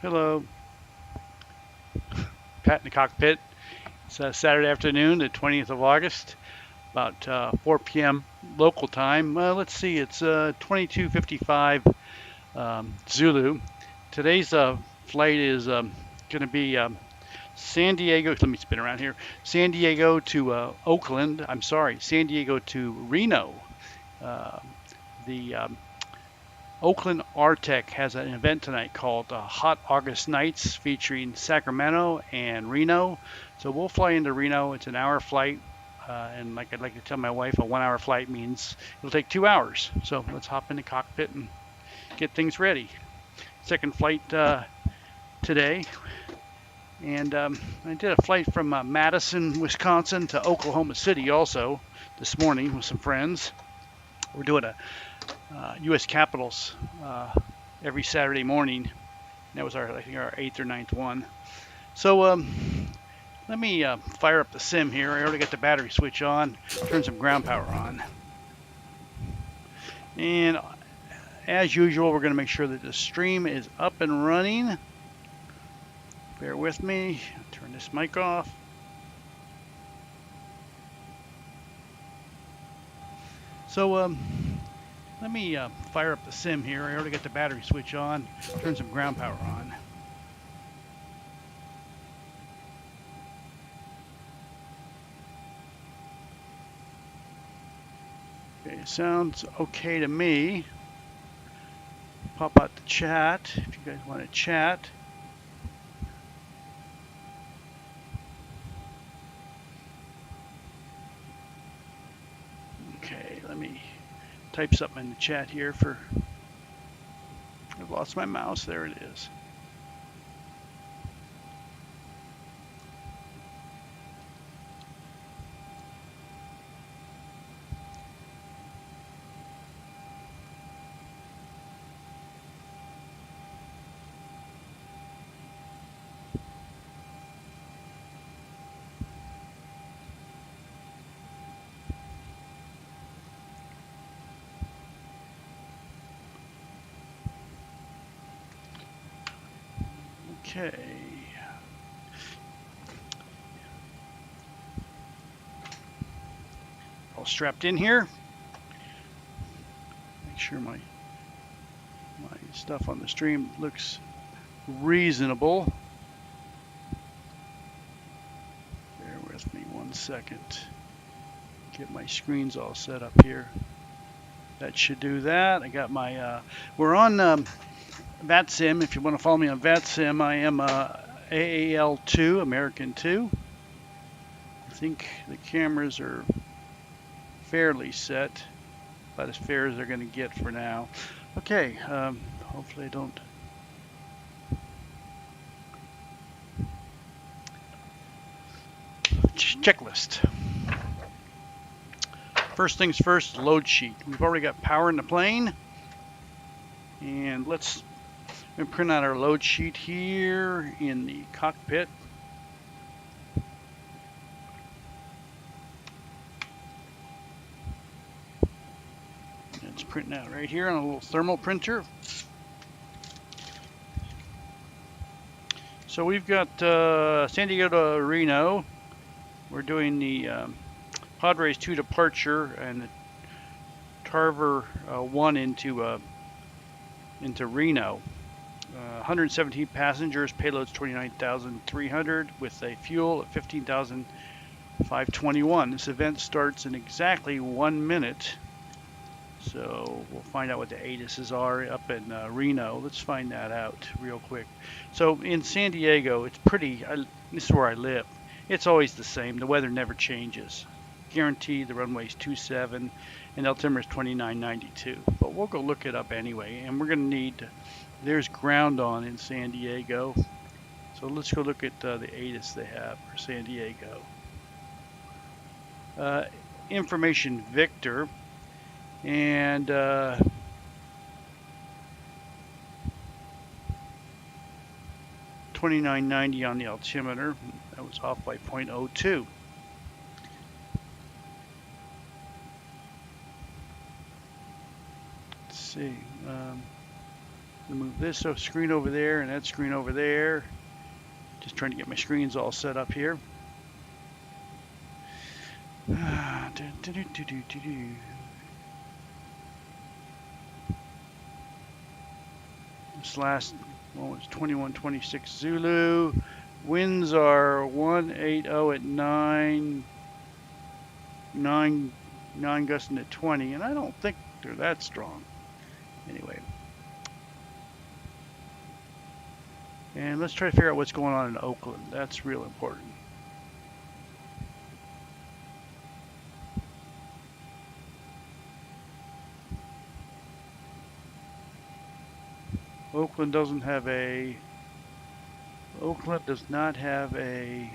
Hello, Pat in the cockpit. It's Saturday afternoon, the 20th of August, about 4 p.m. local time. Let's see, it's 22:55 Zulu. Today's flight is going to be San Diego. Let me spin around here. San Diego to Oakland. I'm sorry, San Diego to Reno. Uh, the Oakland ARTCC has an event tonight called Hot August Nights featuring Sacramento and Reno. So we'll fly into Reno. It's an hour flight. And like I'd like to tell my wife, a 1 hour flight means it'll take 2 hours. So let's hop in the cockpit and get things ready. Second flight today. And I did a flight from Madison, Wisconsin to Oklahoma City also this morning with some friends. We're doing a U.S. Capitals every Saturday morning. That was I think our 8th or 9th one. So let me fire up the sim here. I already got the battery switch on. Turn some ground power on. And as usual, we're going to make sure that the stream is up and running. Bear with me. Turn this mic off. So let me fire up the sim here. I already got the battery switch on. Turn some ground power on. Okay, sounds okay to me. Pop out the chat if you guys want to chat. Okay, let me type something in the chat here for, I've lost my mouse, there it is. Okay. All strapped in here. Make sure my stuff on the stream looks reasonable. Bear with me 1 second. Get my screens all set up here. That should do that. I got my, we're on VATSIM. If you want to follow me on VATSIM, I am AAL2, American 2. I think the cameras are fairly set, about as fair as they're going to get for now. Okay, hopefully I don't. Checklist. First things first, load sheet. We've already got power in the plane. And let's print out our load sheet here in the cockpit. It's printing out right here on a little thermal printer. So we've got San Diego to Reno. We're doing the Padres 2 departure and the Tarver 1 into Reno. 117 passengers, payload's 29,300 with a fuel of 15,521. This event starts in exactly 1 minute. So we'll find out what the ATISs are up in Reno. Let's find that out real quick. So in San Diego, it's pretty, this is where I live. It's always the same. The weather never changes. Guaranteed the runway's 27 and altimeter is 2992. But we'll go look it up anyway. And we're going to need, there's ground on in San Diego. So let's go look at the ATIS they have for San Diego. Information Victor. And $29.90 on the altimeter. That was off by 0.02. Let's see. Move this screen over there and that screen over there. Just trying to get my screens all set up here. This last one was 2126 Zulu. Winds are 180 at 9 gusting at 20, and I don't think they're that strong. Anyway. And let's try to figure out what's going on in Oakland. That's real important. Oakland does not have a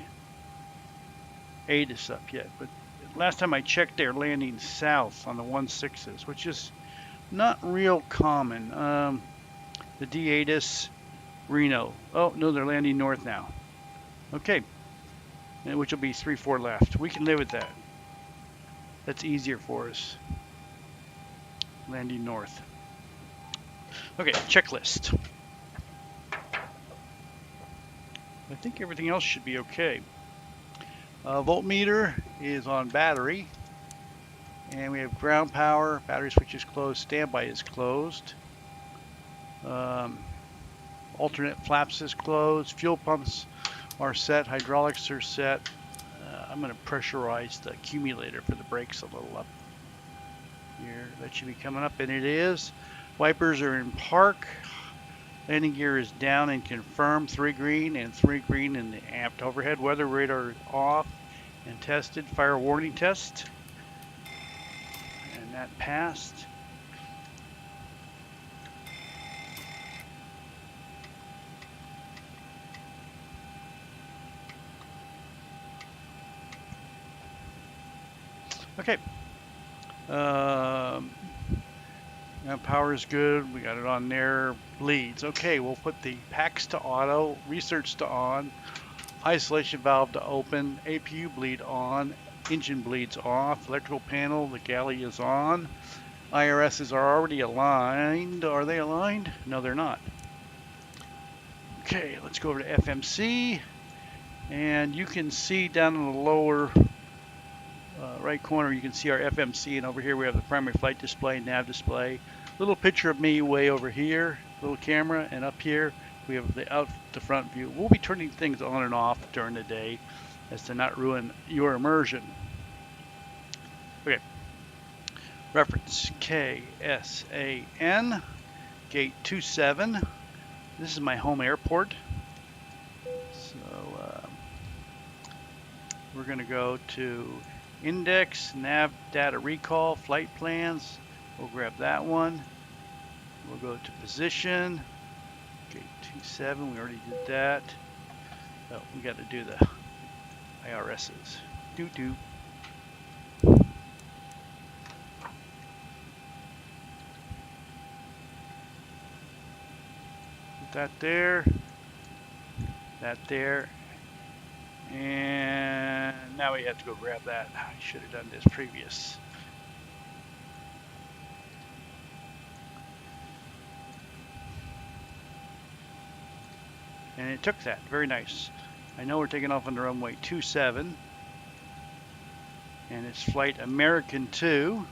ATIS up yet, but last time I checked, they're landing south on the 16s, which is not real common. The D-ATIS, Reno. Oh, no, they're landing north now. Okay, and which will be 3-4 left. We can live with that. That's easier for us. Landing north. Okay, checklist. I think everything else should be okay. Voltmeter is on battery. And we have ground power, battery switch is closed, standby is closed. Alternate flaps is closed, fuel pumps are set, hydraulics are set. I'm going to pressurize the accumulator for the brakes a little up here. That should be coming up, and it is. Wipers are in park. Landing gear is down and confirmed, 3 green and 3 green in the amped overhead. Weather radar is off and tested. Fire warning test. And that passed. Okay. Now power is good. We got it on there. Bleeds. Okay, we'll put the packs to auto, research to on, isolation valve to open, APU bleed on, engine bleeds off, electrical panel, the galley is on. IRSs are already aligned. Are they aligned? No, they're not. Okay, let's go over to FMC, and you can see down in the lower right corner, you can see our FMC, and over here we have the primary flight display, nav display. Little picture of me way over here, little camera, and up here we have the out the front view. We'll be turning things on and off during the day as to not ruin your immersion. Okay. Reference KSAN, gate 27. This is my home airport. So we're going to go to index, nav data recall, flight plans. We'll grab that one. We'll go to position, gate 27, we already did that. Oh, we got to do the IRSs. Put that there, and now we have to go grab that. I should have done this previous. And it took that. Very nice. I know we're taking off on the runway 27. And it's flight American 2.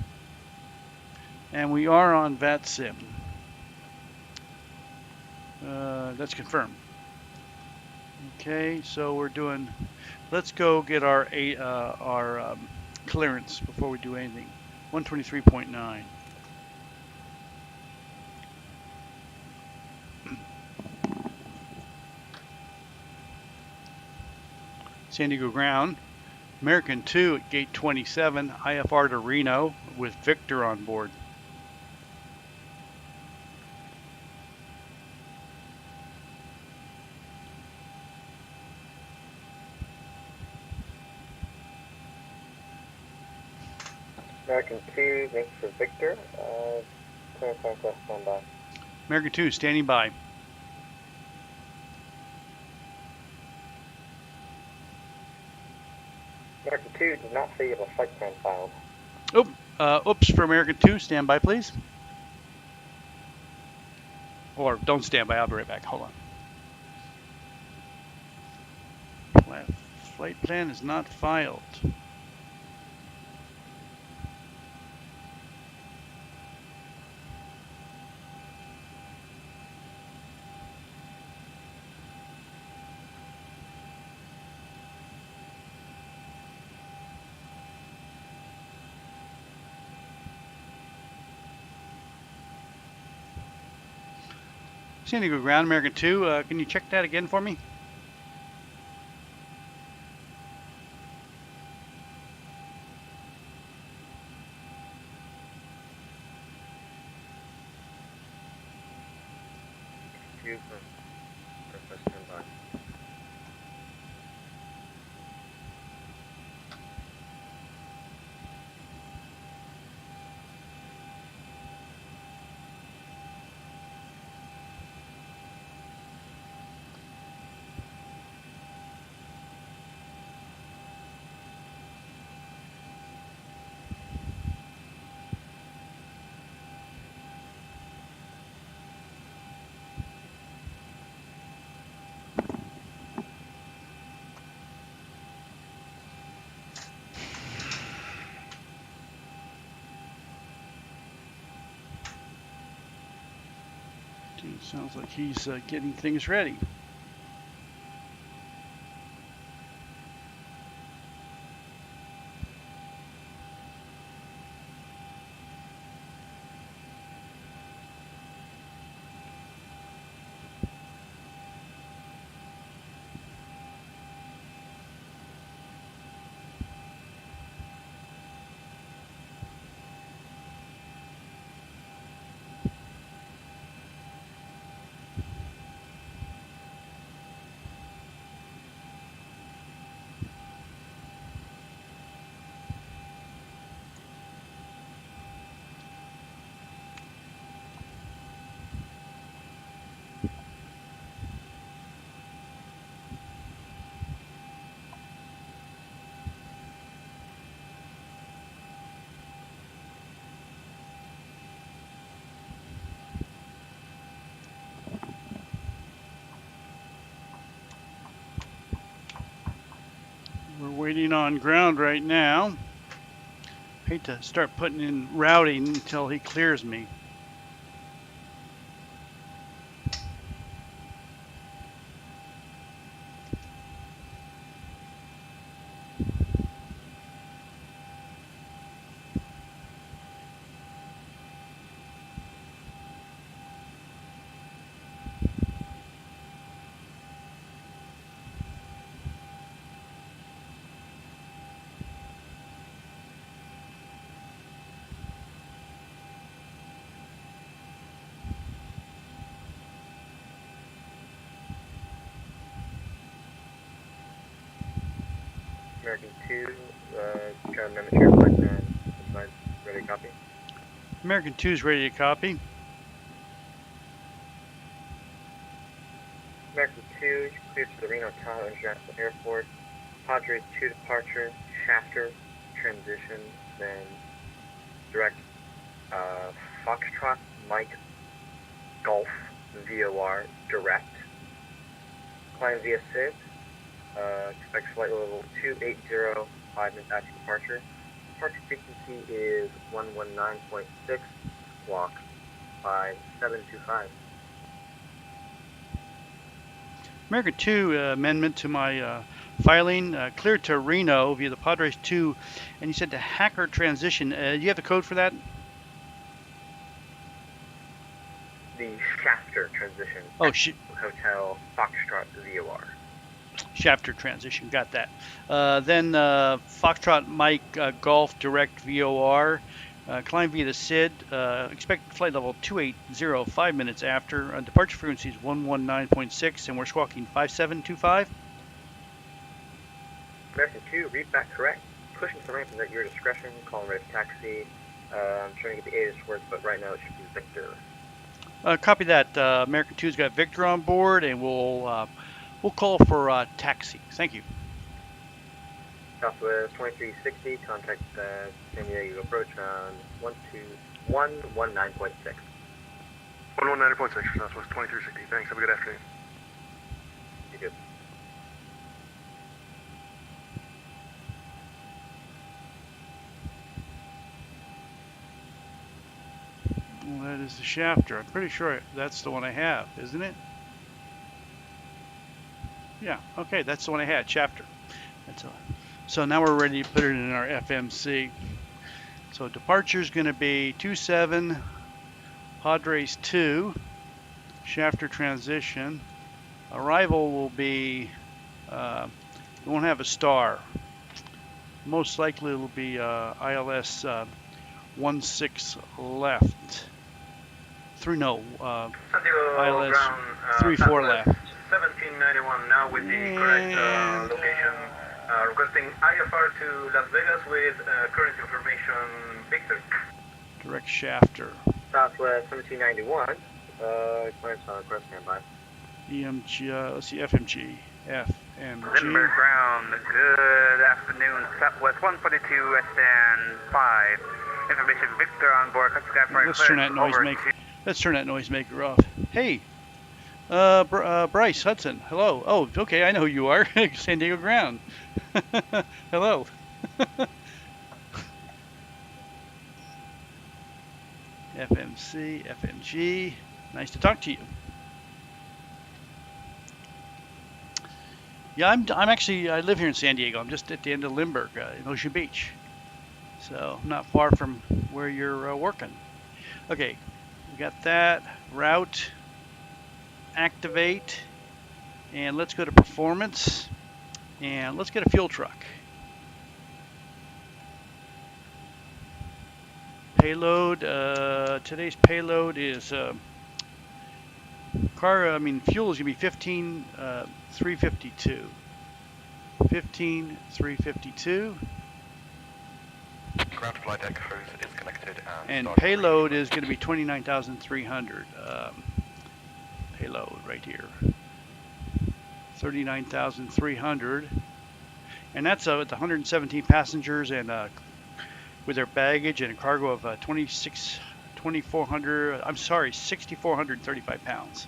And we are on VATSIM. That's confirmed. Okay, so we're doing, let's go get our clearance before we do anything. 123.9. San Diego ground, American 2 at gate 27, IFR to Reno with Victor on board. American 2, thanks for Victor. Clearance request standby. American 2 standing by. American 2 did not see a flight plan filed. Oops, for American 2, stand by please. Or don't stand by, I'll be right back. Hold on. Flight plan is not filed. San Diego ground, American 2. Can you check that again for me? Sounds like he's getting things ready. We're waiting on ground right now. Hate to start putting in routing until he clears me. American 2, ground amendment to your flight plan. Advise ready to copy. American 2 is ready to copy. American 2, clear to the Reno Tahoe International Airport. Padres 2 departure, Shafter, transition, then direct Foxtrot, Mike, Golf, VOR, direct. Climb via SID. Expect flight level 280, 5 minutes after departure. Departure frequency is 119.6, squawk 5725. American 2 amendment to my filing, cleared to Reno via the Padres 2, and you said the hacker transition. Do you have the code for that? The Shafter transition. Oh, Hotel Foxtrot VOR. Shafter transition, got that. Then Foxtrot Mike Golf Direct VOR, climb via the SID, expect flight level 280, 5 minutes after. Departure frequency is 119.6, and we're squawking 5725. American 2, read back correct. Pushing the ramp is at your discretion. Calling ready for taxi. I'm trying to get the ATIS to work, but right now it should be Victor. Copy that. American 2's got Victor on board, and we'll call for taxi. Thank you. Southwest 2360, contact San Diego approach on 119.6. 119.6, Southwest 2360. Thanks, have a good afternoon. You do. Well, that is the shafter. I'm pretty sure that's the one I have, isn't it? Yeah, okay, that's the one I had, shafter. That's all. So now we're ready to put it in our FMC. So departure is going to be 27 Padres 2, shafter transition. Arrival will be, it won't have a star. Most likely it'll be ILS 16 left. ILS 34 left. 1791 now with the correct location. Requesting IFR to Las Vegas with current information, Victor. Direct shafter. Southwest 1791. Clearance on request standby. EMG, let's see, FMG. Lindbergh ground, good afternoon. Southwest 142 SN 5. Information Victor on board. Let's turn that noisemaker. Let's turn that noisemaker off. Hey, Bryce Hudson. Hello. Oh, okay. I know who you are. San Diego ground. Hello. FMC, FMG. Nice to talk to you. Yeah, I live here in San Diego. I'm just at the end of Lindbergh, in Ocean Beach. So not far from where you're working. Okay, we got that. Route, activate, and let's go to performance, and let's get a fuel truck. Payload, today's payload is, fuel is gonna be 15,352. 15,352. Ground flight deck hose is connected and payload is going to be 29,300. Payload right here. 39,300. And that's with 117 passengers and with their baggage and a cargo of 6,435 pounds.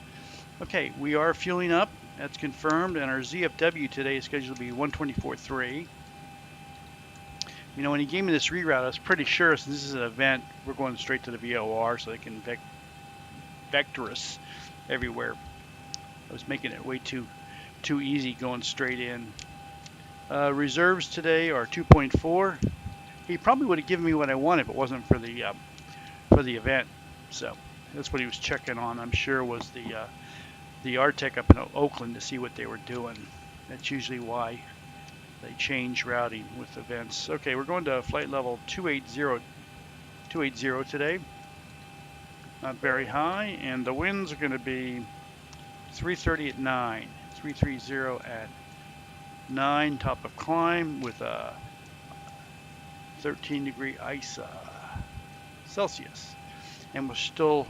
Okay, we are fueling up. That's confirmed, and our ZFW today is scheduled to be 124.3. You know, when he gave me this reroute, I was pretty sure since this is an event, we're going straight to the VOR so they can vector us everywhere. I was making it way too easy going straight in. Reserves today are 2.4. He probably would have given me what I wanted if it wasn't for the event. So that's what he was checking on. I'm sure was the ARTCC up in Oakland to see what they were doing. That's usually why they change routing with events. Okay, we're going to flight level 280 today. Not very high, and the winds are going to be 330 at 9, 330 at 9, top of climb with a 13-degree ice Celsius, and we're still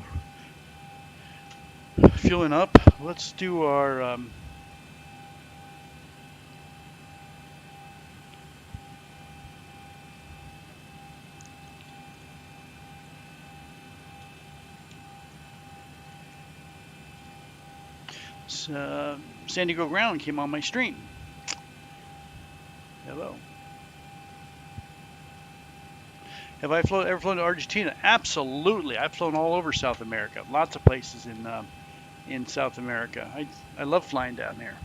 fueling up. Let's do our San Diego ground came on my stream. Hello. Have I ever flown to Argentina? Absolutely. I've flown all over South America. Lots of places in South America. I love flying down there.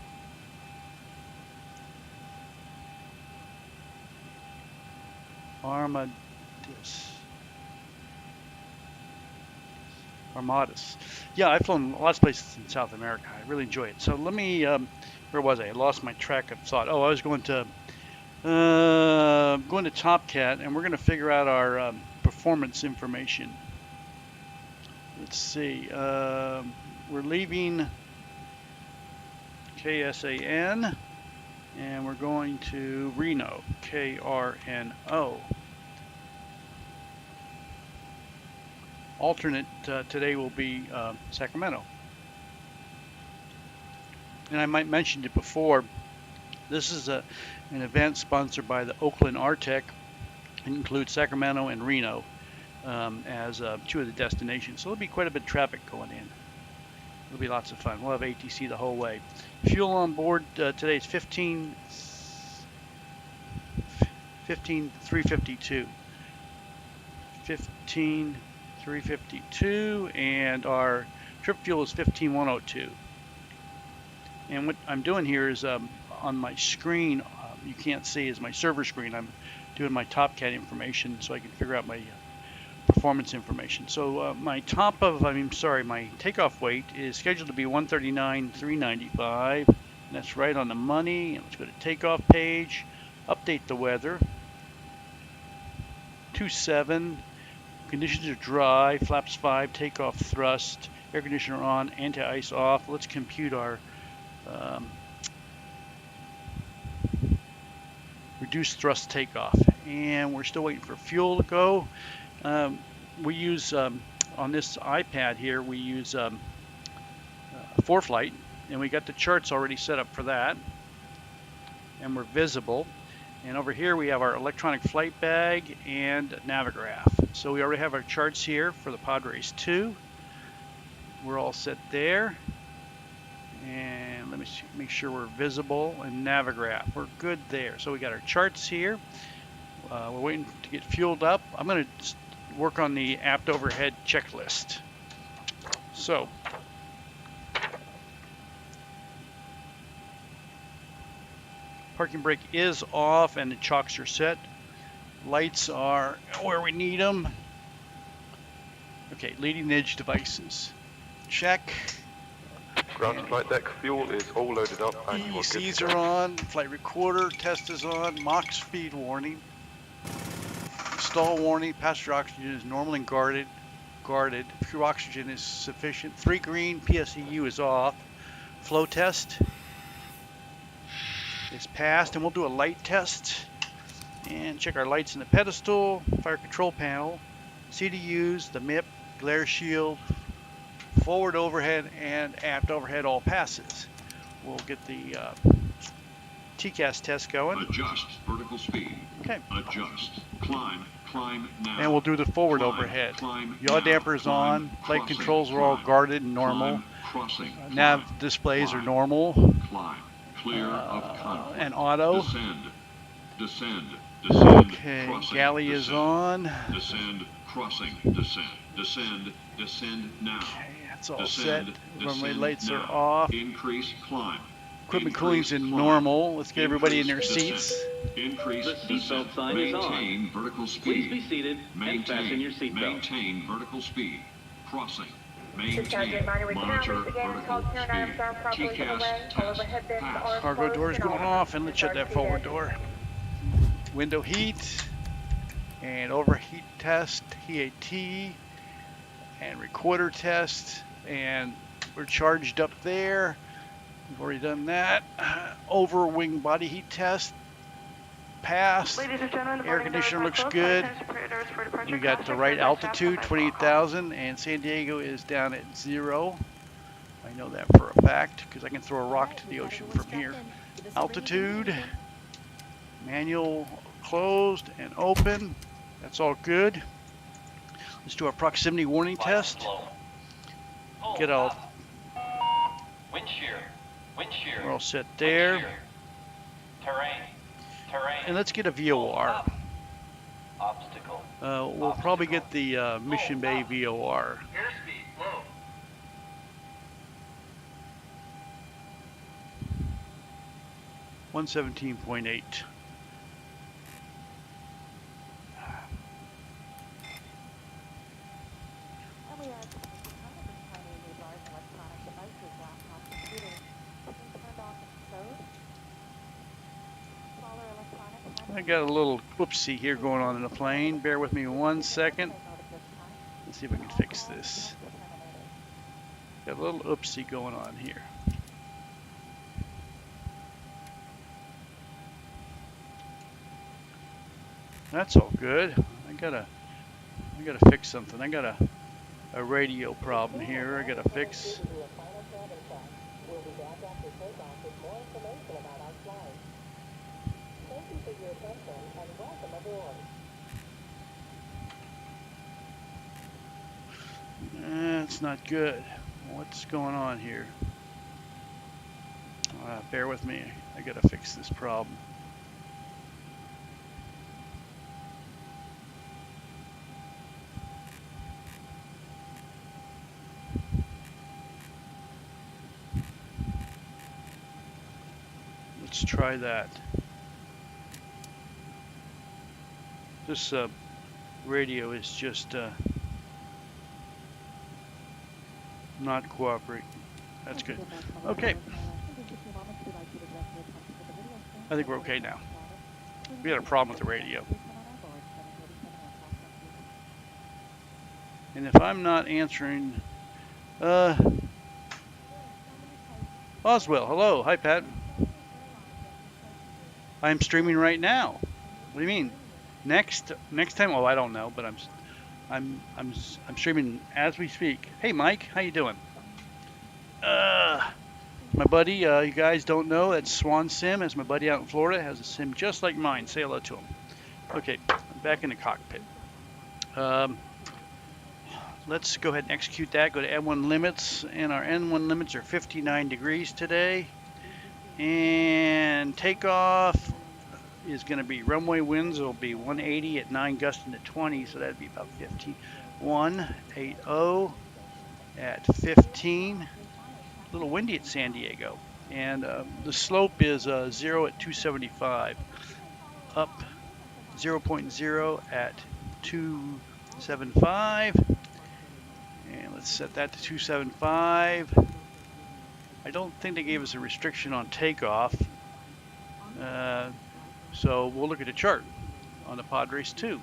Armadas. Yeah, I've flown lots of places in South America. I really enjoy it. So let me, where was I? I lost my track of thought. Oh, I was going to Top Cat, and we're going to figure out our performance information. Let's see. We're leaving KSAN, and we're going to Reno, KRNO. Alternate today will be Sacramento. And I might mention it before, this is an event sponsored by the Oakland ARTCC. It includes Sacramento and Reno. as two of the destinations. So there'll be quite a bit of traffic going in. It'll be lots of fun. We'll have ATC the whole way. Fuel on board today is 15,352. 15,352, and our trip fuel is 15,102. And what I'm doing here is on my screen, you can't see, is my server screen. I'm doing my top cat information so I can figure out my performance information. So my takeoff weight is scheduled to be 139,395. And that's right on the money. And let's go to takeoff page, update the weather. 27, conditions are dry, flaps 5, takeoff thrust, air conditioner on, anti-ice off. Let's compute our reduced thrust takeoff. And we're still waiting for fuel to go. We use, on this iPad here, we use ForeFlight, and we got the charts already set up for that. And we're visible. And over here we have our electronic flight bag and Navigraph. So we already have our charts here for the Padres 2. We're all set there. And let me make sure we're visible and Navigraph. We're good there. So we got our charts here. We're waiting to get fueled up. I'm going to work on the apt overhead checklist. So parking brake is off and the chocks are set. Lights are where we need them. Okay, leading edge devices. Check. Ground to flight deck, fuel is all loaded up and you're good to ECs go. are on, flight recorder test is on, Mach speed warning. Stall warning, passenger oxygen is normal and guarded. Pure oxygen is sufficient. 3 green, PSEU is off. Flow test is passed, and we'll do a light test and check our lights in the pedestal, fire control panel, CDUs, the MIP, glare shield, forward overhead and aft overhead all passes. We'll get the TCAS test going. Adjust vertical speed. Okay. Adjust. Climb now. And we'll do the forward overhead. Yaw dampers on. Flight controls are all guarded and normal. Nav displays are normal. Climb. Clear of conflict. And auto. Descend. Okay, Crossing. galley is on. Descend. Crossing. Descend now. Okay, that's all Descend. set. Runway lights now. are off. Increase climb. Equipment Increase cooling's in climb. normal. Let's get everybody in their Increase seats. Increase The seatbelt descent. sign is on. Maintain vertical speed. Please be seated and fasten your seatbelt. Maintain vertical speed. Crossing. Charge Maintain. minor, we can now Monitor reach again vertical called turn speed. arms down properly to the TCAS way. All test. overhead bins Pass. are Cargo closed doors and going all off, and let's shut that passengers are forward seated. door. Window heat and overheat test, HEAT, and recorder test, and we're charged up there. We've already done that. Over wing body heat test, passed. Ladies and gentlemen, the Air boarding doors conditioner are looks closed. good. Flight attendants prepare doors for departure. We got the Contact right service altitude, staff on 28,000, and San Diego is down at 0. I know that for a fact because I can throw a rock to the ocean from here. Altitude, manual closed and open. That's all good. Let's do our proximity warning test. Get all. Wind shear. We're all set there. Terrain. And let's get a VOR. Obstacle. We'll probably get the Mission Bay VOR. Airspeed low. 117.8. I got a little whoopsie here going on in the plane. Bear with me 1 second. Let's see if we can fix this. Got a little oopsie going on here. That's all good. I gotta fix something. I got a radio problem here. I gotta fix. That's not good. What's going on here? Bear with me. I gotta fix this problem. Let's try that. This radio is just not cooperating. That's good. Okay. I think we're okay now. We had a problem with the radio. And if I'm not answering, Oswell, hello. Hi, Pat. I'm streaming right now. What do you mean? Next time? Oh, I don't know, but I'm streaming as we speak. Hey, Mike, how you doing? My buddy, you guys don't know, that's Swan Sim. That's my buddy out in Florida. Has a sim just like mine. Say hello to him. Okay, I'm back in the cockpit. Let's go ahead and execute that. Go to N1 limits, and our N1 limits are 59 degrees today. And takeoff is going to be runway winds will be 180 at 9 gusting to 20, so that'd be about 15. 180 at 15. A little windy at San Diego. And the slope is 0 at 275. Up 0.0 at 275. And let's set that to 275. I don't think they gave us a restriction on takeoff. So we'll look at the chart on the Padres 2.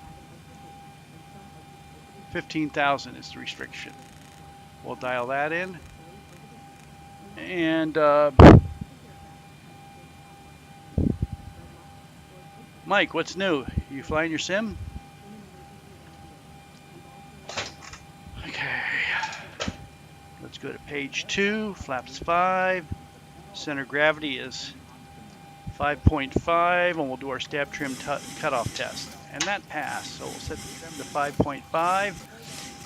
15,000 is the restriction. We'll dial that in. And Mike, what's new? You flying your sim? Okay. Let's go to page 2, flaps 5. Center gravity is 5.5, and we'll do our stab trim cutoff test. And that passed, so we'll set them to 5.5.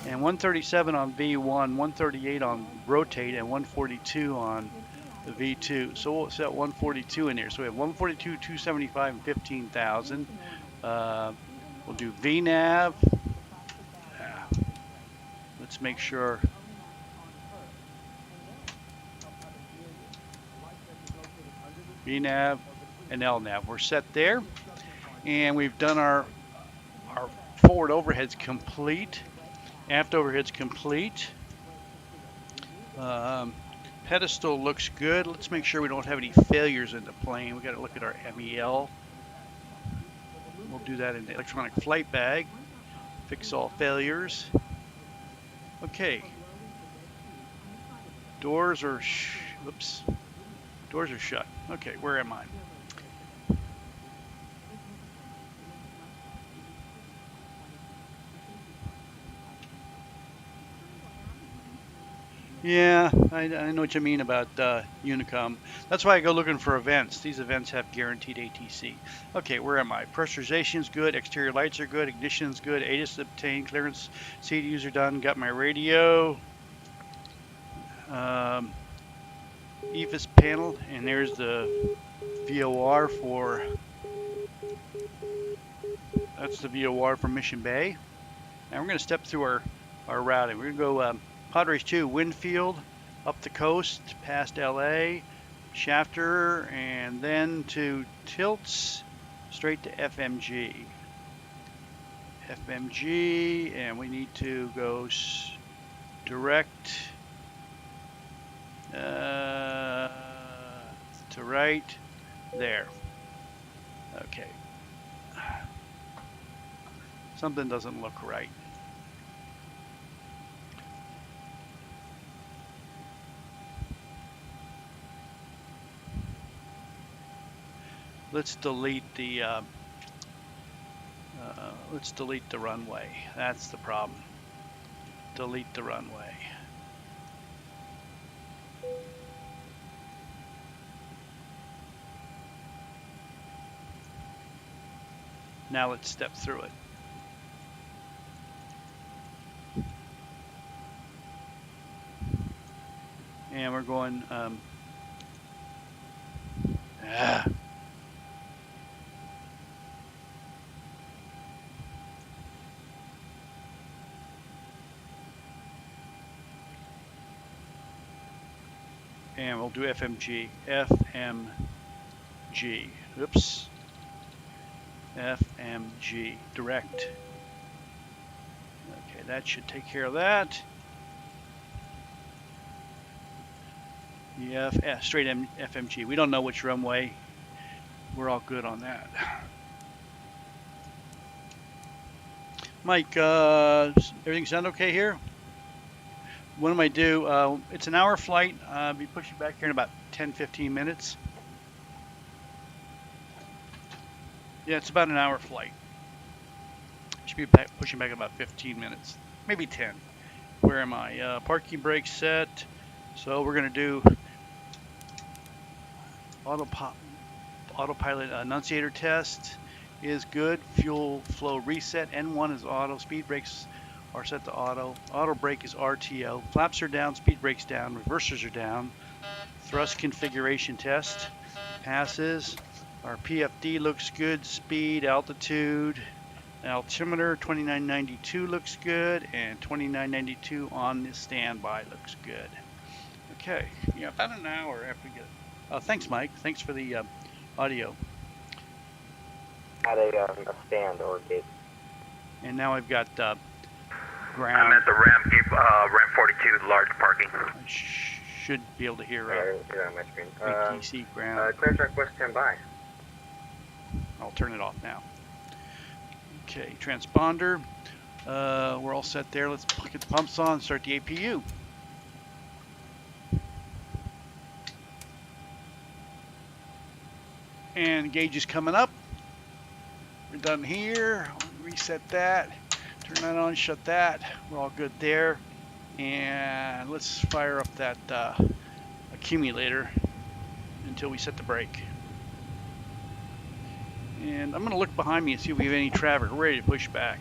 And 137 on V1, 138 on rotate, and 142 on the V2. So we'll set 142 in here. So we have 142, 275, and 15,000. We'll do VNAV. Let's make sure. VNAV and LNAV. We're set there. And we've done our forward overheads complete. Aft overhead's complete. Pedestal looks good. Let's make sure we don't have any failures in the plane. We got to look at our MEL. We'll do that in the electronic flight bag. Fix all failures. Okay. Doors are doors are shut. Okay, where am I? Yeah, I know what you mean about Unicom. That's why I go looking for events. These events have guaranteed ATC. Okay, where am I? Pressurization's good, exterior lights are good, ignition's good, ATIS obtained, clearance, CDUs are done, got my radio, EFIS panel, and there's the VOR for, that's the VOR for Mission Bay. Now we're going to step through our routing. We're going to go Padres 2, Winfield, up the coast, past LA, Shafter, and then to Tilts, straight to FMG. FMG, and we need to go direct to right there. Okay. Something doesn't look right. Let's delete the runway. That's the problem. Delete the runway. Now let's step through it. And we're going, and we'll do FMG. FMG. Oops. FMG. Direct. Okay, that should take care of that. Yeah, straight FMG. We don't know which runway. We're all good on that. Mike, everything sound okay here? What am I do? It's an hour flight. I'll be pushing back here in about 10-15 minutes. Yeah, it's about an hour flight. Should be pushing back in about 15 minutes, maybe 10. Where am I? Parking brake set. So we're gonna do autopilot annunciator test is good. Fuel flow reset. N1 is auto. Speed brakes are set to auto. Auto brake is RTO. Flaps are down. Speed brakes down. Reversers are down. Thrust configuration test passes. Our PFD looks good. Speed, altitude, altimeter 2992 looks good, and 2992 on the standby looks good. Okay, yeah, about an hour after we get it. Thanks, Mike. Thanks for the audio. At a stand or gate. And now I've got ground. I'm at the ramp, ramp 42, large parking. I should be able to hear You're on my screen. ATC ground. Clear track west, stand by. I'll turn it off now. Okay, transponder. We're all set there. Let's get the pumps on, start the APU. And gauge is coming up. We're done here. Reset that. Turn that on, shut that. We're all good there. And let's fire up that accumulator until we set the brake. And I'm going to look behind me and see if we have any traffic. We're ready to push back.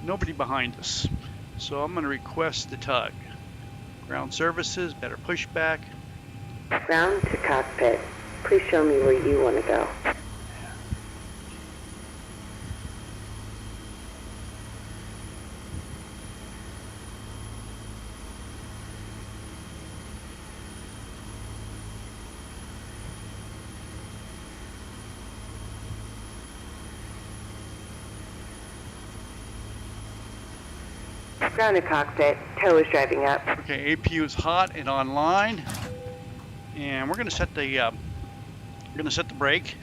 Nobody behind us. So I'm going to request the tug. Ground services, better push back. Ground to cockpit. Please show me where you want to go. Ground to cockpit. Tow is driving up. Okay, APU is hot and online, and we're going to set the brake,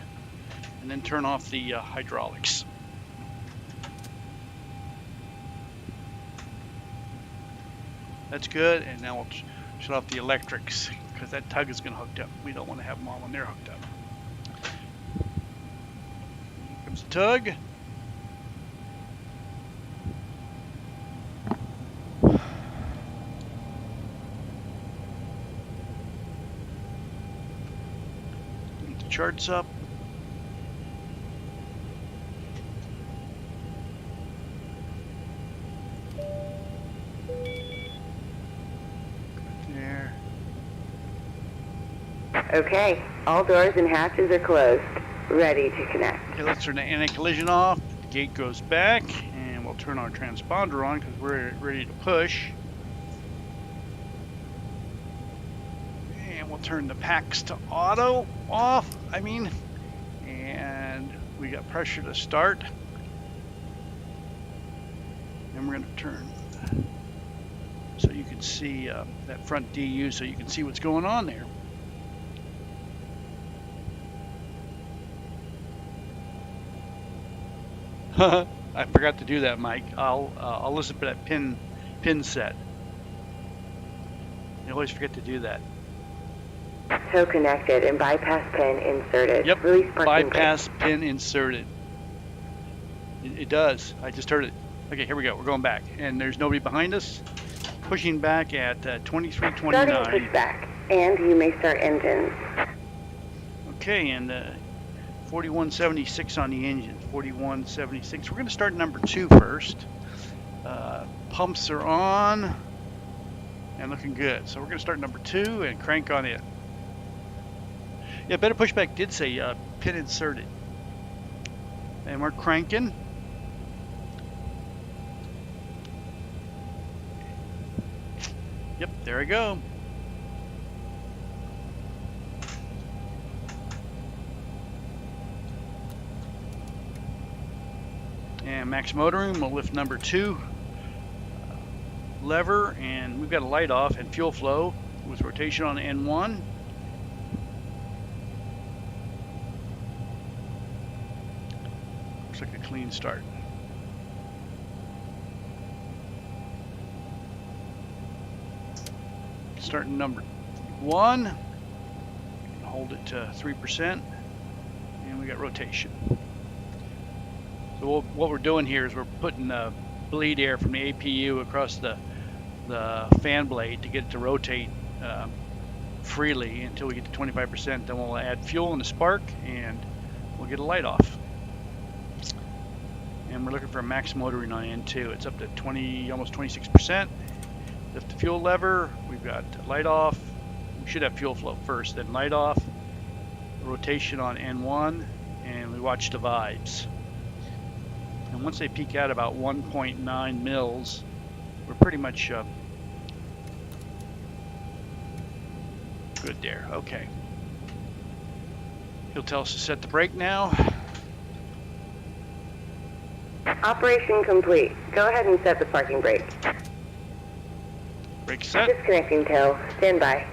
and then turn off the hydraulics. That's good, and now we'll shut off the electrics because that tug is going to hook up. We don't want to have them on when they're hooked up. Here comes the tug. Charts up. There. Okay, all doors and hatches are closed. Ready to connect. Okay, let's turn the anti-collision off. The gate goes back, and we'll turn our transponder on because we're ready to push. And we'll turn the packs to auto off. And we got pressure to start. And we're going to turn so you can see that front DU, so you can see what's going on there. I forgot to do that, Mike. I'll listen for that pin set. I always forget to do that. Tow connected and bypass pin inserted. Yep, Release parking bypass brake. pin inserted. It does. I just heard it. Okay, here we go. We're going back, and there's nobody behind us. Pushing back at 2329. Starting pushback, and you may start engines. Okay, and 4176 on the engine, 4176. We're going to start number 2 first. Pumps are on and looking good. So we're going to start number 2 and crank on it. Yeah, Better Pushback did say pin inserted. And we're cranking. Yep, there we go. And max motoring, we'll lift number 2 lever, and we've got a light off and fuel flow with rotation on N1. Looks like a clean start. Starting number 1, hold it to 3%, and we got rotation. So what we're doing here is we're putting bleed air from the APU across the fan blade to get it to rotate freely until we get to 25%. Then we'll add fuel and a spark, and we'll get a light off. And we're looking for a max motoring on N2. It's up to almost 26%. Lift the fuel lever. We've got light off. We should have fuel flow first, then light off. Rotation on N1, and we watch the vibes. And once they peak out about 1.9 mils, we're pretty much good there. Okay. He'll tell us to set the brake now. Operation complete. Go ahead and set the parking brake. Brake set. Disconnecting tow. Stand by.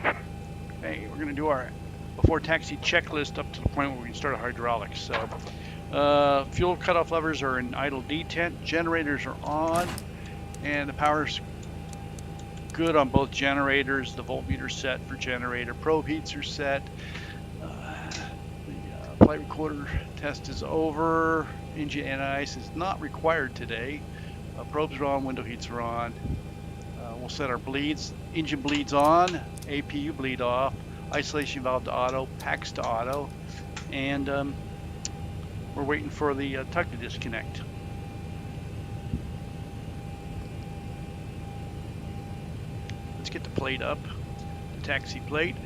Okay, we're going to do our before taxi checklist up to the point where we can start a hydraulics. So, fuel cutoff levers are in idle detent. Generators are on, and the power's good on both generators. The voltmeter set for generator. Probe heats are set. The flight recorder test is over. Engine anti-ice is not required today. Probes are on. Window heats are on. We'll set our bleeds. Engine bleeds on. APU bleed off. Isolation valve to auto. Packs to auto. And we're waiting for the tug to disconnect. Let's get the plate up. The taxi plate.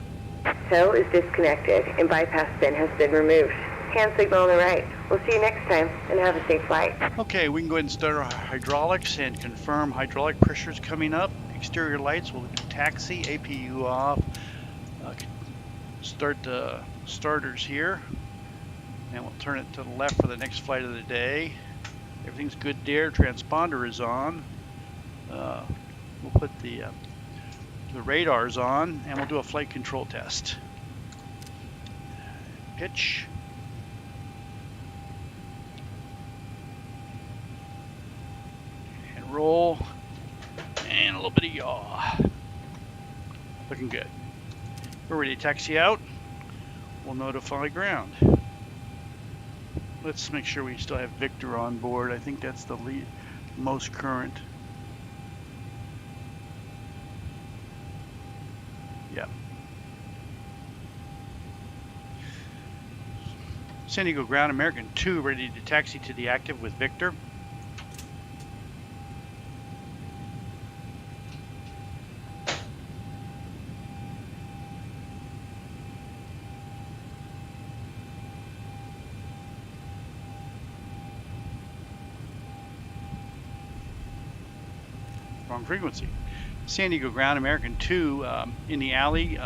Tow is disconnected and bypass pin has been removed. Hand signal on the right. We'll see you next time and have a safe flight. Okay, we can go ahead and start our hydraulics and confirm hydraulic pressure is coming up. Exterior lights, we'll do taxi, APU off. Start the starters here. And we'll turn it to the left for the next flight of the day. Everything's good there. Transponder is on. We'll put the radars on, and we'll do a flight control test. Pitch. And roll. And a little bit of yaw. Looking good. We're ready to taxi out. We'll notify ground. Let's make sure we still have Victor on board. I think that's the most current. Yep. San Diego ground, American 2 ready to taxi to the active with Victor. Wrong frequency. San Diego ground, American 2 in the alley,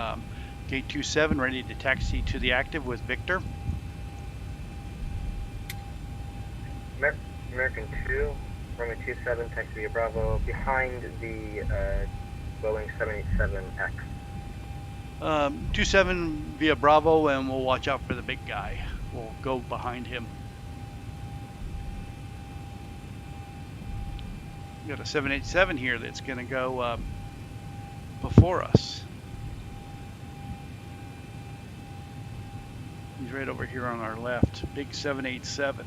gate 27 ready to taxi to the active with Victor. American 2, runway 27, taxi via Bravo, behind the Boeing 787X. 27 via Bravo, and we'll watch out for the big guy. We'll go behind him. We got a 787 here that's going to go before us. He's right over here on our left. Big 787.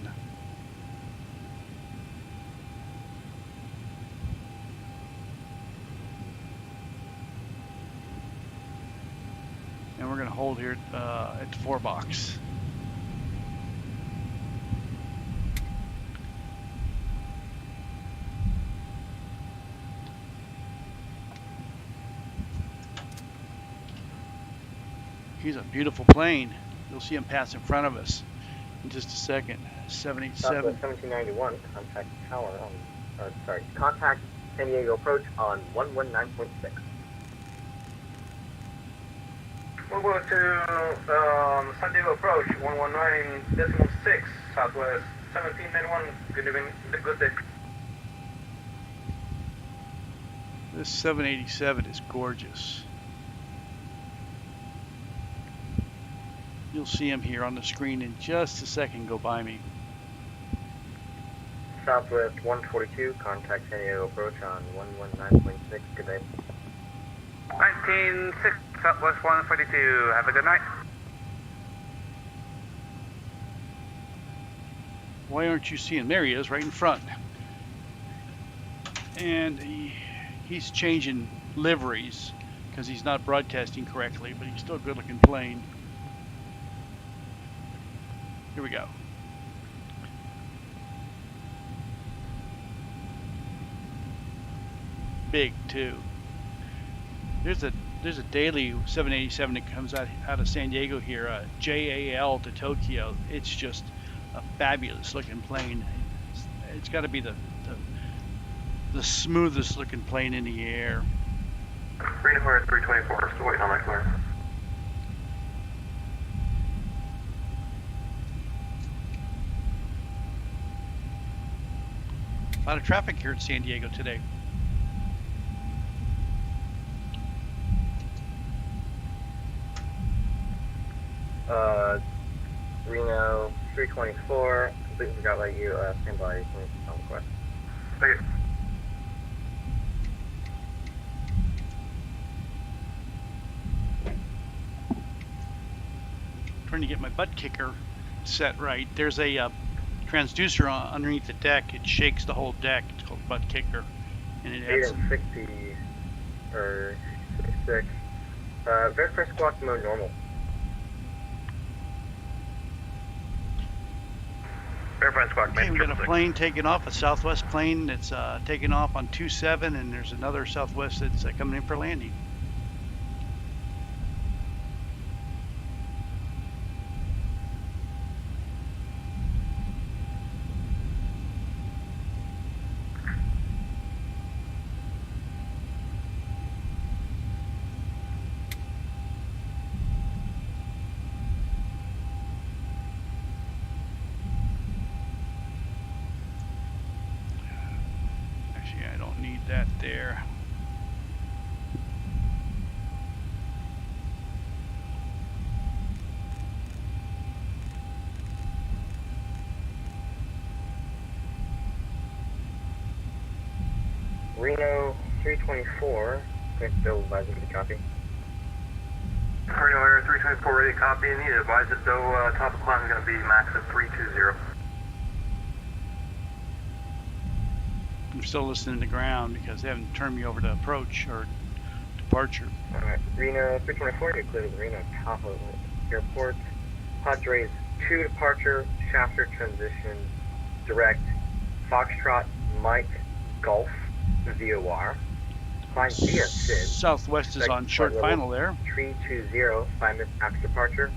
And we're going to hold here at the 4 box. He's a beautiful plane. You'll see him pass in front of us in just a second. 787. 1791, contact tower on, contact San Diego approach on 119.6. We'll go to San Diego approach, 119.6, southwest, 1791. Good evening, good day. This 787 is gorgeous. You'll see him here on the screen in just a second go by me. Southwest 142, contact San Diego approach on 119.6. Good day. 19.6, southwest 142. Have a good night. Why aren't you seeing? There he is, right in front. And he's changing liveries because he's not broadcasting correctly, but he's still a good-looking plane. Here we go. Big too. There's a daily 787 that comes out of San Diego here, JAL to Tokyo. It's just a fabulous looking plane. It's got to be the smoothest looking plane in the air. Reno Air 324, still waiting on that clearance. A lot of traffic here at San Diego today. Reno 324, completely forgot about you, stand by, on request. Thank you. Trying to get my butt kicker set right. There's a transducer underneath the deck. It shakes the whole deck. It's called butt kicker, and it adds 60 or 66. Very first squawk mode normal. Okay, we got a plane taking off, a Southwest plane that's taking off on 27, and there's another Southwest that's coming in for landing. That there. Reno 324, quick bill advisor to copy. Reno Air 324 ready to copy. Need to advise that though top of climb is going to be max of 320. I'm still listening to ground because they haven't turned me over to approach or departure. Alright, Reno 324, you're clear to the Reno Tahoe Airport. Padres 2 departure, Shafter transition, direct, Foxtrot, Mike, Golf, VOR. Climb via SID. Southwest is on short final there. 320, 5 minutes after departure.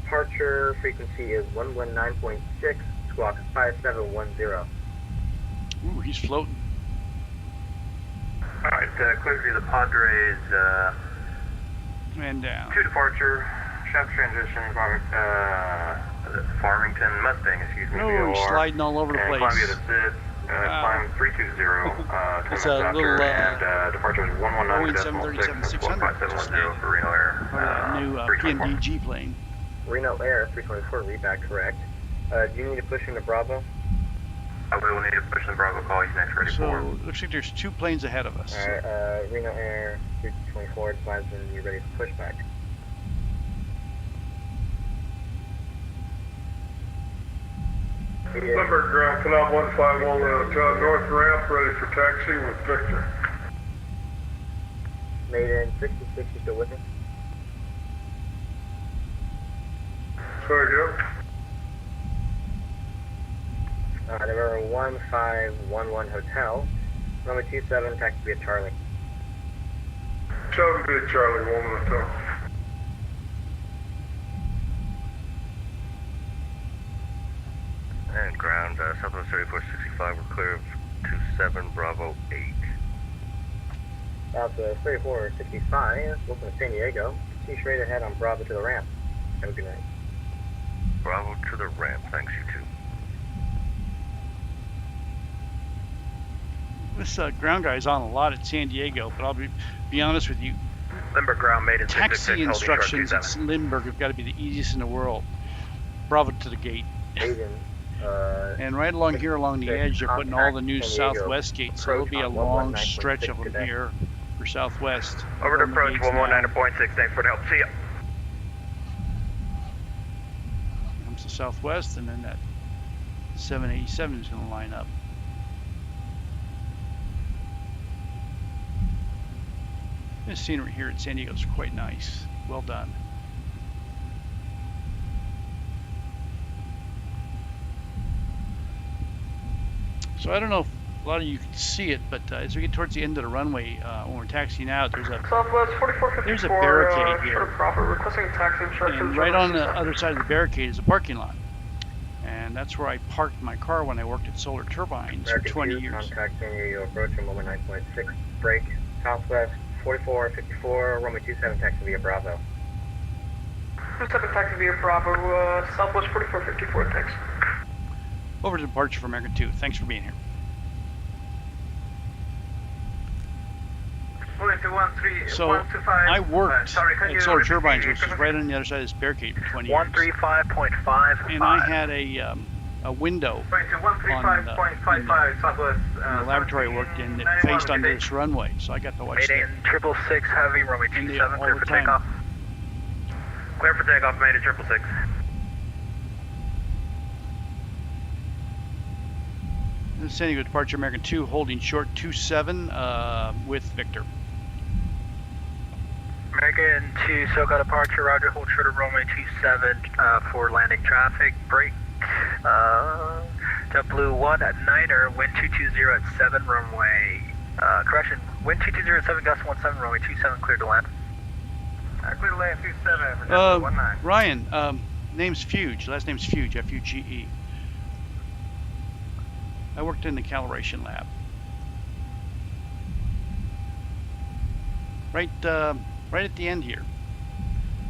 Departure frequency is 119.6, squawk 5710. Ooh, he's floating. Alright, clear to the Padres, Man down. 2 departure, shaft transition, Farmington Mustang, excuse me, Oh, VOR. he's sliding all over the And place. climb via the SID, climb 320, It's 10 a minutes little, after, and departure is 119.6, 5710 for Reno Air. New 324. PMDG plane. Reno Air 324, read correct. Do you need to push into Bravo? We will need to push the Bravo, call you next, ready So for. looks like there's 2 planes ahead of us. Alright, Reno Air 324, advise when you're ready for pushback. Number ground canal 151 north ramp, ready for taxi with Victor. Maiden 66, you still with me? Sorry, Joe. Number 1511 Hotel, number 27, taxi via Charlie. 7 Charlie, 1 Hotel. And ground, Southwest 3465, we're clear of 27 Bravo 8. Southwest 3465, looking to San Diego. See straight ahead on Bravo to the ramp. Have a good night. Bravo to the ramp, thanks, you too. This ground guy is on a lot at San Diego, but I'll be honest with you. Limburg ground made in Taxi instructions at Limburg have got to be the easiest in the world. Bravo to the gate. And right along here, along the edge, they're putting all the new Southwest gates. So it'll be a long stretch of them here for Southwest. Over to approach 119.6, thanks for the help. See ya. Comes to Southwest, and then that 787 is going to line up. This scenery here at San Diego is quite nice. Well done. So I don't know if a lot of you can see it, but as we get towards the end of the runway, when we're taxiing out, there's a barricade here. And right on the other side of the barricade is a parking lot. And that's where I parked my car when I worked at Solar Turbines for 20 years. Contact San Diego approaching 119.6, break, Southwest 4454, runway 27, taxi via Bravo. 27 taxi via Bravo, Southwest 4454, thanks. Over to departure for American 2. Thanks for being here. So I worked at Solar Turbines, which is right on the other side of this barricade for 20 years. 135.5. And I had a window on the laboratory I worked in that faced onto this runway, so I got to watch Mayday in 666 heavy, runway 27, clear for takeoff. Clear for takeoff, Mayday 666. San Diego departure American 2, holding short 27 with Victor. American 2, SoCal departure, roger, hold short of runway 27 for landing traffic, break. JetBlue 1 at Niner, wind 220 at 7 runway, correction, wind 220 at 7, gust 17, runway 27, clear to land. Clear to land 27 for JetBlue 19. Ryan, name's Fuge, last name's Fuge, F-U-G-E. I worked in the calibration lab. Right at the end here.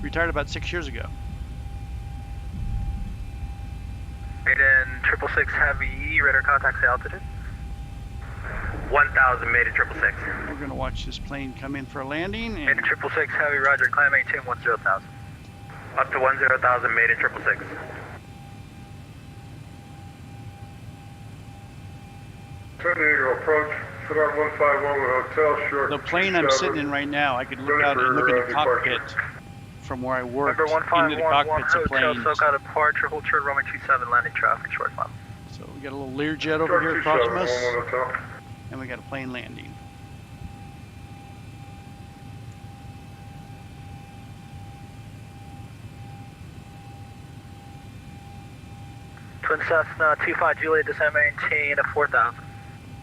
Retired about 6 years ago. Maiden 666 heavy, radar contact to altitude. 1000, Maiden 666. We're going to watch this plane come in for a landing. And Maiden 666 heavy, roger, climb maintain 10,000. Up to 10,000, Maiden 666. San Diego approach, sit on 151 hotel, short. The plane I'm sitting in right now, I could look out and look at the cockpit from where I worked into the cockpits of planes. SoCal departure, hold short runway 27, landing traffic, short climb. So we got a little Learjet over here across from us, and we got a plane landing. Twin Cessna 25 Juliet, descend maintain 4,000.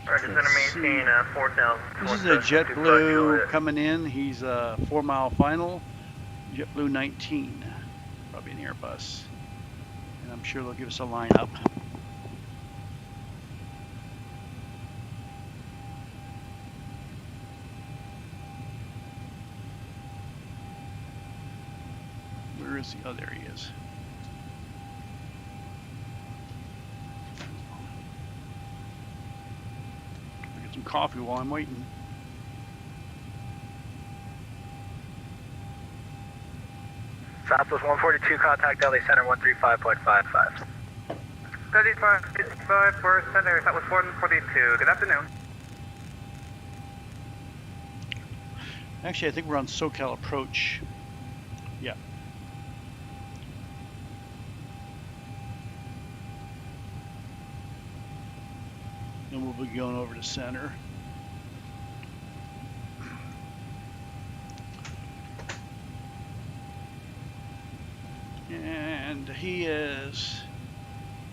Descend maintain 4,000. This is a JetBlue coming in. He's a 4-mile final. JetBlue 19, probably an Airbus. And I'm sure they'll give us a lineup. Where is he? Oh, there he is. I'll get some coffee while I'm waiting. Southwest 142, contact LA Center 135.55. 3555 for Center, Southwest 142. Good afternoon. Actually, I think we're on SoCal approach. Yeah. Then we'll be going over to center. And he is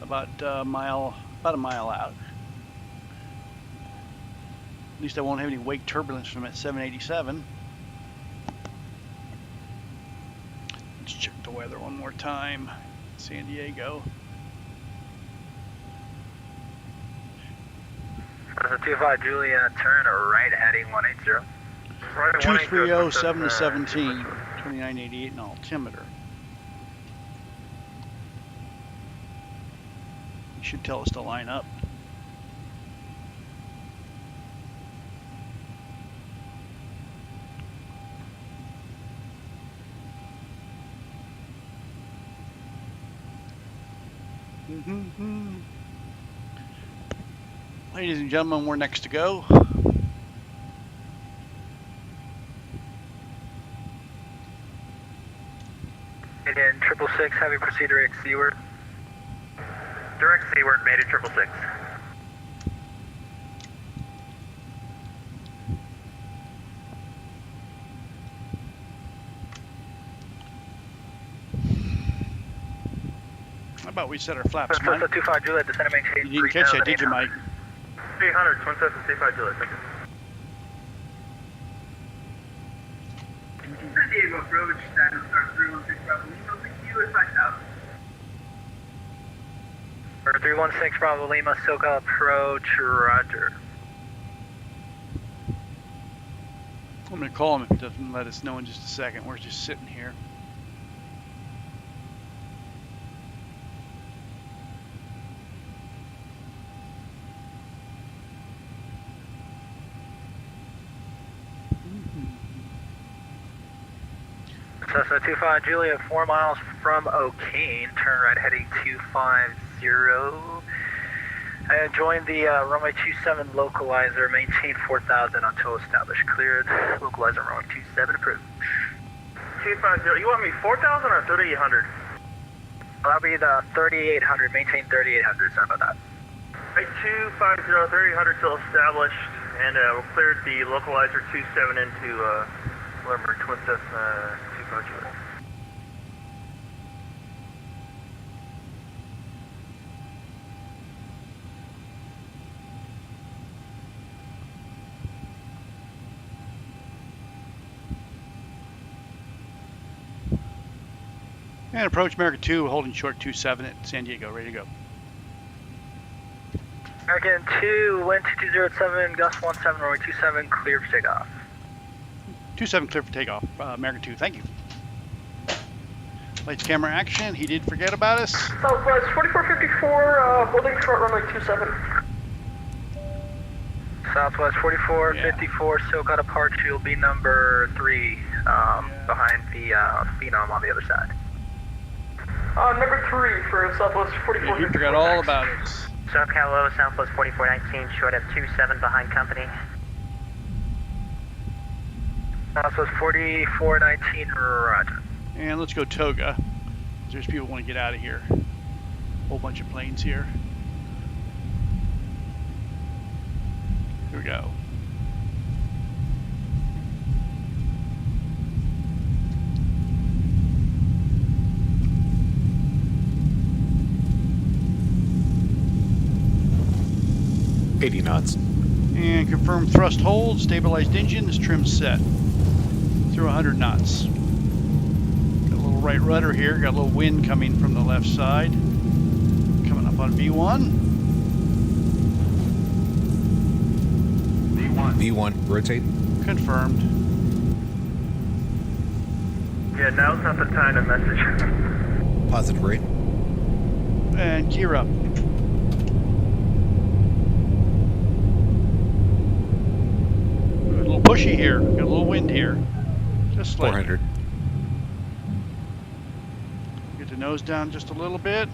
about a mile out. At least I won't have any wake turbulence from that 787. Let's check the weather one more time. San Diego. Cessna 25 Juliet, turn right heading 180. Right at 230, 7 to 17, 2988 in altimeter. You should tell us to line up. Ladies and gentlemen, we're next to go. Indian 666, heavy proceed direct seaward. Direct seaward, made it 666. How about we set our flaps, Mike? Cessna 25 Juliet, descend and maintain. You didn't catch that, did you, Mike? 800, Twin Cessna 25 Juliet, thank you. San Diego approach, status star 316 Bravo Lima, 6 US 5000. 316 Bravo Lima, SoCal approach, roger. I'm going to call him if he doesn't let us know in just a second. We're just sitting here. Cessna 25 Juliet, 4 miles from Oakland, turn right heading 250. And join the runway 27 localizer, maintain 4000 until established. Cleared, localizer runway 27 approved. 250, you want me 4,000 or 3,800? That'll be the 3800, maintain 3800, sorry about that. Right, 250, 3,800 still established, and we cleared the localizer 27 into Lumber Twin Cessna 25 Juliet. And approach American 2, holding short 27 at San Diego, ready to go. American 2, wind 2207, gust 17, runway 27, clear for takeoff. 27 clear for takeoff, American 2, thank you. Lights, camera, action. He did forget about us. Southwest 4454, holding short runway 27. Southwest 4454, SoCal departure, you'll be number 3, behind the Phenom on the other side. Number 3 for Southwest 4454. Yeah, he forgot all about it. SoCal low, Southwest 4419, short of 27 behind company. Southwest 4419, roger. And let's go Toga. There's people who want to get out of here. Whole bunch of planes here. Here we go. $80 knots. And confirm thrust hold, stabilized engines, trim set. Through 100 knots. Got a little right rudder here, got a little wind coming from the left side. Coming up on V1. V1, rotate. Confirmed. Yeah, now's not the time to message. Positive rate. And gear up. A little pushy here, got a little wind here. Just slightly. 400. Get the nose down just a little bit.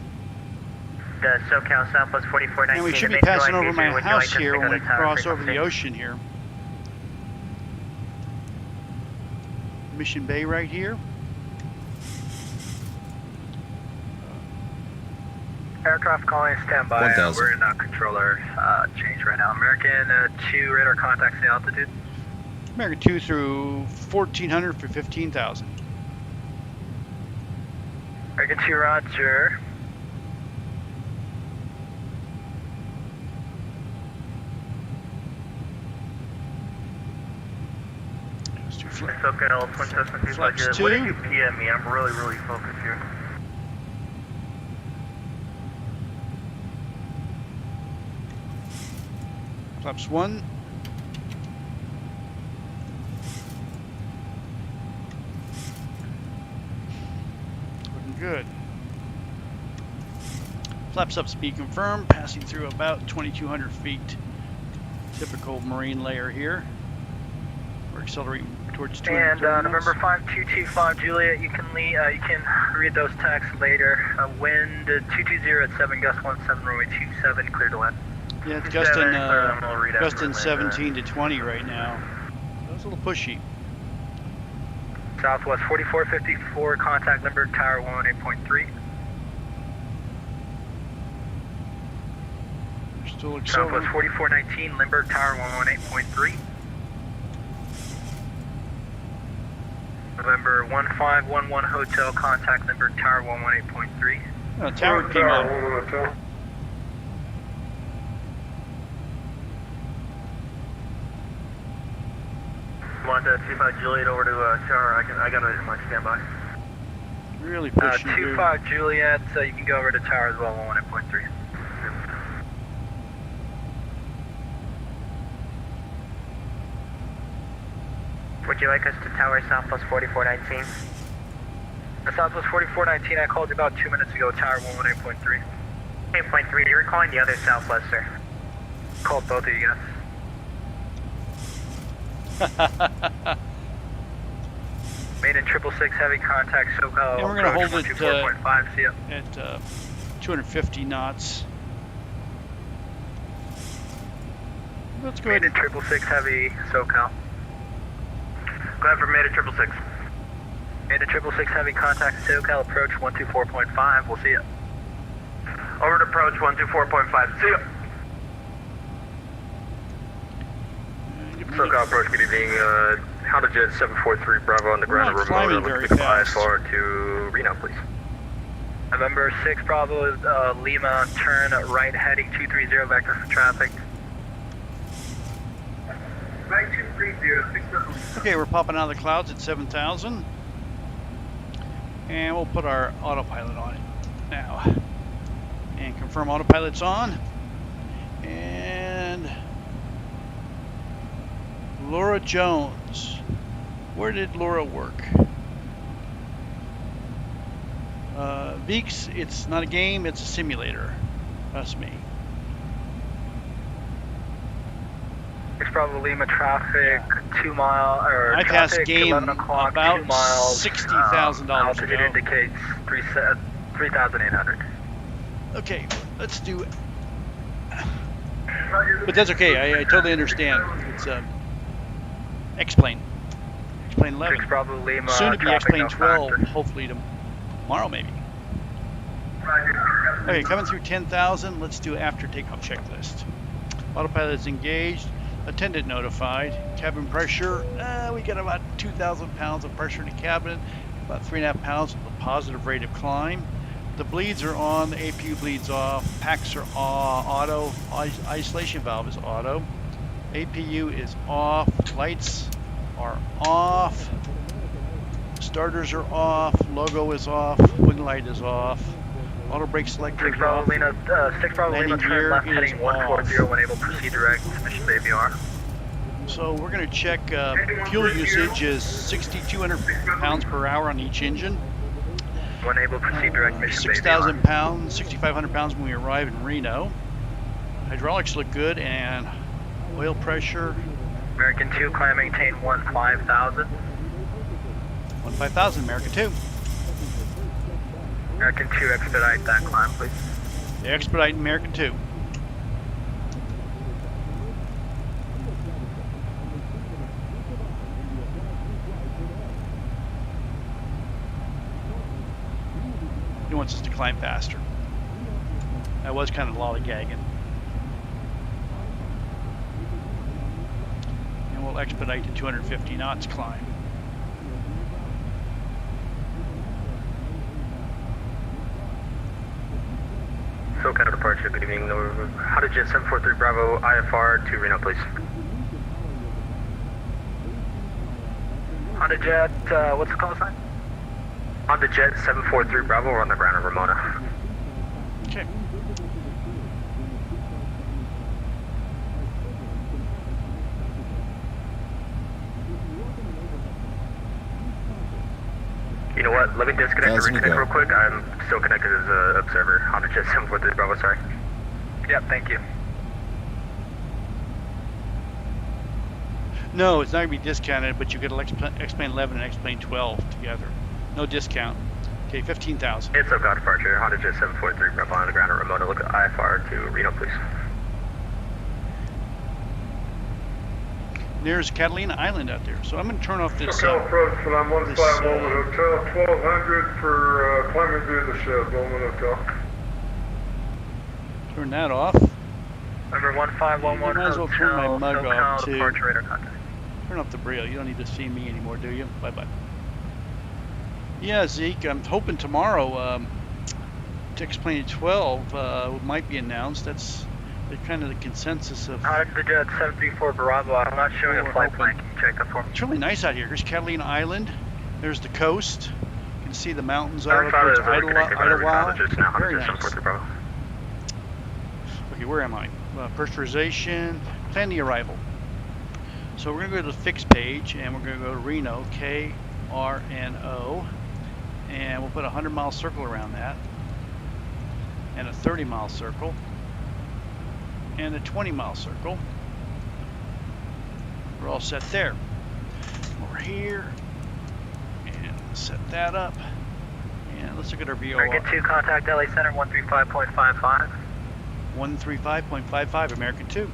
The SoCal Southwest 4419. And we should be passing over my house here when we cross over the ocean here. Mission Bay right here. Aircraft calling standby. 1000. We're in controller change right now. American 2 radar contacts the altitude. American 2 through 1400 for 15,000. American 2, roger. Let's do flip. SoCal Twin Cessna 25 Flex Juliet. 2. What did you PM me? I'm really focused here. Flaps 1. Looking good. Flaps up, speed confirmed, passing through about 2,200 feet. Typical marine layer here. We're accelerating towards 230 And knots. November 5225 Juliet, you can read those texts later. Wind 220 at 7, gust 17, runway 27, clear to land. Yeah, it's 27, we'll read after gusting land, 17 to 20 right now. That's a little pushy. Southwest 4454, contact Limburg Tower 118.3. We're still Southwest accelerating. 4419, Limburg Tower 118.3. November 1511 Hotel, contact Limburg Tower 118.3. Oh, tower came on. Want to 25 Juliet over to Tower? I got it in my standby. Really pushing. 25 Juliet, you can go over to Tower as well, 118.3. Would you like us to Tower Southwest 4419? Southwest 4419, I called you about 2 minutes ago, Tower 118.3. 8.3, you're calling the other Southwest, sir. Called both of you guys. Made in 666 heavy contact, SoCal. And we're going to hold it 4.5, see ya. at 250 knots. Let's go ahead. Made in 666 heavy, SoCal. Go ahead for Made at 666. Made in 666 heavy contact, SoCal, approach 124.5, we'll see ya. Over to approach 124.5. See ya. SoCal approach, good evening. Honda Jet 743 Bravo on the ground. We're not climbing very fast. IFR to Reno, please. November 6 Bravo, Lima, turn right heading 230, vector for traffic. Right 230, 6 Okay, we're popping out of the clouds at 7,000. And we'll put our autopilot on it now. And confirm autopilot's on. And Laura Jones. Where did Laura work? Beeks, it's not a game, it's a simulator. Trust me. 6 Bravo Lima traffic, 2 mile, or I traffic, passed game 11 o'clock, about 2 miles. $60,000 altitude ago. indicates 3,800. Okay, let's do it. But that's okay, I totally understand. It's X-Plane. X-Plane 11. 6 Bravo Lima, Soon to be traffic, X-Plane no 12, factor. hopefully tomorrow maybe. Okay, coming through 10,000, let's do after takeoff checklist. Autopilot is engaged, attendant notified, cabin pressure, we got about 2,000 pounds of pressure in the cabin, about 3.5 pounds with a positive rate of climb. The bleeds are on, the APU bleeds off, packs are auto, isolation valve is auto, APU is off, lights are off, starters are off, logo is off, wing light is off, auto brake selector 6 is Bravo off. Lima, 6 Bravo Lima, Landing turn gear left is heading 140 off. when able, proceed direct, mission Baby R. So we're going to check fuel usage is 6,200 pounds per hour on each engine. When able, proceed direct, mission Baby R. 6,000 pounds, 6,500 pounds when we arrive in Reno. Hydraulics look good, and oil pressure, American 2, climb maintain 15,000. 15,000, American 2. American 2, expedite that climb, please. The expedite American 2. He wants us to climb faster. I was kind of lollygagging. And we'll expedite to 250 knots climb. SoCal departure, good evening. Honda Jet 743 Bravo IFR to Reno, please. Honda Jet, what's the call sign? Honda Jet 743 Bravo, we're on the ground in Ramona. Okay. You know what? Let me disconnect and reconnect real quick. I'm still connected as an observer. Honda Jet 743 Bravo, sorry. Yep, thank you. No, it's not going to be discounted, but you get X-Plane 11 and X-Plane 12 together. No discount. Okay, 15,000. It's SoCal departure. Honda Jet 743 Bravo on the ground at Ramona. Look at IFR to Reno, please. There's Catalina Island out there. So I'm going to turn off this. SoCal approach, and I'm 151 with Hotel 1200 for climbing via the shed, Bowman Hotel. Turn that off. Number 1511 might as well turn my mug SoCal off too. departure radar contact. Turn off the braille. You don't need to see me anymore, do you? Bye-bye. Yeah, Zeke, I'm hoping tomorrow X-Plane 12 might be announced. That's kind of the consensus of... The Jet 734 Bravo. I'm not showing a flight plan. Can you check that for me? It's really nice out here. Here's Catalina Island. There's the coast. You can see the mountains out towards Idlewild. Very nice. Okay, where am I? Pressurization, plan the arrival. So we're going to go to the fixed page, and we're going to go to Reno, KRNO, and we'll put a 100-mile circle around that, and a 30-mile circle, and a 20-mile circle. We're all set there. Over here, and set that up, and let's look at our VOR. Get 2, contact LA Center 135.55. 135.55, American 2.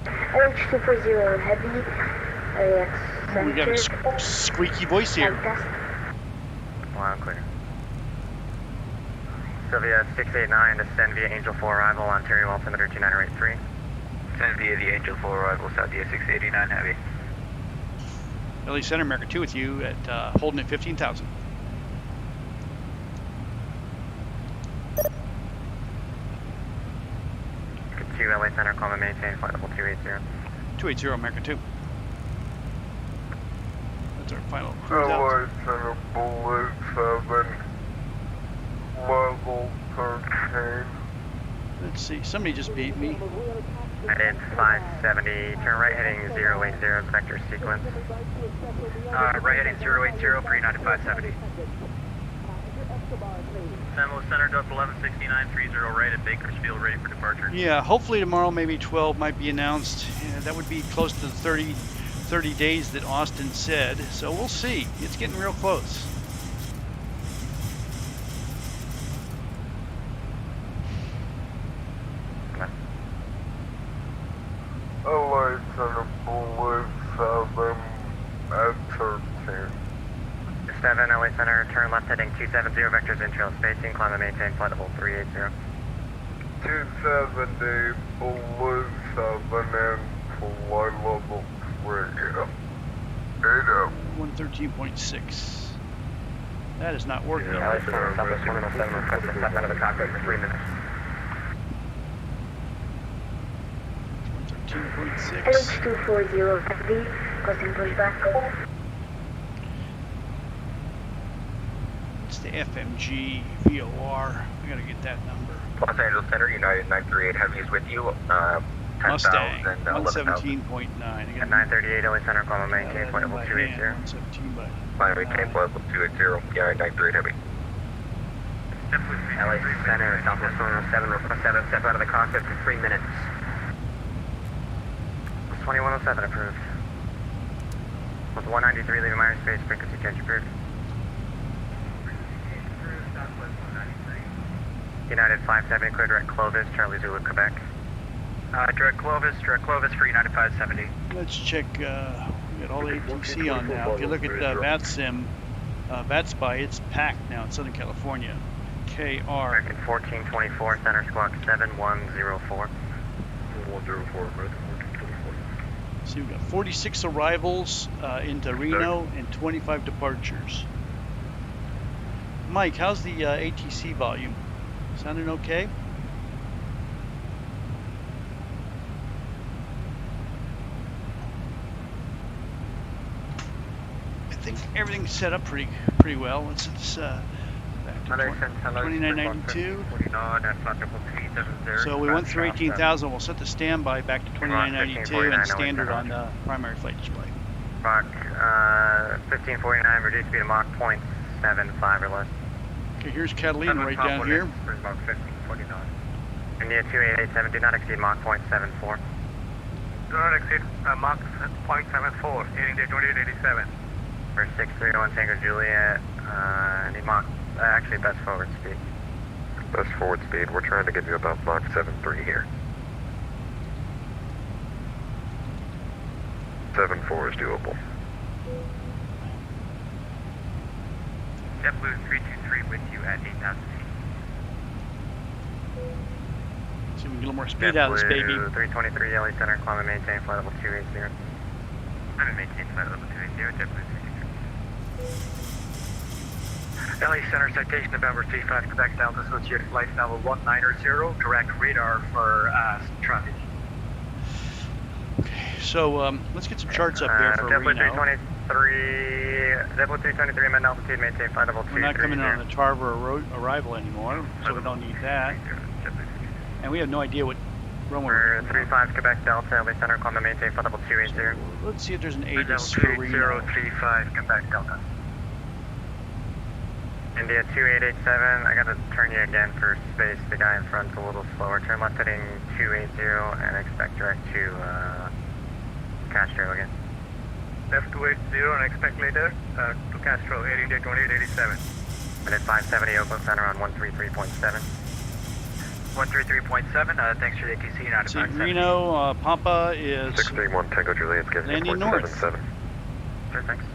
RH240 Heavy, LAX We got a squeaky voice here. Wow, clear. Sylvia 689, descend via Angel 4 arrival, Ontario altimeter 2983. Descend via the Angel 4 arrival, Southia 689 Heavy. LA Center, American 2 with you at holding at 15,000. LA Center, call and maintain flight level 280. 280, American 2. That's our final cruise out. LA Center, Bullet 7, level 13. Let's see, somebody just beat me. Headed 570, turn right heading 080, vector sequence. Right heading 080, pre-United 570. San Luis Center, Delta 1169, 30 right at Bakersfield, ready for departure. Yeah, hopefully tomorrow maybe 12 might be announced. Yeah, that would be close to the 30 days that Austin said. So we'll see. It's getting real close. LA Center, Bullet 7, at 13. 7, LA Center, turn left heading 270, vectors in trail spacing, climb and maintain flight level 380. 270, Bullet 7, and flight level 380. 113.6. That is not working. LA Center, Southwest 107, request to step out of the cockpit for 3 minutes. 113.6. LH240 Heavy, causing pushback. It's the FMG VOR. We gotta get that number. Los Angeles Center, United 938 Heavy is with you. Mustang, 10,000, 117.9. At 938 LA Center, call and maintain flight level 280. 117 by. Climb and maintain flight level 280, United 938 Heavy. LA Center, Southwest 107, request 7, step out of the cockpit for 3 minutes. 2107 approved. With 193 leaving my airspace, frequency change approved. United 570, clear direct Clovis, Charlie Zulu, Quebec. Direct Clovis for United 570. Let's check, we got all the ATC on now. If you look at VATSIM, VATSPY, it's packed now in Southern California. KR. American 1424, center squawk 7104. 104, So we've got 46 arrivals into Reno and 25 departures. Mike, how's the ATC volume? Sounding okay? I think everything's set up pretty well. Let's back to 2992. So we went through 18,000. We'll set the standby back to 2992 and standard on the primary flight display. Mach 1549, reduce speed to Mach 0.75 or less. Okay, here's Catalina right down here. Mach 1549. India 2887, do not exceed Mach 0.74. Do not exceed Mach 0.74, India 2887. For 631 Tango Juliet, need Mach, actually best forward speed. Best forward speed, we're trying to give you about Mach 7.3 here. 7.4 is doable. JetBlue 323 with you at 8,000 feet. See if we can get a little more speed out of this baby. 323 LA Center, climb and maintain flight level 280. Climb and maintain flight level 280, JetBlue 323. LA Center, citation November 35, Quebec Delta, associated flight level 190, direct radar for traffic. Okay, so let's get some charts up there for JetBlue Reno. 323, amend altitude, maintain flight level 230. We're not coming on the Tarver arrival anymore, so we don't need that. And we have no idea what runway we're 35 Quebec Delta, LA Center, climb and maintain flight level 280. Let's see if there's an ATIS for Reno. 035 Quebec Delta. India 2887, I gotta turn you again for space. The guy in front's a little slower. Turn left heading 280 and expect direct to Castro again. Left 280 and expect later to Castro, Air India 2887. Minute 570, Oakland Center on 133.7. 133.7, thanks for the ATC, United See, Reno, Pampa is 631 Tango Juliet, giving you landing north. 0.77. Sure, thanks.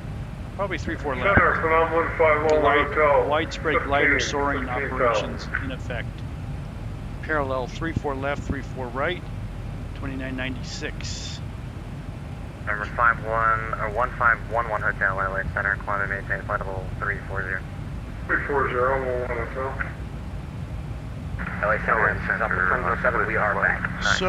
Probably 3-4 left. Center, Phenom 151 Hotel. Widespread glider 15, soaring 15,000. operations in effect. Parallel 3-4 left, 3-4 right, 2996. Number 1511 Hotel, LA Center, climb and maintain flight level 340. 340, 11 Hotel. LA Center, Southwest 7, we are back. So,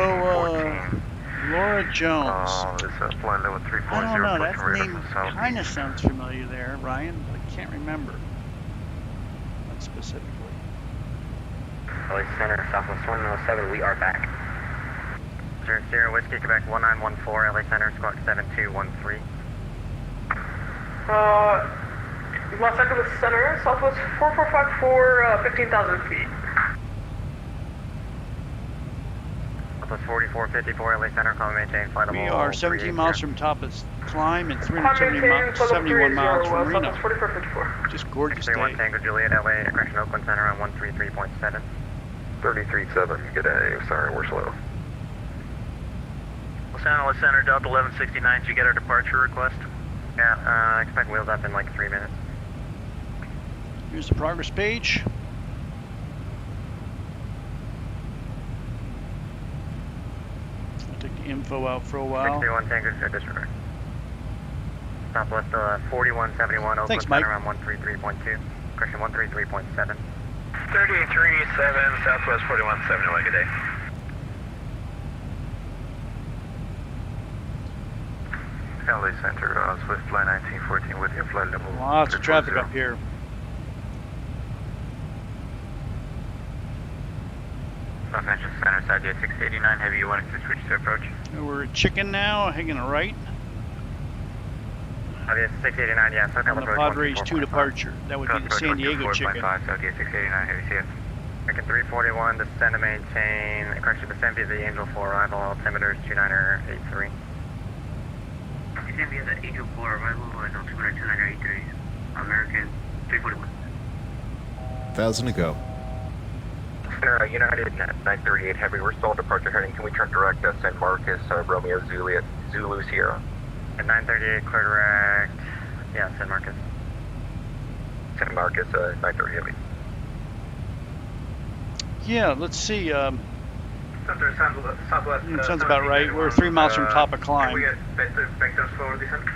Laura Jones. This flight level 340. I don't know, that name kind of sounds familiar there, Ryan, but I can't remember. Not specifically. LA Center, Southwest 107, we are back. 0 Whiskey, Quebec 1914, LA Center, squawk 7213. Los Angeles Center, Southwest 4454, 15,000 feet. Southwest 4454, LA Center, climb and maintain flight level. We are 17 miles from top of climb and 371 miles from Reno. Southwest 4454. Just gorgeous day. 31 Tango Juliet, LA, correction Oakland Center on 133.7. 337, good day. Sorry, we're slow. Los Angeles Center, Delta 1169, did you get our departure request? Yeah, expect wheels up in like 3 minutes. Here's the progress page. I'll take the info out for a while. 631 Tango Disregard. Southwest 4171, Oakland Thanks, Mike. Center on 133.2. Correction 133.7. 337, Southwest 4171, good day. LA Center, Swift Flight 1914 with your flight level. Lots of traffic up here. Los Angeles Center, Southgate 689, heavy, you wanted to switch to approach? We're at Chicken now, hanging a right. Southgate 689, yeah, so On the Padres 2 departure. That would be the San Diego Chicken. Southgate 689, heavy, CF. American 341, descend to maintain, correction, descend via the Angel 4 arrival, altimeter 2983. Descend via the Angel 4 arrival, altimeter 2983. American 341. 1,000 to go. Center, United 938 Heavy, we're still on departure heading. Can we turn direct San Marcos, Romeo Juliet, Zulu Sierra? At 938, clear direct, yeah, San Marcos. San Marcos, 930 Heavy. Yeah, let's see. Center, Southwest. Sounds about right. We're 3 miles from top of climb. Can we get vectors forward descent?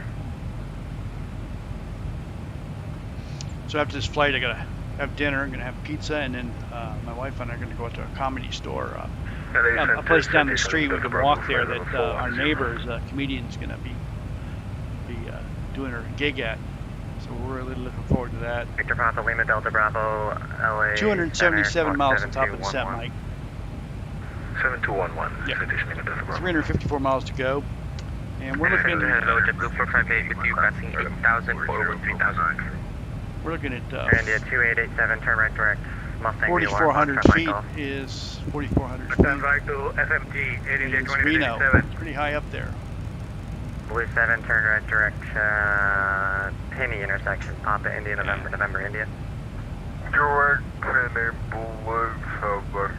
So after this flight, I gotta have dinner. I'm gonna have pizza, and then my wife and I are gonna go out to a comedy store. A place down the street. We can walk there. That our neighbor's comedian's gonna be doing her gig at. So we're really looking forward to that. Victor Papa, Lima Delta Bravo, LA. 277 miles on top of the set, Mike. 7211. Yep. 354 miles to go. And we're looking. Hello, JetBlue 458 with you, passing 8,000 forward 3,000. We're looking at India 2887, turn right direct. Mustang 4,400 feet is 4,400 feet. Stand by to FMG, 8 India Is 2887. Reno. Pretty high up there. Blue 7, turn right direct, Penny intersection, Papa India, November India. Direct Penny, Blue 7.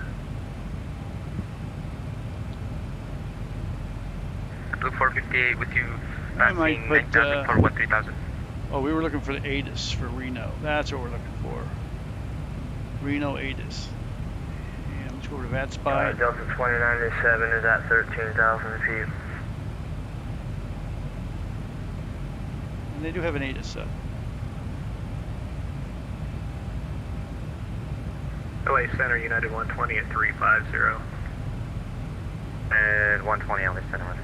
Blue 458 with you, I might passing put, 9,000 forward 3,000. Oh, we were looking for the ATIS for Reno. That's what we're looking for. Reno ATIS. And let's go over to that spot. Delta 2097 is at 13,000 feet. And they do have an ATIS up. LA Center, United 120 at 350. And 120 LA Center.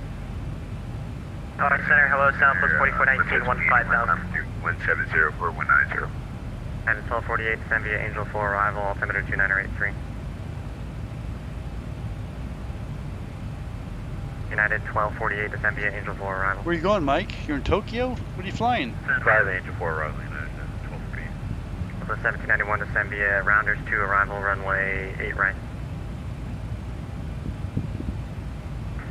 LA Center, hello, Southwest 4419, 15,000. 170 for 190. And 1248, send via Angel 4 arrival, altimeter 2983. United 1248, descend via Angel 4 arrival. Where are you going, Mike? You're in Tokyo? What are you flying? Fly the Angel 4 arrival, United 1248. Also 1791, descend via Rounders 2 arrival, runway 8 right.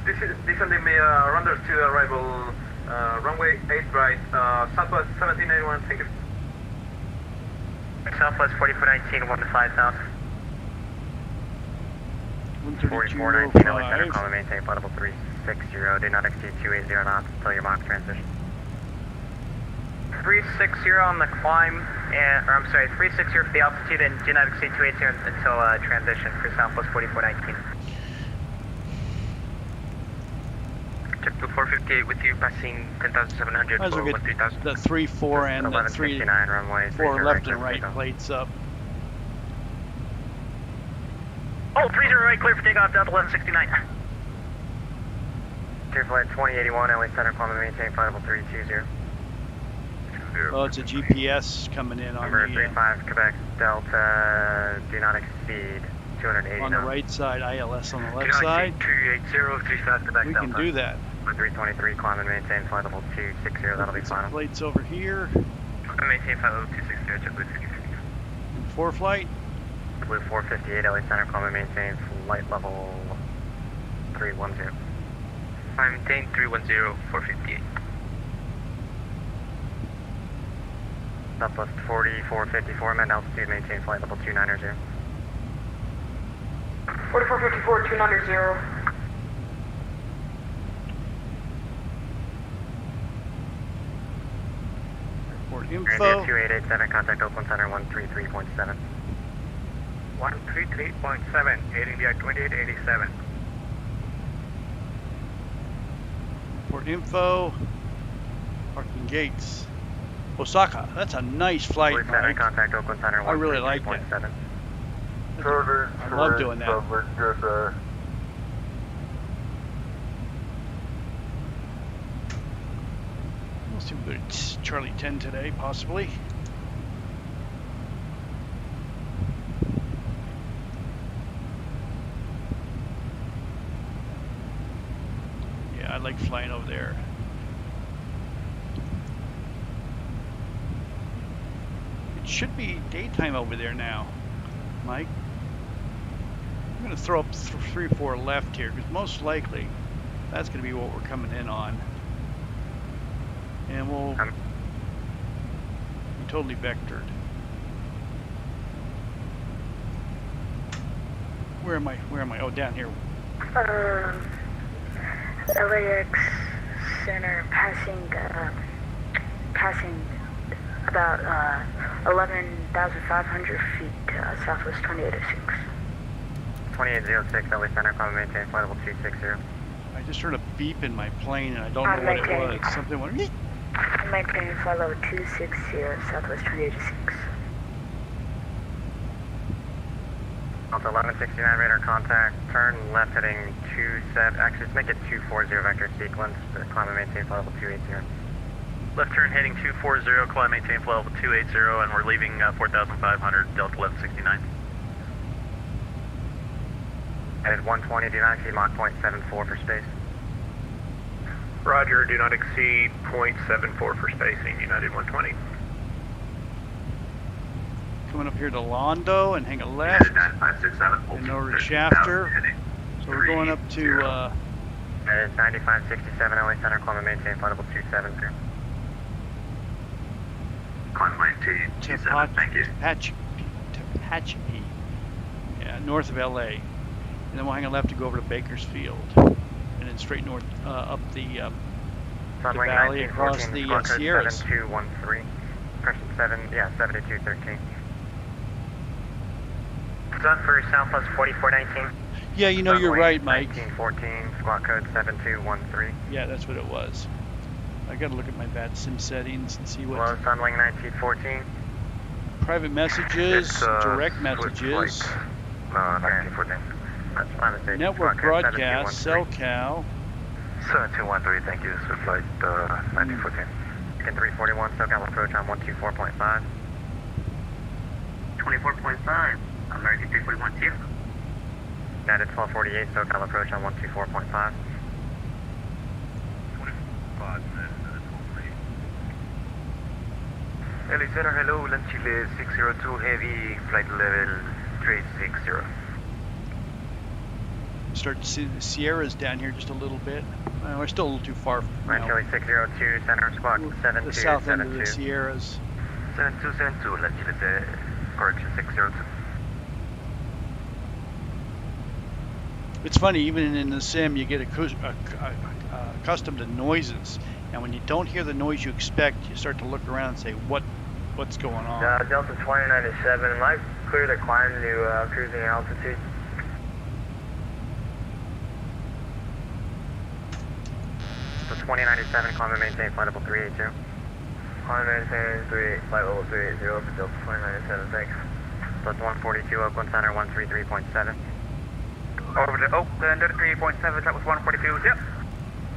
Descending via Rounders 2 arrival, runway 8 right, Southwest 1791, thank you. Southwest 4419, 15,000. 4419, LA Center, call and maintain flight level 360, do not exceed 280 knots until your Mach transition. 360 on the climb, or I'm sorry, 360 for the altitude and do not exceed 280 until transition for Southwest 4419. JetBlue 458 with you, passing 10,700 Might as well forward get 3,000. the 3-4 and the 3-4 left and right plates up. Oh, 30 right, clear for takeoff, Delta 1169. Clear flight 2081, LA Center, climb and maintain flight level 320. Oh, it's a GPS coming in on Number the 35, Quebec, Delta, do not exceed 280 on the right side, ILS on the left side. 280, 35 Quebec, We can do that. 323, climb and maintain flight level 260, that'll be Put some final. plates over here. Maintain flight level 260, JetBlue 350. For flight. Blue 458, LA Center, climb and maintain flight level 310. Maintain 310, 458. Southwest 4454, man altitude, maintain flight level 290. 4454, 290. Airport India info. 2887, contact Oakland Center 133.7. 133.7, 8 India 2887. Airport info. Parking gates. Osaka. That's a nice flight, Blue Center, Mike. contact Oakland Center I really like that. 133.7. I love doing that. We'll see if we go to Charlie 10 today, possibly. Yeah, I like flying over there. It should be daytime over there now, Mike. I'm going to throw up 3-4 left here because most likely that's going to be what we're coming in on. And we'll be totally vectored. Where am I? Where am I? Oh, down here. LAX Center passing about 11,500 feet southwest 2806. 2806, LA Center, climb and maintain flight level 260. I just heard a beep in my plane and I don't know what it was. Something went beep. I'm maintaining flight level 260 southwest 2806. Delta 1169 radar contact, turn left heading 27, actually let's make it 240 vector sequence, climb and maintain flight level 280. Left turn heading 240, climb maintain flight level 280, and we're leaving 4,500, Delta 1169. Headed 120, do not exceed Mach 0.74 for space. Roger, do not exceed 0.74 for spacing, United 120. Coming up here to Londo and hang a left. 9567. And over to Shafter. So we're going up to... That is 9567 LA Center, climb and maintain flight level 272. Climb and maintain 27, thank you. Tehachapi. Yeah, north of LA. And then we'll hang a left to go over to Bakersfield. And then straight north up the valley across the Sierras. 7213. Correction 7213. Done for Southwest 4419. Yeah, you know, you're right, Mike. 1914, squawk code 7213. Yeah, that's what it was. I gotta look at my bad sim settings and see what... Hello, Sunwing 1914. Private messages, direct messages. No, 1914. That's fine. Network broadcast, CellCal. 7213, thank you. This is flight 1914. Chicken 341, SoCal approach on 124.5. 24.5, American 341, here. United 1248, SoCal approach on 124.5. 25, LA Center, hello, Land Chile 602 Heavy, flight level 360. Start to see the Sierras down here just a little bit. We're still a little too far from Land Chile 602, center squawk 7272. the south end of the Sierras. 7272, Land Chile, correction 602. It's funny, even in the sim, you get accustomed to noises, and when you don't hear the noise you expect, you start to look around and say, what's going on? Delta 2097, might clear the climb to cruising altitude. So 2097, climb and maintain flight level 382. Climb and maintain flight level 380 for Delta 2097, thanks. So it's 142, Oakland Center 133.7. Over to Oakland at 3.7, that was 142, yep.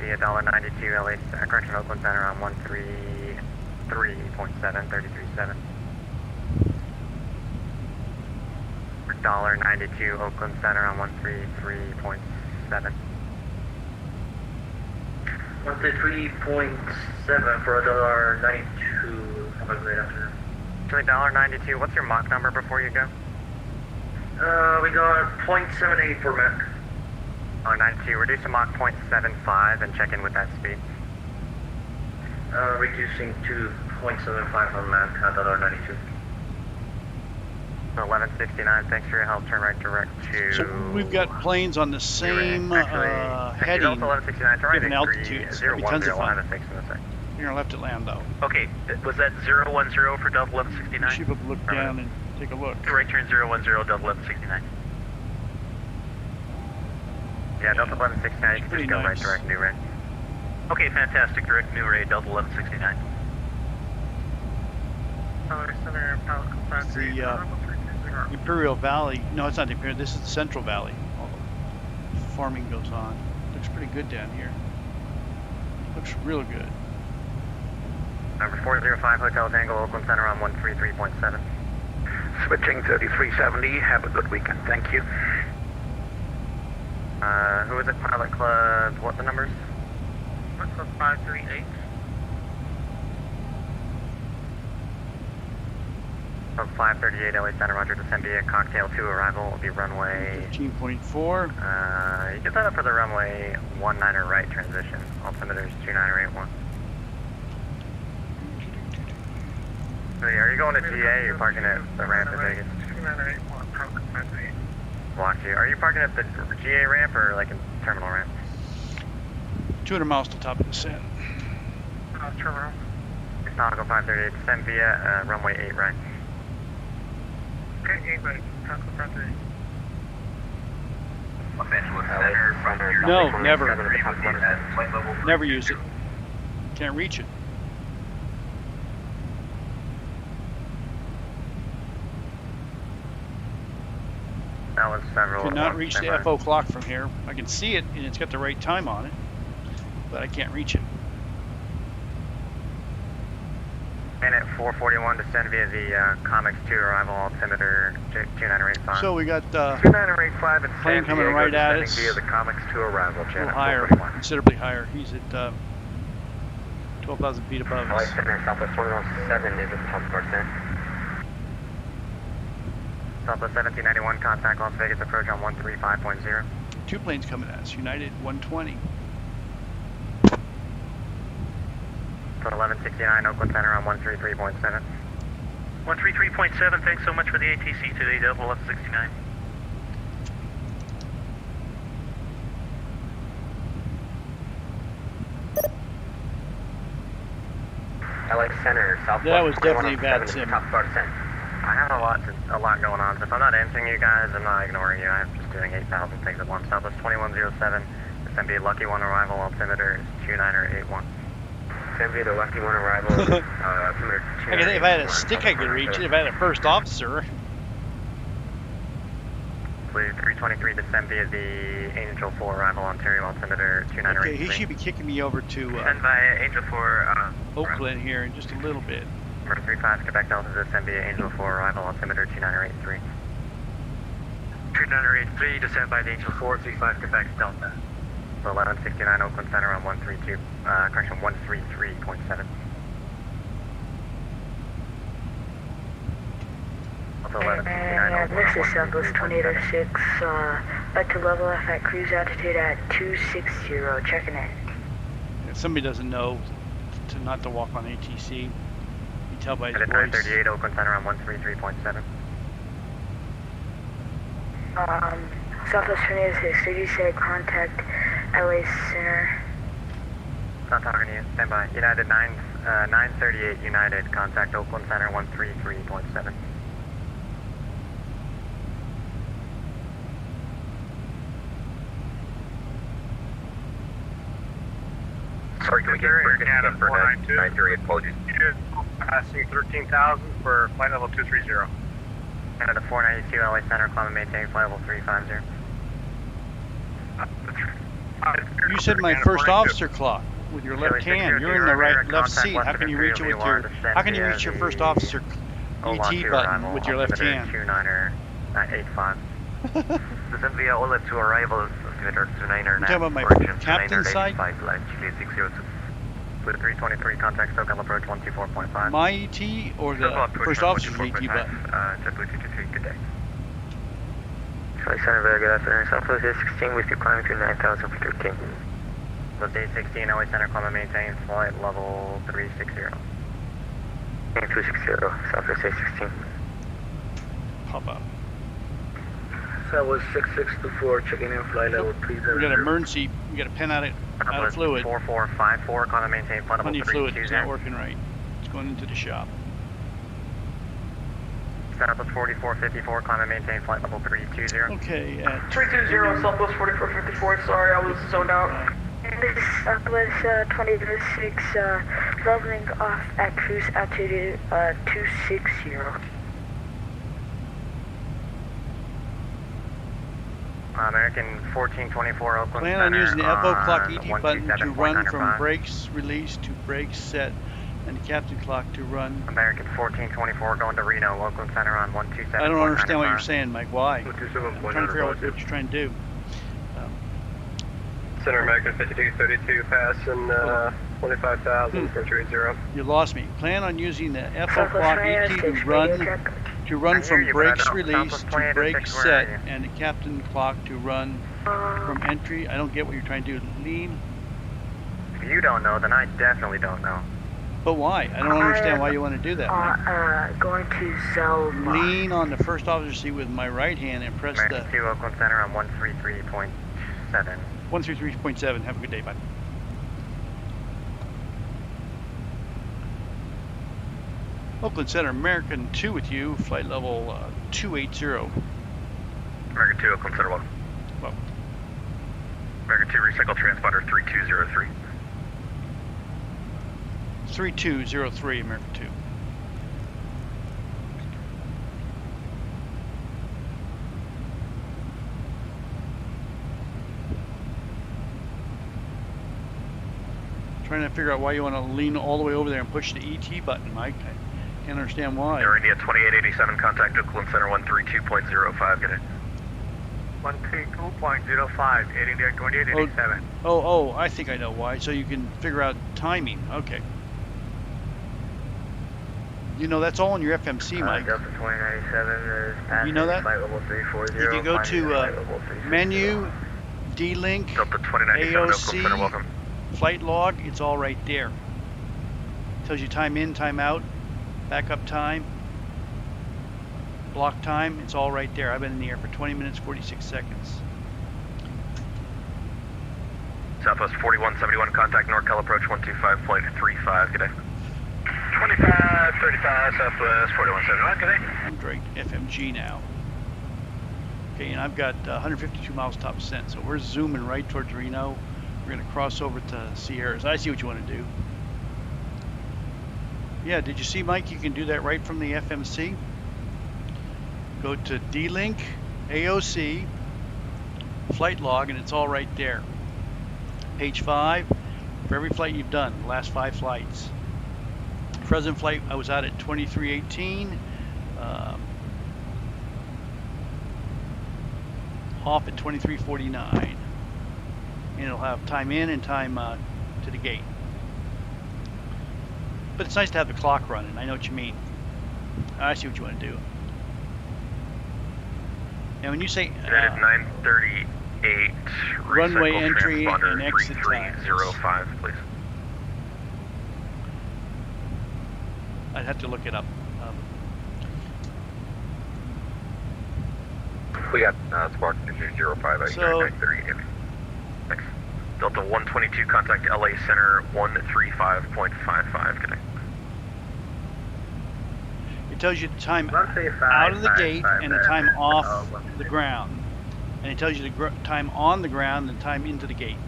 The $1.92 LA, correction, Oakland Center on 133.7, 33.7. $1.92 Oakland Center on 133.7. 133.7 for $1.92. Have a great afternoon. Actually, $1.92, what's your Mach number before you go? We got 0.78 for Mach. Oh, 92, reduce to Mach 0.75 and check in with that speed. Reducing to 0.75 on Mach at $1.92. So 1169, thanks for your help, turn right direct to... So we've got planes on the same heading, different altitudes. There'll be tons of fun. You're gonna left at Lando. Okay, was that 010 for Delta 1169? Should have looked down and take a look. Right turn 010, Delta 1169. Yeah, Delta 1169, you can just go right direct New Ray. Okay, fantastic, direct New Ray, Delta 1169. It's the Imperial Valley. No, it's not the Imperial. This is the Central Valley. All the farming goes on. Looks pretty good down here. Looks real good. Number 405, Hotel Tango, Oakland Center on 133.7. Switching 3370. Have a good weekend. Thank you. Who is it? Pilot Club. What the numbers? Pilot Club 538. Club 538, LA Center, Roger, descend via Cocktail 2 arrival will be runway... 15.4. You can set up for the runway 19er right transition. Altimeter's 29881. Are you going to GA or you're parking at the ramp in Vegas? 29881, Block you. Are you parking at the GA ramp or like a terminal ramp? 200 miles to top of the descent. Terminal. It's Nautical 538, descend via runway 8 right. Okay, 8 right. Nautical 538. No, never. Never use it. Can't reach it. That was several. Cannot reach the FO clock from here. I can see it, and it's got the right time on it, but I can't reach it. Minute 441, descend via the Comex 2 arrival altimeter 2985. So we got 2985 and plane coming right at us. Via the Comex 2 arrival, a little higher, considerably higher. He's at 12,000 feet above LA us. Center, Southwest 117 is at top guard center. Southwest 1791, contact Las Vegas approach on 135.0. 2 planes coming at us. United 120. So 1169, Oakland Center on 133.7. 133.7, thanks so much for the ATC today, Delta 1169. LA Center, Southwest That was definitely bad 117 sim. top guard center. I have a lot going on, so if I'm not answering you guys, I'm not ignoring you. I'm just doing 8,000 things at once. Southwest 2107, it's going to be a Lucky 1 arrival, altimeter is 2981. It's going to be the Lucky 1 arrival, altimeter I guess if I had a stick I could reach it. If I had a first officer. Blue 323 to Sembe is the Angel 4 arrival, Ontario, altimeter 2983. Okay, he should be kicking me over to Send by Angel 4, Oakland here in just a little bit. Number 35, Quebec Delta to Sembe, Angel 4 arrival, altimeter 2983. 2983, descend by the Angel 4, 35 Quebec Delta. So 1169 Oakland Center on 132, correction 133.7. This is Southwest 2806, back to level F at cruise altitude at 260, checking in. If somebody doesn't know to not to walk on ATC, you tell by his At voice. 938 Oakland Center on 133.7. Southwest 2806, did you say contact LA Center? Not talking to you, stand by. United 938 United, contact Oakland Center 133.7. Sorry, can we get Bergen again for 938? Apologies. Passing 13,000 for flight level 230. Canada 492 LA Center, climb and maintain flight level 350. You said my first officer clock with your left hand. You're in the left seat. How can you reach it with your? How can you reach your first officer ET button with your left hand? 2985. Descend via Oakland to arrival, altimeter 299. You talking about my captain's side? With 323, contact SoCal approach 124.5. My ET or the first officer's ET button? JetBlue 223, good day. LA Center, very good afternoon. Southwest 816 with you climbing to 9,000 for 13. Southwest 816, LA Center, climb and maintain flight level 360. 260, Southwest 816. Pop up. Southwest 6624, checking in flight level 300. We got an emergency. We got to pen out of fluid. 4454, climb and maintain flight level 320. Plenty of fluid. It's not working right. It's going into the shop. Southwest 4454, climb and maintain flight level 320. Okay, at 320, Southwest 4454, sorry, I was zoned out. This is Southwest 2806, leveling off at cruise altitude 260. American 1424 Oakland plan Center, on using the FO clock ET button to run from 127.95. brakes release to brakes set, and the captain clock to run. American 1424 going to Reno, Oakland Center on 127. I don't understand what you're saying, Mike. Why? I'm trying to figure out what you're trying to do. Center American 5232, passing 25,000 for 30. You lost me. Plan on using the FO clock ET to run from brakes release to brakes set, and the captain clock to run from entry. I don't get what you're trying to do. Lean. If you don't know, then I definitely don't know. But why? I don't understand why you want to do that, Mike. Going to Zibomod. Lean on the first officer seat with my right hand and press American the 2 Oakland Center on 133.7. 133.7. Have a good day, bye. Oakland Center, American 2 with you, flight level 280. American 2, Oakland Center 1. Well, American 2, recycle transponder 3203. 3203, American 2. Trying to figure out why you want to lean all the way over there and push the ET button, Mike. I can't understand why. Air India 2887, contact Oakland Center 132.05, get it. 132.05, Air India 2887. Oh, I think I know why. So you can figure out timing. Okay. You know, that's all in your FMC, Mike. Delta 2097 is passing You know that? flight level 340. If you go to menu, D-Link, Delta 2097, Oakland Center, AOC, welcome. flight log, it's all right there. Tells you time in, time out, backup time, block time, it's all right there. I've been in the air for 20 minutes, 46 seconds. Southwest 4171, contact NorCal approach 125.35, good day. 2535 Southwest 4171, good day. I'm direct FMG now. Okay, and I've got 152 miles top ascent, so we're zooming right towards Reno. We're going to cross over to Sierras. I see what you want to do. Yeah, did you see, Mike? You can do that right from the FMC. Go to D-Link, AOC, flight log, and it's all right there. Page 5, for every flight you've done, the last 5 flights. Present flight, I was out at 2318. Off at 2349. And it'll have time in and time to the gate. But it's nice to have the clock running. I know what you mean. I see what you want to do. Now when you say United 938, runway recycle entry transponder and exit times. 3305, please. I'd have to look it up. We got spark 05 at So- 938. Thanks. Delta 122, contact LA Center 135.55, good day. It tells you the time out of the gate and the time off the ground. And it tells you the time on the ground and the time into the gate.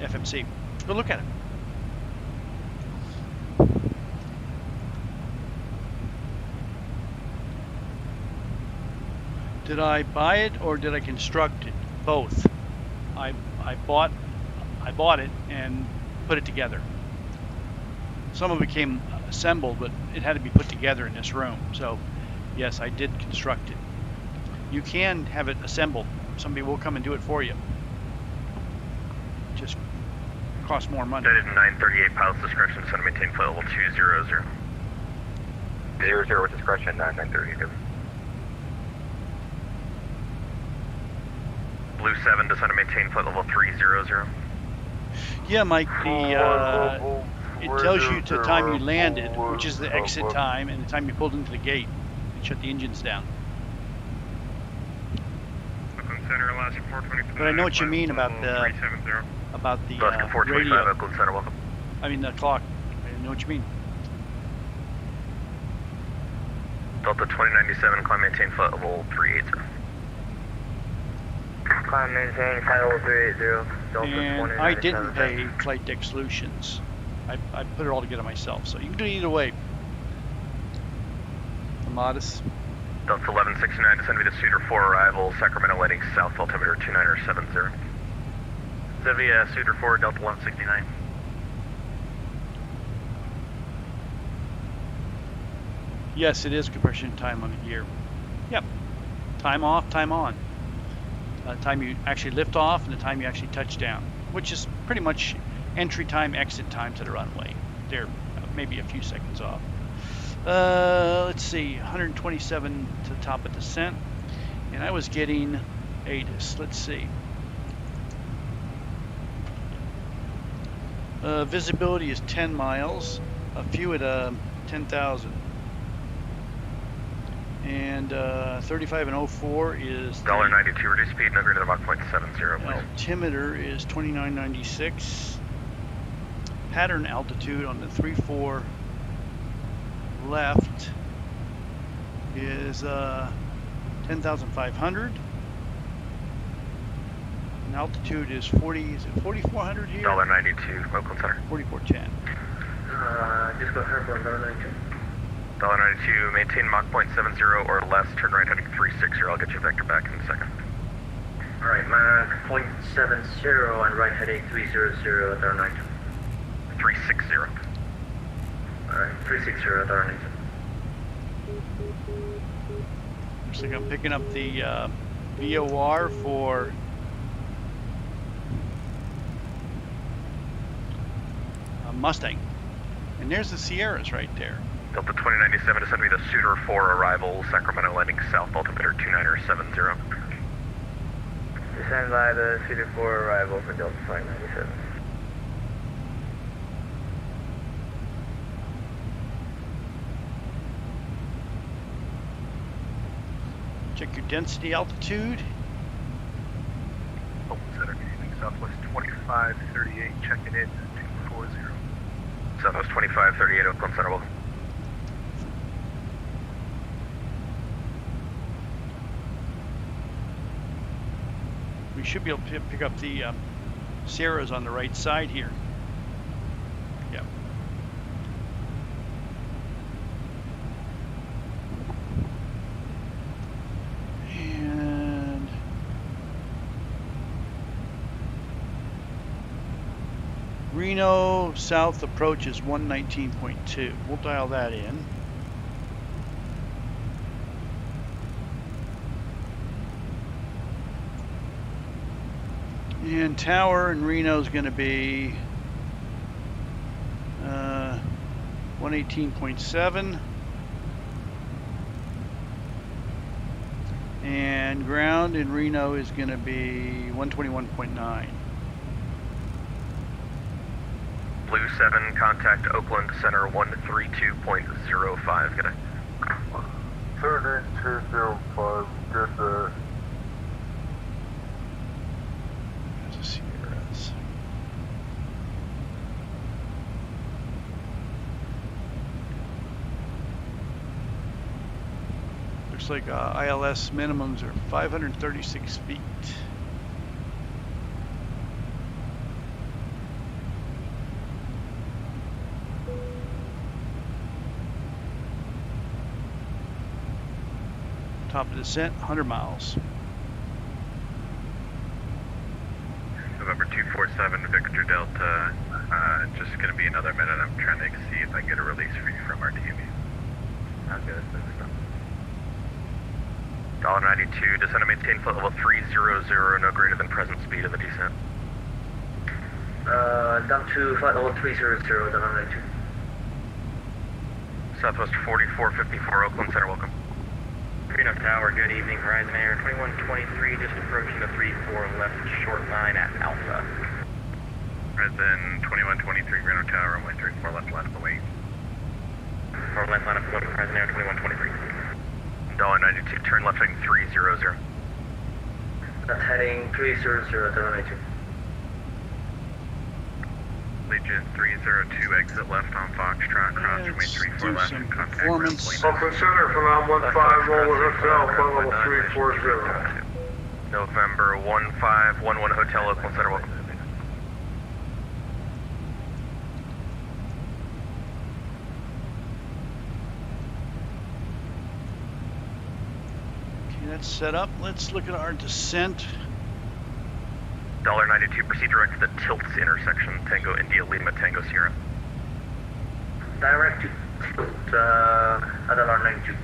FMC. Go look at it. Did I buy it or did I construct it? Both. I bought it and put it together. Some of it came assembled, but it had to be put together in this room. So, yes, I did construct it. You can have it assembled. Somebody will come and do it for you. Just costs more money. United 938, pilot's discretion, send maintain flight level 200. 00 with discretion, 938. Blue 7, descend and maintain flight level 300. Yeah, Mike, it tells you the time you landed, which is the exit time, and the time you pulled into the gate and shut the engines down. Oakland Center, Alaska 425. But I know what you mean about the Alaska 425, radio. Oakland Center, welcome. I mean the clock. I know what you mean. Delta 2097, climb maintain flight level 380. Climb maintain flight level 380. Delta And I didn't pay Flight Deck Solutions. I put it all together myself, so you can do it either way. Modest. Delta 1169, descend via Suitor 4 arrival, Sacramento landing south, altimeter 2970. Descend via Suitor 4, Delta 169. Yes, it is compression time on the gear. Yep. Time off, time on. Time you actually lift off and the time you actually touch down, which is pretty much entry time, exit time to the runway. They're maybe a few seconds off. Let's see, 127 to the top of descent, and I was getting ATIS. Let's see. Visibility is 10 miles, a few at 10,000. And 35 and 04 is $1.92, reduce speed, no greater than Mach 0.70, please. Altimeter is 2996. Pattern altitude on the 34 left is 10,500. And altitude is 4,400 here? $1.92, Oakland Center. 4410. Just go airborne, $1.92. $1.92, maintain Mach 0.70 or less, turn right heading 360, I'll get you vector back in a second. Alright, Mach 0.70 and right heading 300 at $1.92. 360. Alright, 360 at $1.92. Looks like I'm picking up the VOR for Mustang. And there's the Sierras right there. Delta 2097 to send me the Suitor 4 arrival, Sacramento landing south, altimeter 2970. Descend by the Suitor 4 arrival for Delta 597. Check your density altitude. Oakland Center, Southwest 2538, checking in 240. Southwest 2538, Oakland Center, welcome. We should be able to pick up the Sierras on the right side here. Yep. And Reno south approach is 119.2. We'll dial that in. And tower in Reno is going to be 118.7. And ground in Reno is going to be 121.9. Blue 7, contact Oakland Center 132.05. Good day. 38205, good day. Sierras. Looks like ILS minimums are 536 feet. Top of descent, 100 miles. November 247, Victor Delta. Just going to be another minute. I'm trying to see if I can get a release for you from our TME. Okay, that's $92, descend and maintain flight level 300, no greater than present speed of the descent. Down to flight level 300, $92. Southwest 4454, Oakland Center, welcome. Reno Tower, good evening. Horizon Air 2123, just approaching the 3-4 left short line at Alpha. Horizon 2123, Reno Tower, runway 34 left line up away. Or left line up below Horizon Air 2123. $92, turn left heading 300. That's heading 300, $92. Legion 302, exit left on Foxtrot, cross runway 34 left and contact Oakland Center, Phenom 15, Roller Hotel, flight level 340. November 1511 Hotel, Oakland Center, welcome. Okay, that's set up. Let's look at our descent. $92, proceed direct to the Tilts intersection, Tango India Lima Tango Sierra. Direct to Tilt, at $92.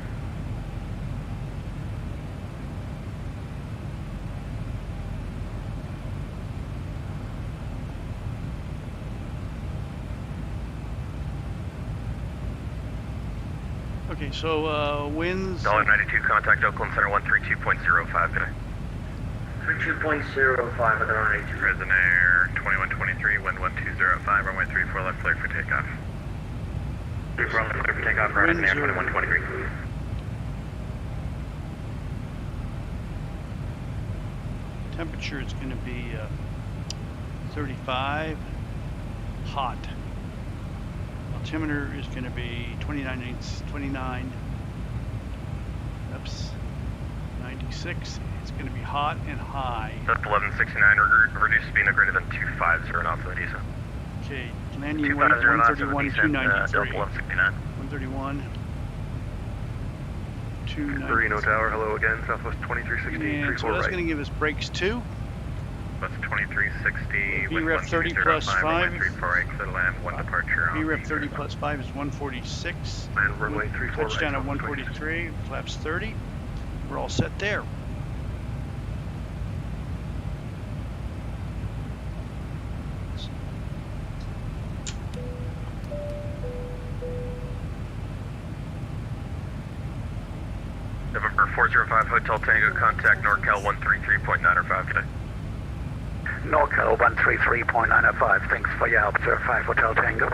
Okay, so winds. $92, contact Oakland Center 132.05 today. 32.05 at $92. Horizon Air 2123, wind 1205, runway 34 left, clear for takeoff. 34 left, clear for takeoff, Horizon Air 2123. Temperature is going to be 35, hot. Altimeter is going to be 29, oops, 96. It's going to be hot and high. That's 1169, reduce speed no greater than 250 knots for the descent. Okay, landing weight 131, 293. 131, 293. Reno Tower, hello again, Southwest 2360, and so that's going to give us brakes 2. That's 2360, VREF 30 plus 5. 34 exit land, 1 departure. VREF 30 plus 5 is 146. Land runway 34 Touchdown at 143, flaps 30. We're all set there. November 405 Hotel Tango, contact NorCal 133.905 today. NorCal 133.905, thanks for your help, 05 Hotel Tango.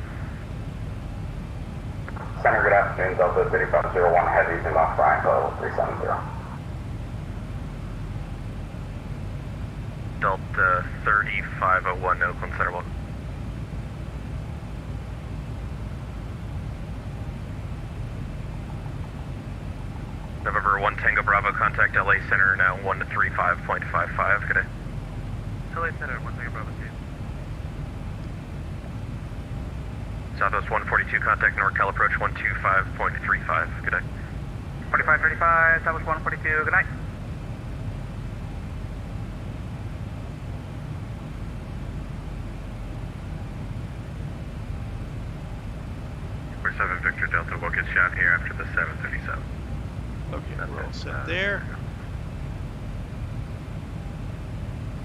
Center, good afternoon, Delta 3501 Heavy, inbound flying level 370. Delta 3501 Oakland Center 1. November 1 Tango Bravo, contact LA Center now 135.55, good day. LA Center, 1 Tango Bravo 2. Southwest 142, contact NorCal approach 125.35, good day. 4535, Southwest 142, good night. We're 7 Victor Delta, we'll get shot here after the 737. Okay, we're all set there.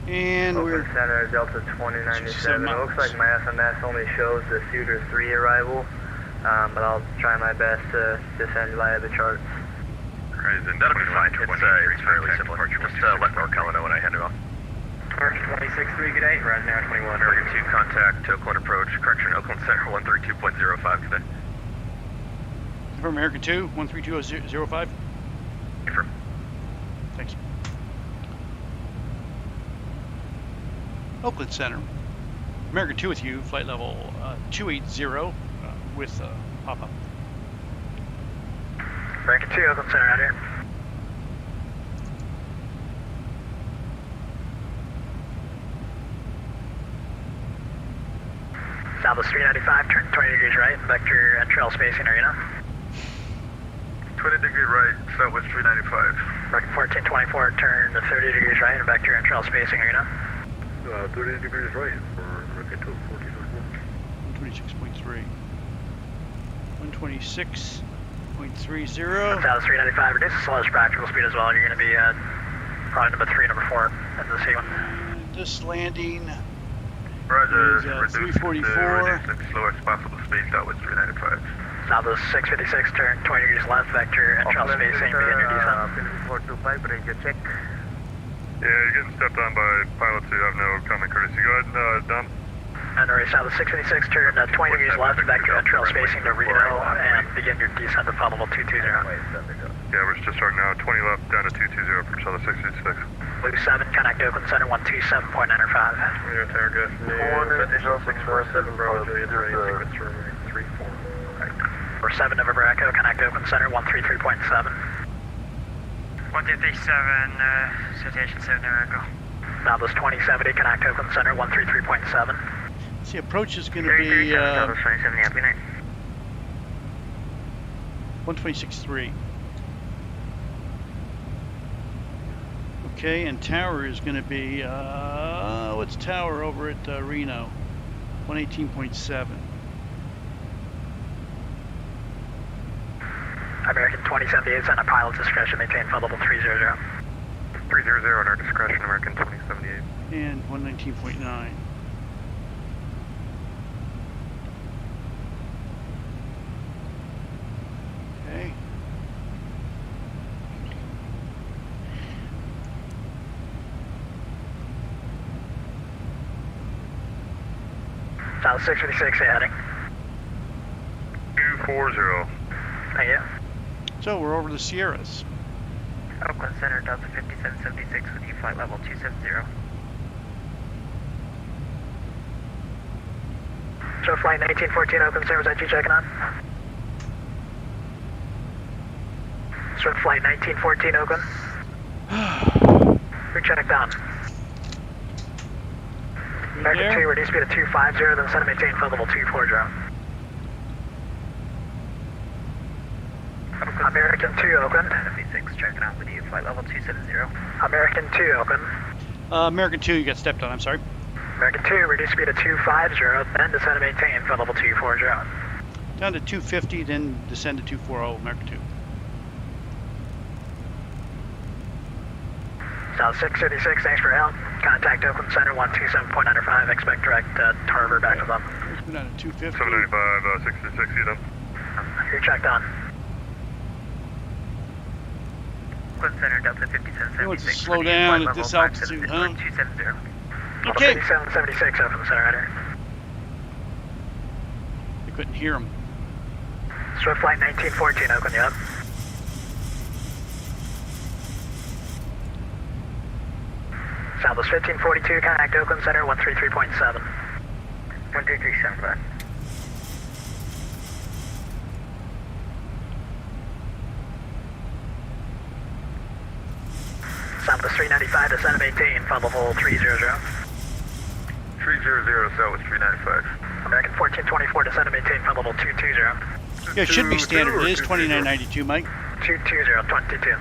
And we're Center, Delta 2097. It looks like my SMS only shows the Suitor 3 arrival, but I'll try my best to descend via the charts. That'll be fine. It's fairly simple. Just let NorCal know when I hand it off. Mark 26-3, good day. Rise now 21. American 2, contact Oakland approach, correction, Oakland Center 132.05 today. for American 2, 132.05. Confirm. Thanks. Oakland Center. American 2 with you, flight level 280 with pop-up. American 2, Oakland Center out here. Southwest 395, turn 20 degrees right, vector and trail spacing arena. 20 degree right, Southwest 395. American 1424, turn to 30 degrees right, vector and trail spacing arena. 30 degrees right for American 2, 126.3. 126.30. Southwest 395, reduce the slowest practical speed as well. You're going to be probably number 3, number 4 in the C1. This landing. Roger, reduce the slowest possible speed, Southwest 395. Southwest 656, turn 20 degrees left, vector and trail spacing, begin your descent. 425, ready to check. Yeah, you're getting stepped on by pilots who have no common courtesy. Go ahead and Dom. And alright, Southwest 656, turn 20 degrees left, vector and trail spacing to Reno, and begin your descent to flight level 220. Yeah, we're just starting now. 20 left, down to 220 for Southwest 656. Blue 7, connect Oakland Center 127.95. Yeah, tower good. 647, Bravo 3, sequence room 34. For 7 November Echo, connect Oakland Center 133.7. 137, citation 7 November Echo. Southwest 2070, connect Oakland Center 133.7. See, approach is going to be 126.3. Okay, and tower is going to be, what's tower over at Reno? 118.7. American 2078, send a pilot discretion, maintain flight level 300. 300 on our discretion, American 2078. And 119.9. Okay. South 656 heading. 240. Thank you. So we're over the Sierras. Oakland Center, Delta 5776 with you, flight level 270. So flight 1914 Oakland Center, was that you checking on? So flight 1914 Oakland. Who checked on? American 2, reduce speed to 250, then send and maintain flight level 240. American 2 Oakland. 76 checking out with you, flight level 270. American 2 Oakland. American 2, you got stepped on, I'm sorry. American 2, reduce speed to 250, then descend and maintain flight level 240. Down to 250, then descend to 240, American 2. South 656, thanks for help. Contact Oakland Center 127.95, expect direct Tarver back to them. Down to 250. 795, 666, you done? Who checked on? Oakland Center, Delta 5776. He wants to slow down at this altitude, huh? 270. Okay. 5776, Oakland Center, Ryder. I couldn't hear him. Swift flight 1914, Oakland, you up? Southwest 1542, contact Oakland Center, 133.7. 133.75. Southwest 395, descent of 18, flight level 300. 300, Southwest 395. American 1424, descent of 18, flight level 220. Yeah, it should be standard. It is 2992, Mike. 220, 22.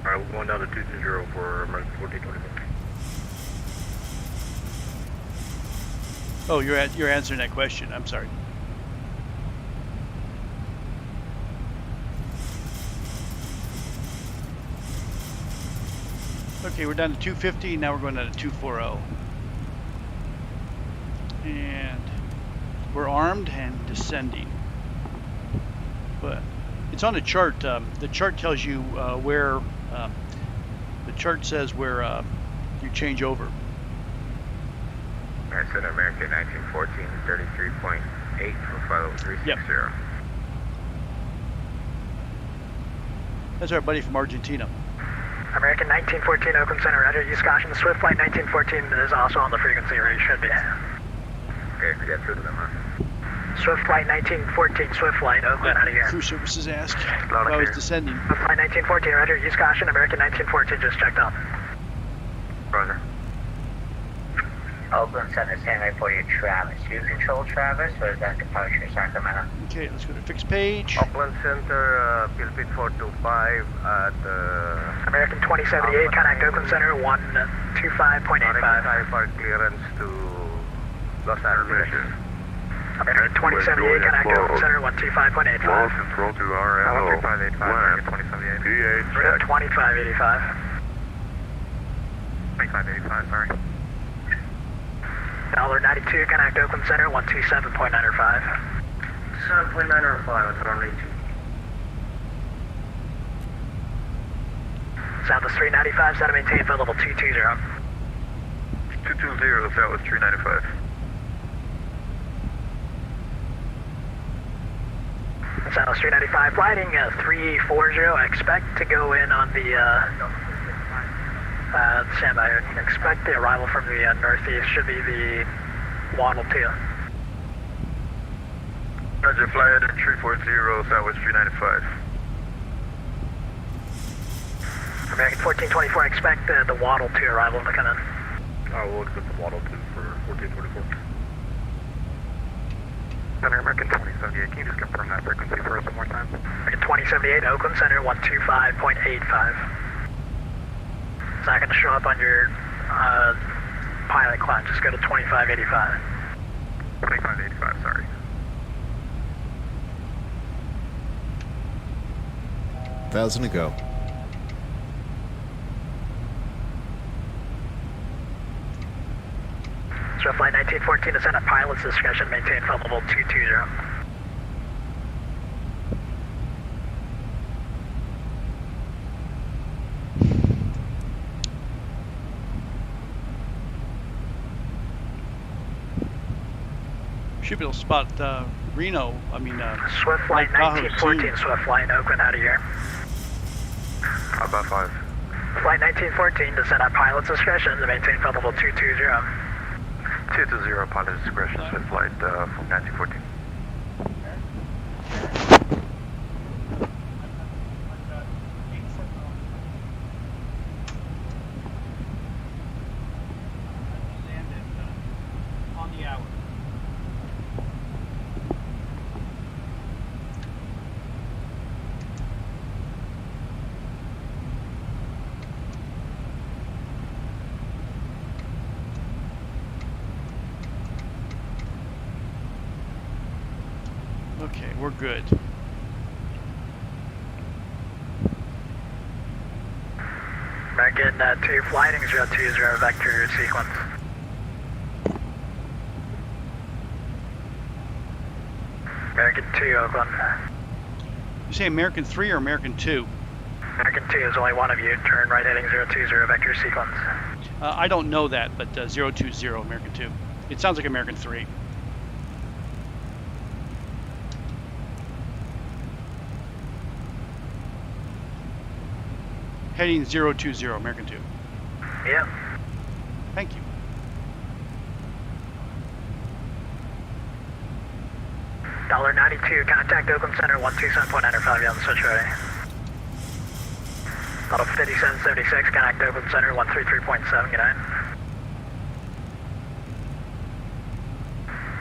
Alright, we're going down to 220 for American 1424. Oh, you're answering that question. I'm sorry. Okay, we're down to 250. Now we're going down to 240. And we're armed and descending. But it's on the chart. The chart tells you where. The chart says where you change over. I said American 1914, 33.8 for flight level 360. Yep. That's our buddy from Argentina. American 1914, Oakland Center, Roger. Use caution. Swift flight 1914 is also on the frequency where you should be. Okay, we got through to them, huh? Swift flight 1914, Swift flight, Oakland, out of here. Crew services asked if I was descending. Swift flight 1914, Roger. Use caution. American 1914 just checked out. Roger. Oakland Center, standby for you, Travis. You control Travis, or is that departure Sacramento? Okay, let's go to fixed page. Oakland Center, Philippine 425 at American 2078, contact Oakland Center, 125.85. for clearance to Los Angeles. American 2078, contact Oakland Center, 125.85. Control to RNO. 2585, 2078. PH. 2585. 2585, sorry. $92, contact Oakland Center, 127.95. 7.905 with runway 2. Southwest 395, set to maintain flight level 220. 220, Southwest 395. Southwest 395, flighting 340, expect to go in on the, standby, expect the arrival from the northeast, should be the Waddle 2. Roger, fly at 340, Southwest 395. American 1424, expect the Waddle 2 arrival to come in. We'll accept the Waddle 2 for 1424. Center, American 2078, can you just confirm that frequency for us one more time? American 2078, Oakland Center, 125.85. It's not going to show up on your pilot clock, just go to 2585. 2585, sorry. $1,000 to go. Swift flight 1914 to send a pilot's discretion, maintain flight level 220. Should be able to spot Reno. Swift flight 1914, Swift flight Oakland, out of here. How about 5? Flight 1914 to send a pilot's discretion to maintain flight level 220. 220, pilot discretion, Swift flight from 1914. On the hour. Okay, we're good. American 2, flighting 020, vector sequence. American 2, Oakland. You say American 3 or American 2? American 2 is only one of you. Turn right heading 020, vector sequence. I don't know that, but 020, American 2. It sounds like American 3. Heading 020, American 2. Yep. Thank you. $92, contact Oakland Center, 127.95, you on the switch ready. Delta 5776, contact Oakland Center, 133.7, good night.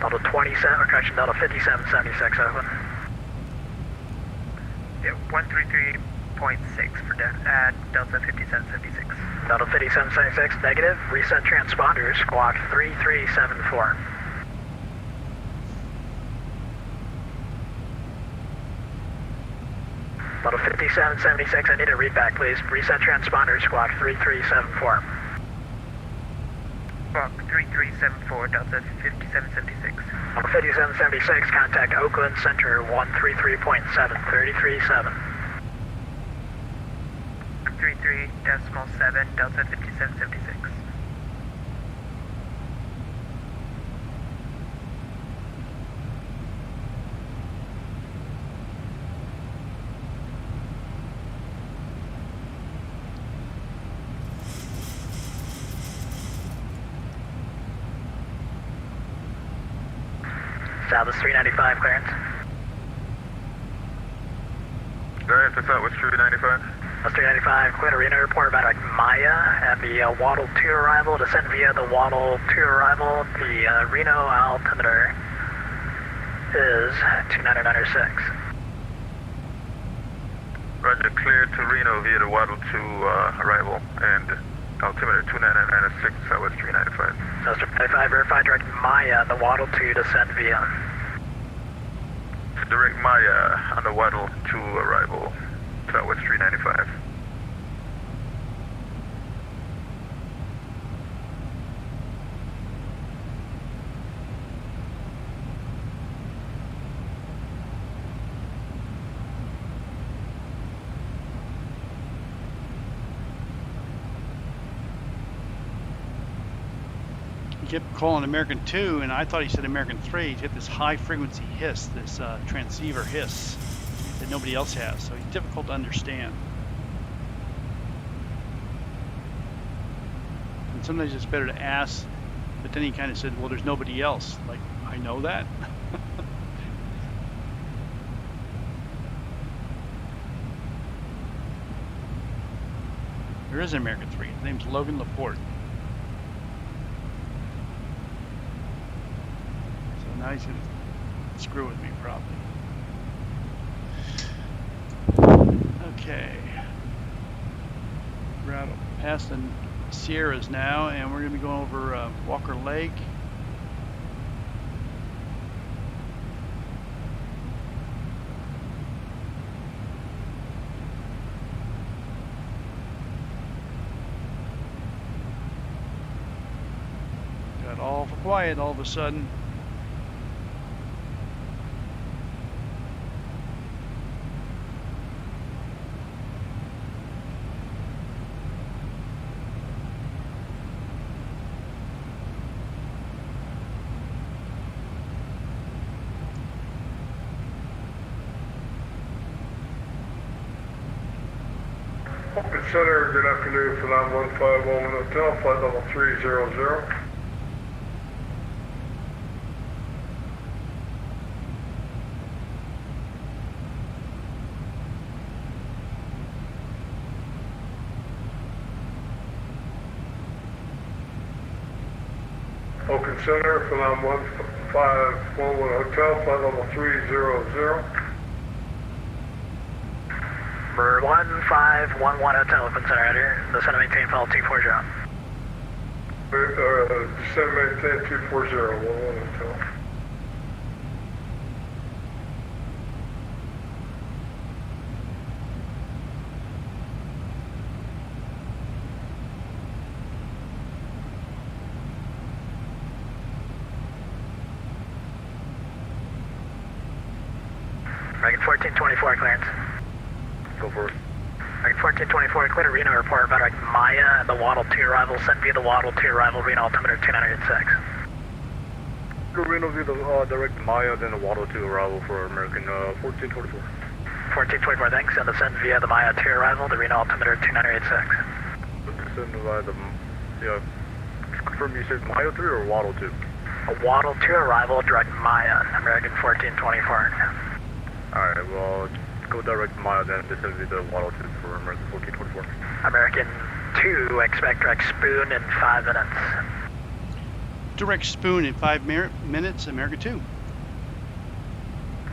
Delta 27, or correction, Delta 5776, Oakland. Yeah, 133.6 for Delta 5776. Delta 5776, negative, reset transponders, squawk 3374. Delta 5776, I need a read back, please. Reset transponder, squawk 3374. Squawk 3374, Delta 5776. Delta 5776, contact Oakland Center, 133.7, 337. 33.7, Delta 5776. Southwest 395 clearance. Go ahead, to Southwest 395. Southwest 395, clear to Reno Airport about Maya and the Waddle 2 arrival. Descend via the Waddle 2 arrival. The Reno altimeter is 2996. Roger, cleared to Reno via the Waddle 2 arrival and altimeter 2996, Southwest 395. Southwest 395, verify direct Maya, the Waddle 2 descend via. Direct Maya on the Waddle 2 arrival, Southwest 395. He kept calling American 2, and I thought he said American 3. He hit this high frequency hiss, this transceiver hiss that nobody else has, so he's difficult to understand. And sometimes it's better to ask, but then he kind of said, well, there's nobody else. Like, I know that. There is an American 3. His name's Logan Laporte. Now he's going to screw with me, probably. Okay. We're out past the Sierras now, and we're going to be going over Walker Lake. Got all quiet all of a sudden. Oakland Center, good afternoon, for 9151 Hotel, flight level 300. Oakland Center, for 9151 Hotel, flight level 300. For 1511 Hotel, Oakland Center, right here. Descend and maintain flight 240. Descend and maintain 240, 11 Hotel. American 1424 clearance. Go for it. 1424, clear to Reno, report about Maya and the Waddle 2 arrival, sent via the Waddle 2 arrival, Reno altimeter 2986. Reno via the direct Maya, then the Waddle 2 arrival for American 1424. 1424, thanks, and descend via the Maya 2 arrival, the Reno altimeter 2986. Descend via the, yeah, confirm you said Maya 3 or Waddle 2? A Waddle 2 arrival, direct Maya, American 1424. Alright, well, go direct Maya then, descend via the Waddle 2 for American 1424. American 2, expect direct spoon in 5 minutes. Direct spoon in 5 minutes, America 2.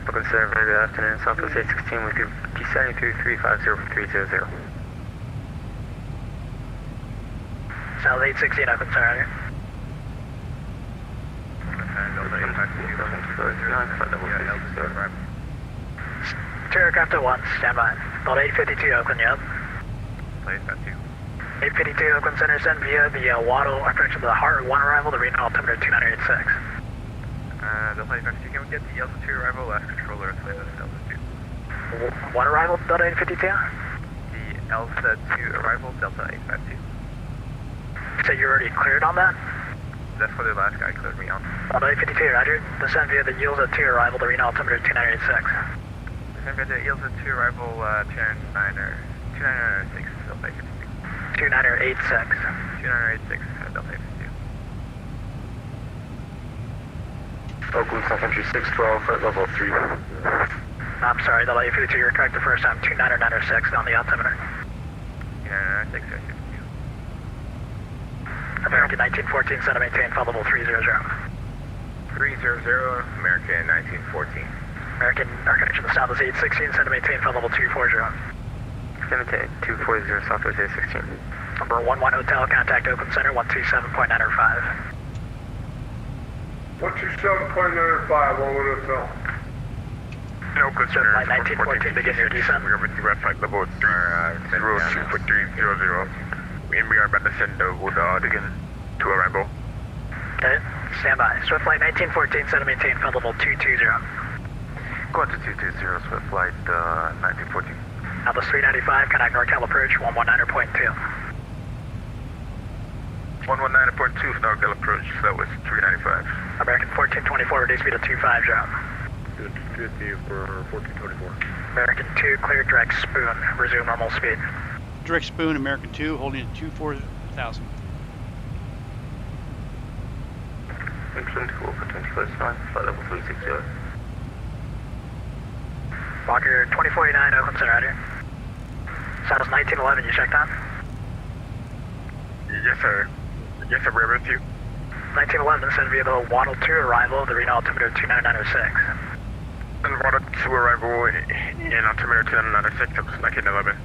Oakland Center, very good afternoon. Southwest 816 with you, T73-350 for 300. South 816, Oakland Center. Two aircraft at once, stand by. About 852 Oakland, yep. 852 Oakland Center, send via the Waddle, or correction, the Heart 1 arrival, the Reno altimeter 2986. Delta 852, can we get the Delta 2 arrival, last controller, Delta 2. What arrival, Delta 852? The Delta 2 arrival, Delta 852. So you're already cleared on that? That's what the last guy cleared me on. Delta 852, roger. Descend via the Yields 2 arrival, the Reno altimeter 2986. Descend via the Yields 2 arrival, 2906, Delta 852. 2986. 2986, Delta 852. Oakland South Country 612, flight level 3. I'm sorry, Delta 852, you're correct the first time, 2996 on the altimeter. 2996, American 1914, send to maintain, flight level 300. 300, American 1914. American, our connection to South is 816, send to maintain, flight level 240. Maintain, 240, Southwest 816. Number 11 Hotel, contact Oakland Center, 127.905. 127.95, what would it tell? Oakland Center, Flight 1914, begin your descent. We are with you at flight level 02.300. And we are about to send again to arrival. Okay, stand by. Swift flight 1914, set to maintain, flight level 220. Go on to 220, Swift flight 1914. Atlas 395, contact NorCal approach, 119.2. 119.2 NorCal approach, that was 395. American 1424, reduce speed to 250. 250 for 1424. American 2, clear direct spoon, resume normal speed. Direct spoon, American 2, holding at 24,000. Oakland 2 for 25 flight level 360. Walker 2049, Oakland Center, right here. South 1911, you checked on? Yes, sir. Yes, sir, we're with you. 1911, send via the Waddle 2 arrival, the Reno altimeter 2996. And Waddle 2 arrival in altimeter 2996, that was 1911.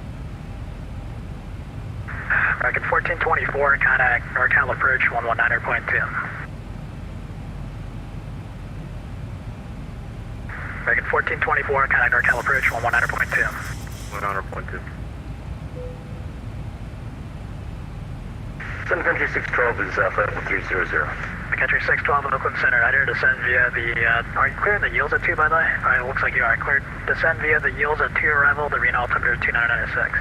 American 1424, contact NorCal approach, 119.2. American 1424, contact NorCal approach, 119.2. 100.2. Sun Country 612 is flight level 300. Country 612 in Oakland Center, right here, descend via the, are you clearing the Yields at 2, by the way? Alright, looks like you are cleared. Descend via the Yields at 2 arrival, the Reno altimeter 2996.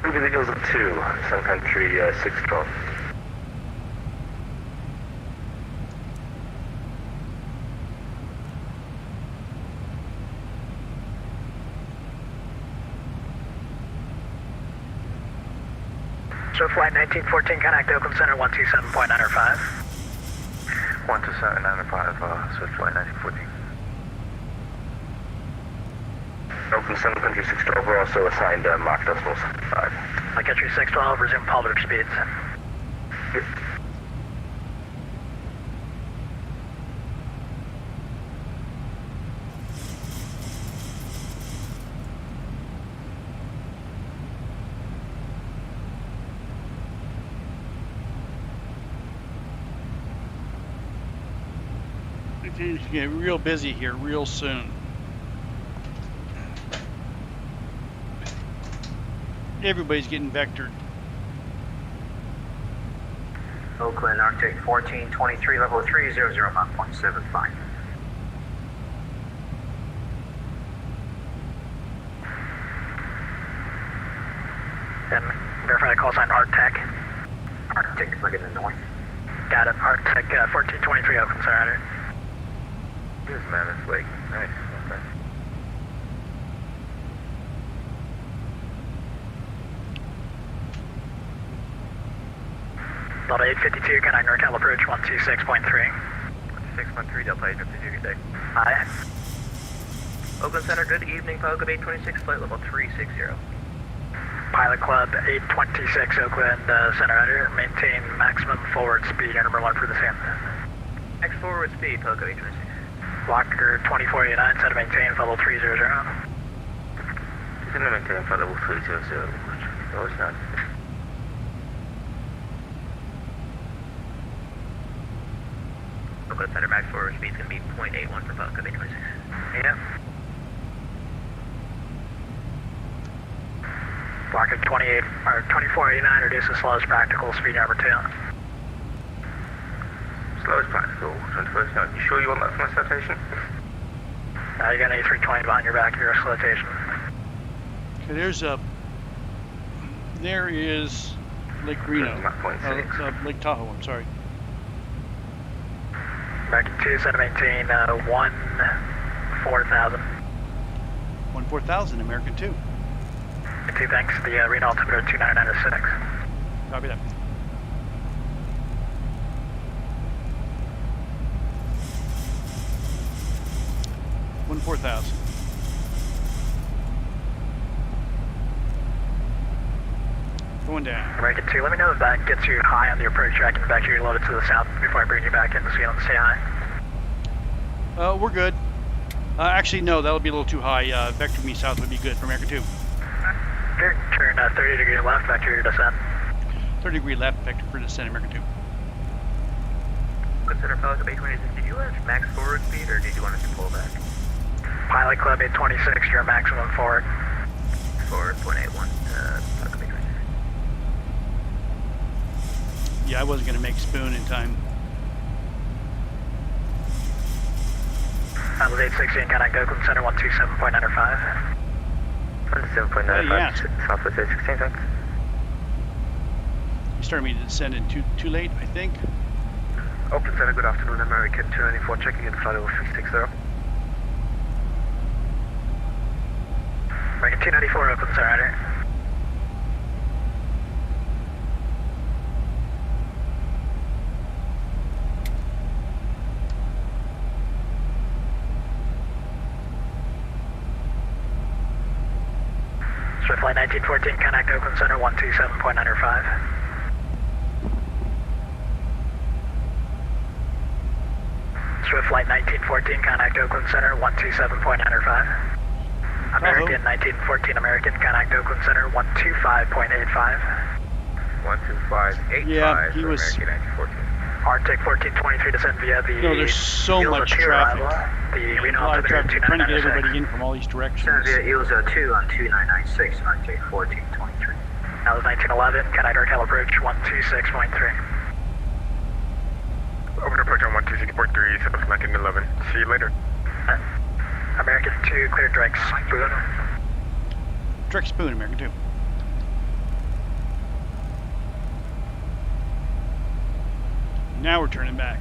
Moving the Yields at 2, Sun Country 612. So flight 1914, contact Oakland Center, 127.905. 127.905, Swift flight 1914. Oakland Sun Country 612, we're also assigned Mach decimals 5. Country 612, resume positive speeds. It's going to get real busy here real soon. Everybody's getting vectored. Oakland Arctic 1423, level 300, Mach 0.75. Arctic looking in the north. Got it. Arctic 1423 Oakland, Surrender. Yes, man, it's lake. Nice. Okay. Delta 852, can I NorCal approach 126.3. 126.3, Delta 852, good day. Hi. Oakland Center, good evening. Pilot Club 826, flight level 360. Pilot Club 826, Oakland Center under. Maintain maximum forward speed, air number 1 for the SAM. X forward speed, Pilot Club 826. Blocker 2489, set to maintain, level 300. Just gonna maintain flight level 300. No, it's not. Oakland Center, max forward speed is going to be 0.81 for Pilot Club 826. Yeah. Blocker 2489, reduce the slowest practical, speed number 2. Slowest practical, 21st note. You sure you want that for my citation? You got an A320 behind your back, your flotation. Okay, there is Lake Reno. Lake Tahoe, I'm sorry. American 2, set to maintain 14000. 14000, American 2. 2, thanks. The Reno altimeter 29906. Copy that. One 4000. Going down. American 2, let me know if that gets you high on the approach track and back here loaded to the south before I bring you back in so you don't stay high. We're good. Actually, no, that'll be a little too high. Vector me south would be good for American 2. Turn 30 degree left, vector your descent. 30 degree left, vector for descent, American 2. Consider Pilot Club 826, did you want max forward speed or did you want us to pull back? Pilot Club 826, your maximum forward. Forward 0.81, Pilot Club 826. Yeah, I wasn't going to make spoon in time. Pilot 816, contact Oakland Center 127.95. 127.95, Southwest 816, thanks. You started me to descend in too late, I think. Oakland Center, good afternoon, American 294, checking in flight level 360. American 294, Oakland Center. Swift Flight 1914, contact Oakland Center 127.95. Swift Flight 1914, contact Oakland Center 127.95. American 1914, American, contact Oakland Center 125.85. 125.85 yeah, he for was... American 1914. Arctic 1423, descent via the... No, there's so much traffic. The Reno a lot of traffic. Trying to get 29906. everybody in from all these directions. Descend via ELSO 2 on 2996, Arctic 1423. That was 1911, contact NorCal approach 126.3. Open approach on 126.3, set up 1911. See you later. American 2, clear direct spoon. Direct spoon, American 2. Now we're turning back.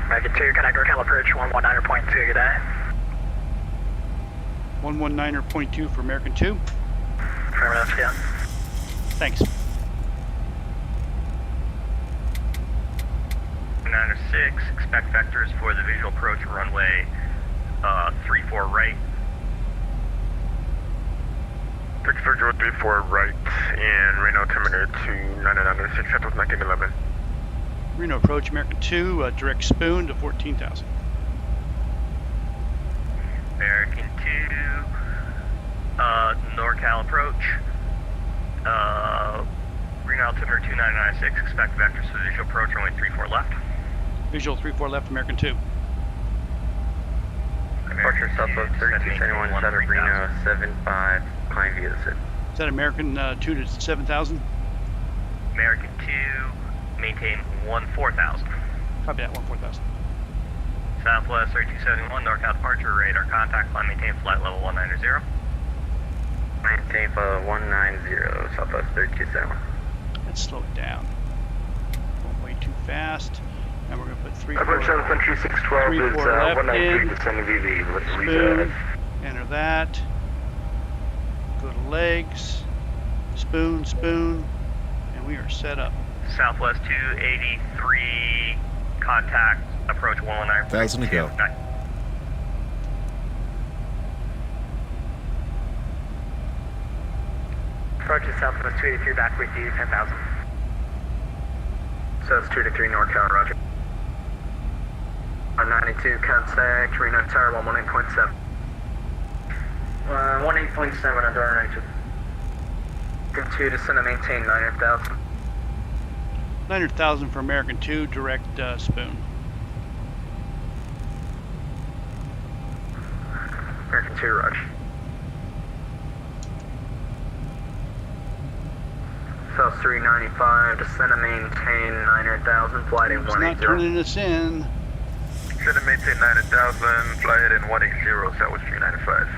American 2, contact NorCal approach 119.2, good day. 119.2 for American 2. Affirmative, yeah. Thanks. 906, expect vectors for the visual approach runway 34 right. Victor 034 right and Reno altimeter to 9996, set up 1911. Reno approach, American 2, direct spoon to 14,000. American 2, NorCal approach, Reno altimeter 2996, expect vectors for the visual approach runway 34 left. Visual 34 left, American 2. Departure Southwest 3271, set of Reno 75, climb via the city. Is that American 2 to 7,000? American 2, maintain 14,000. Copy that, 14,000. Southwest 3271, NorCal departure, radar contact, climb, maintain flight level 190. Maintain flight 190, Southwest 3271. Let's slow it down. Going way too fast. And we're going to put 3-4 left in. Spoon. Enter that. Go to legs. Spoon, spoon. And we are set up. Southwest 283, contact, approach 119. 1,000 to go. Approaching Southwest 283, back with you, 10,000. Southwest 283, NorCal, roger. 92, contact, Reno Tower, 118.7. 18.7 on door 92. Continue to send and maintain 900,000. 900,000 for American 2, direct spoon. American 2, roger. South 395, descend and maintain 900,000, flight in 180. It's not turning us in. Descend and maintain 900,000, fly head in 180, Southwest 395.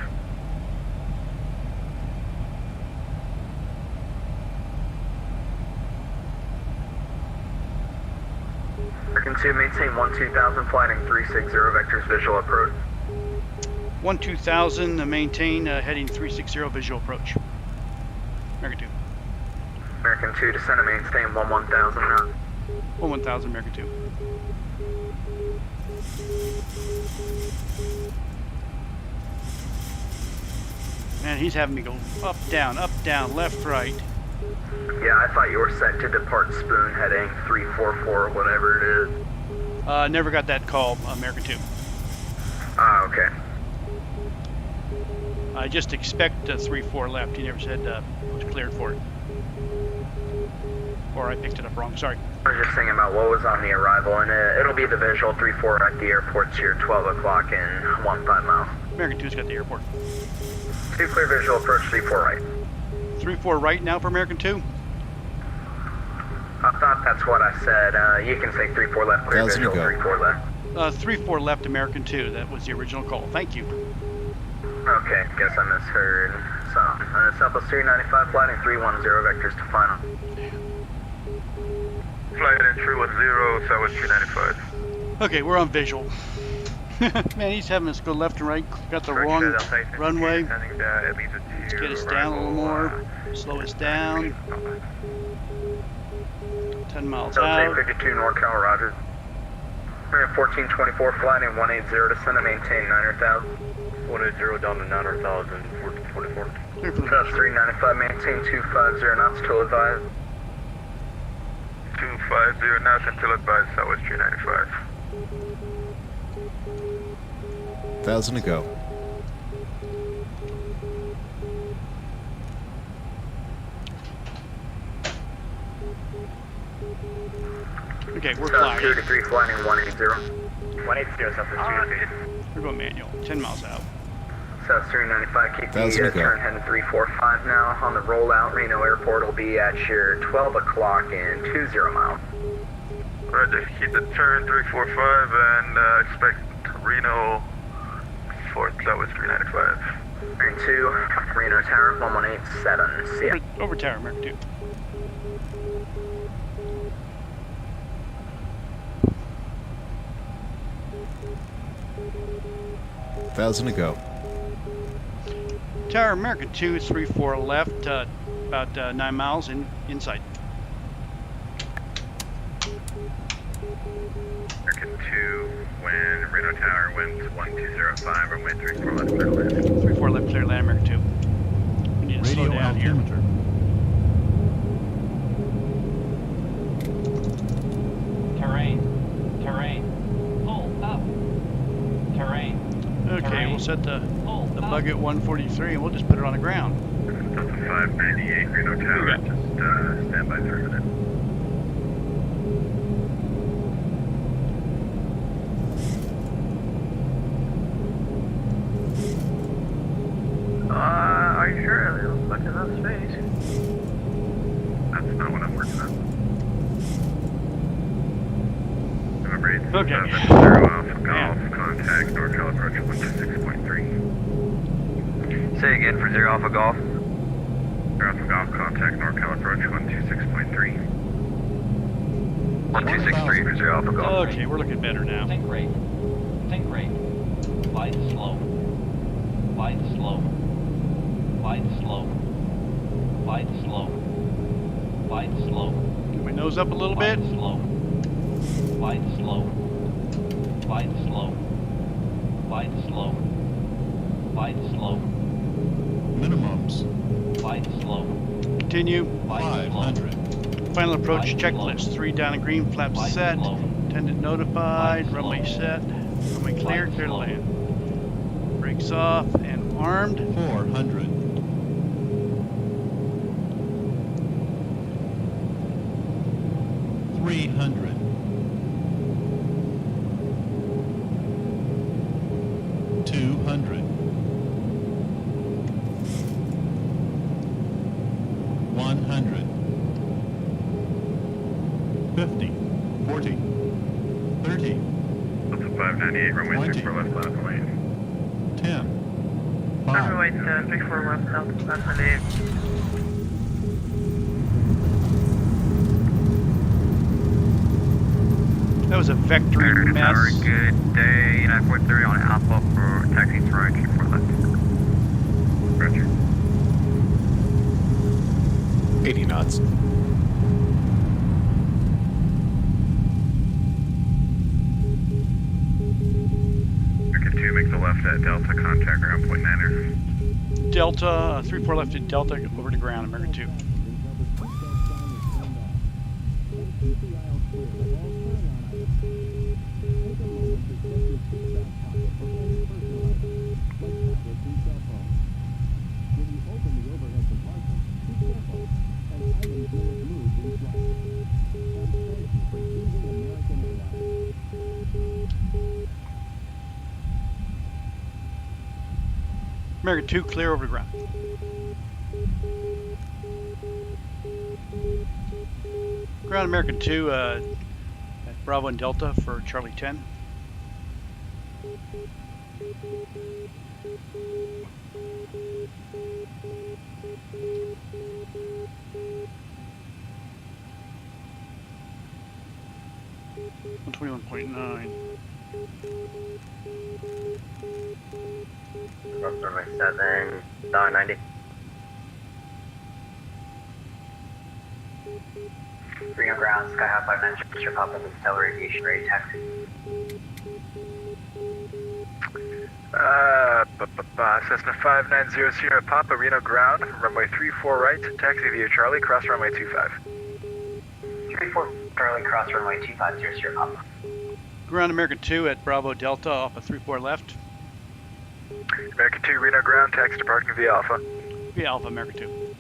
American 2, maintain 12,000, flight in 360, vectors visual approach. 12,000, maintain, heading 360, visual approach. American 2. American 2, descend and maintain 11,000 now. 11,000, American 2. Man, he's having me go up, down, left, right. Yeah, I thought you were set to depart spoon heading 344, whatever it is. Never got that call, American 2. Ah, okay. I just expect 3-4 left. He never said was cleared for it. Or I picked it up wrong, sorry. I was just thinking about what was on the arrival, and it'll be the visual 3-4 at the airport here, 12 o'clock in 15 miles. American 2's got the airport. 2 clear visual approach, 3-4 right. 3-4 right now for American 2? I thought that's what I said. You can say 3-4 left, clear visual, 3-4 left. 3-4 left, American 2. That was the original call. Thank you. Okay, guess I misheard. So, Southwest 395, flight in 310, vectors to final. Flight in 310, Southwest 395. Okay, we're on visual. Man, he's having us go left and right. Got the wrong runway. Let's get us down a little more. Slow us down. 10 miles out. 52 NorCal, roger. 1424, flight in 180, descend and maintain 900,000. 180 down to 900,000, 1424. South 395, maintain 250 knots till advised. 250 knots until advised, Southwest 395. 1,000 to go. Okay, we're flying. 283, flying in 180. 180, Southwest 283. We're going manual, 10 miles out. South 395, keep the turn heading 345 now. On the rollout, Reno Airport will be at your 12 o'clock in 20 miles. Roger, keep the turn 345 and expect Reno for Southwest 395. Turn 2, Reno Tower 1187, see ya. Over Tower, American 2. $1,000 to go. Tower, American 2, 3-4 left, about 9 miles inside. American 2, wind, Reno Tower, winds 1205, runway 34 left, clear land. 3-4 left, clear land, American 2. We need to slow down here. Terrain. Pull up. Terrain. Okay, we'll set the bug at 143 and we'll just put it on the ground. 598, Reno Tower, just stand by 3 minutes. Are you sure? It looks like enough space. That's not what I'm working on. November right. Okay. 0 Alpha Golf, contact NorCal approach 126.3. Say again for 0 Alpha Golf. 0 Alpha Golf, contact NorCal approach 126.3. 1263 for 0 Alpha Golf. Okay, we're looking better now. Think rate. Think rate. Glide slow. Glide slow. Glide slow. Glide slow. Glide slow. Get my nose up a little bit. Glide slow. Glide slow. Glide slow. Glide slow. Glide slow. Minimums. Glide slow. Continue. Glide slow. 500. Final approach Glide checklist. 3 down and green, flaps Glide set. slow. Attendant notified, Glide runway slow. set, runway clear, Glide clear to slow. land. Brakes off and armed. 400. 300. 200. 100. 50. 40. 30. Delta 598, runway 34 left, left lane. 10. Runway 5. 34 left, Delta 598. That was a vectory mess. Tower, good day. 943 on Alpha for taxi for right, 4 left. Roger. 80 knots. American 2, make the left at Delta, contact ground point 9er. Delta, 3-4 left at Delta, over to ground, American 2. American 2, clear over to ground. Ground American 2 at Bravo and Delta for Charlie 10. $121.9. Runway 7, $1.90. Green on ground, Sky High 59, Mr. Papa, and Stellar Aviation, ready taxi. Cessna 5900 Papa, Reno ground, runway 34 right, taxi via Charlie, cross runway 25. 34 Charlie, cross runway 2500 Papa. Ground American 2 at Bravo Delta off of 3-4 left. American 2, Reno ground, taxi departing via Alpha. Via Alpha, American 2.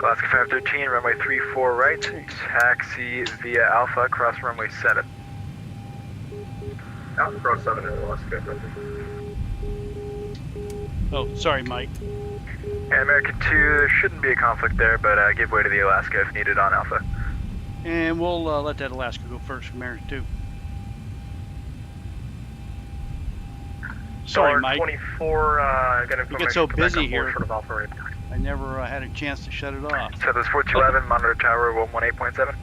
Alaska 513, runway 34 right, taxi via Alpha, cross runway 7. Alpha cross 7 in Alaska. Oh, sorry, Mike. And American 2, there shouldn't be a conflict there, but give way to the Alaska if needed on Alpha. And we'll let that Alaska go first for American 2. Sorry, Mike. 24, gonna You get so busy here. Sort of Alpha right. I never had a chance to shut it off. So this 4211, monitor tower 118.7.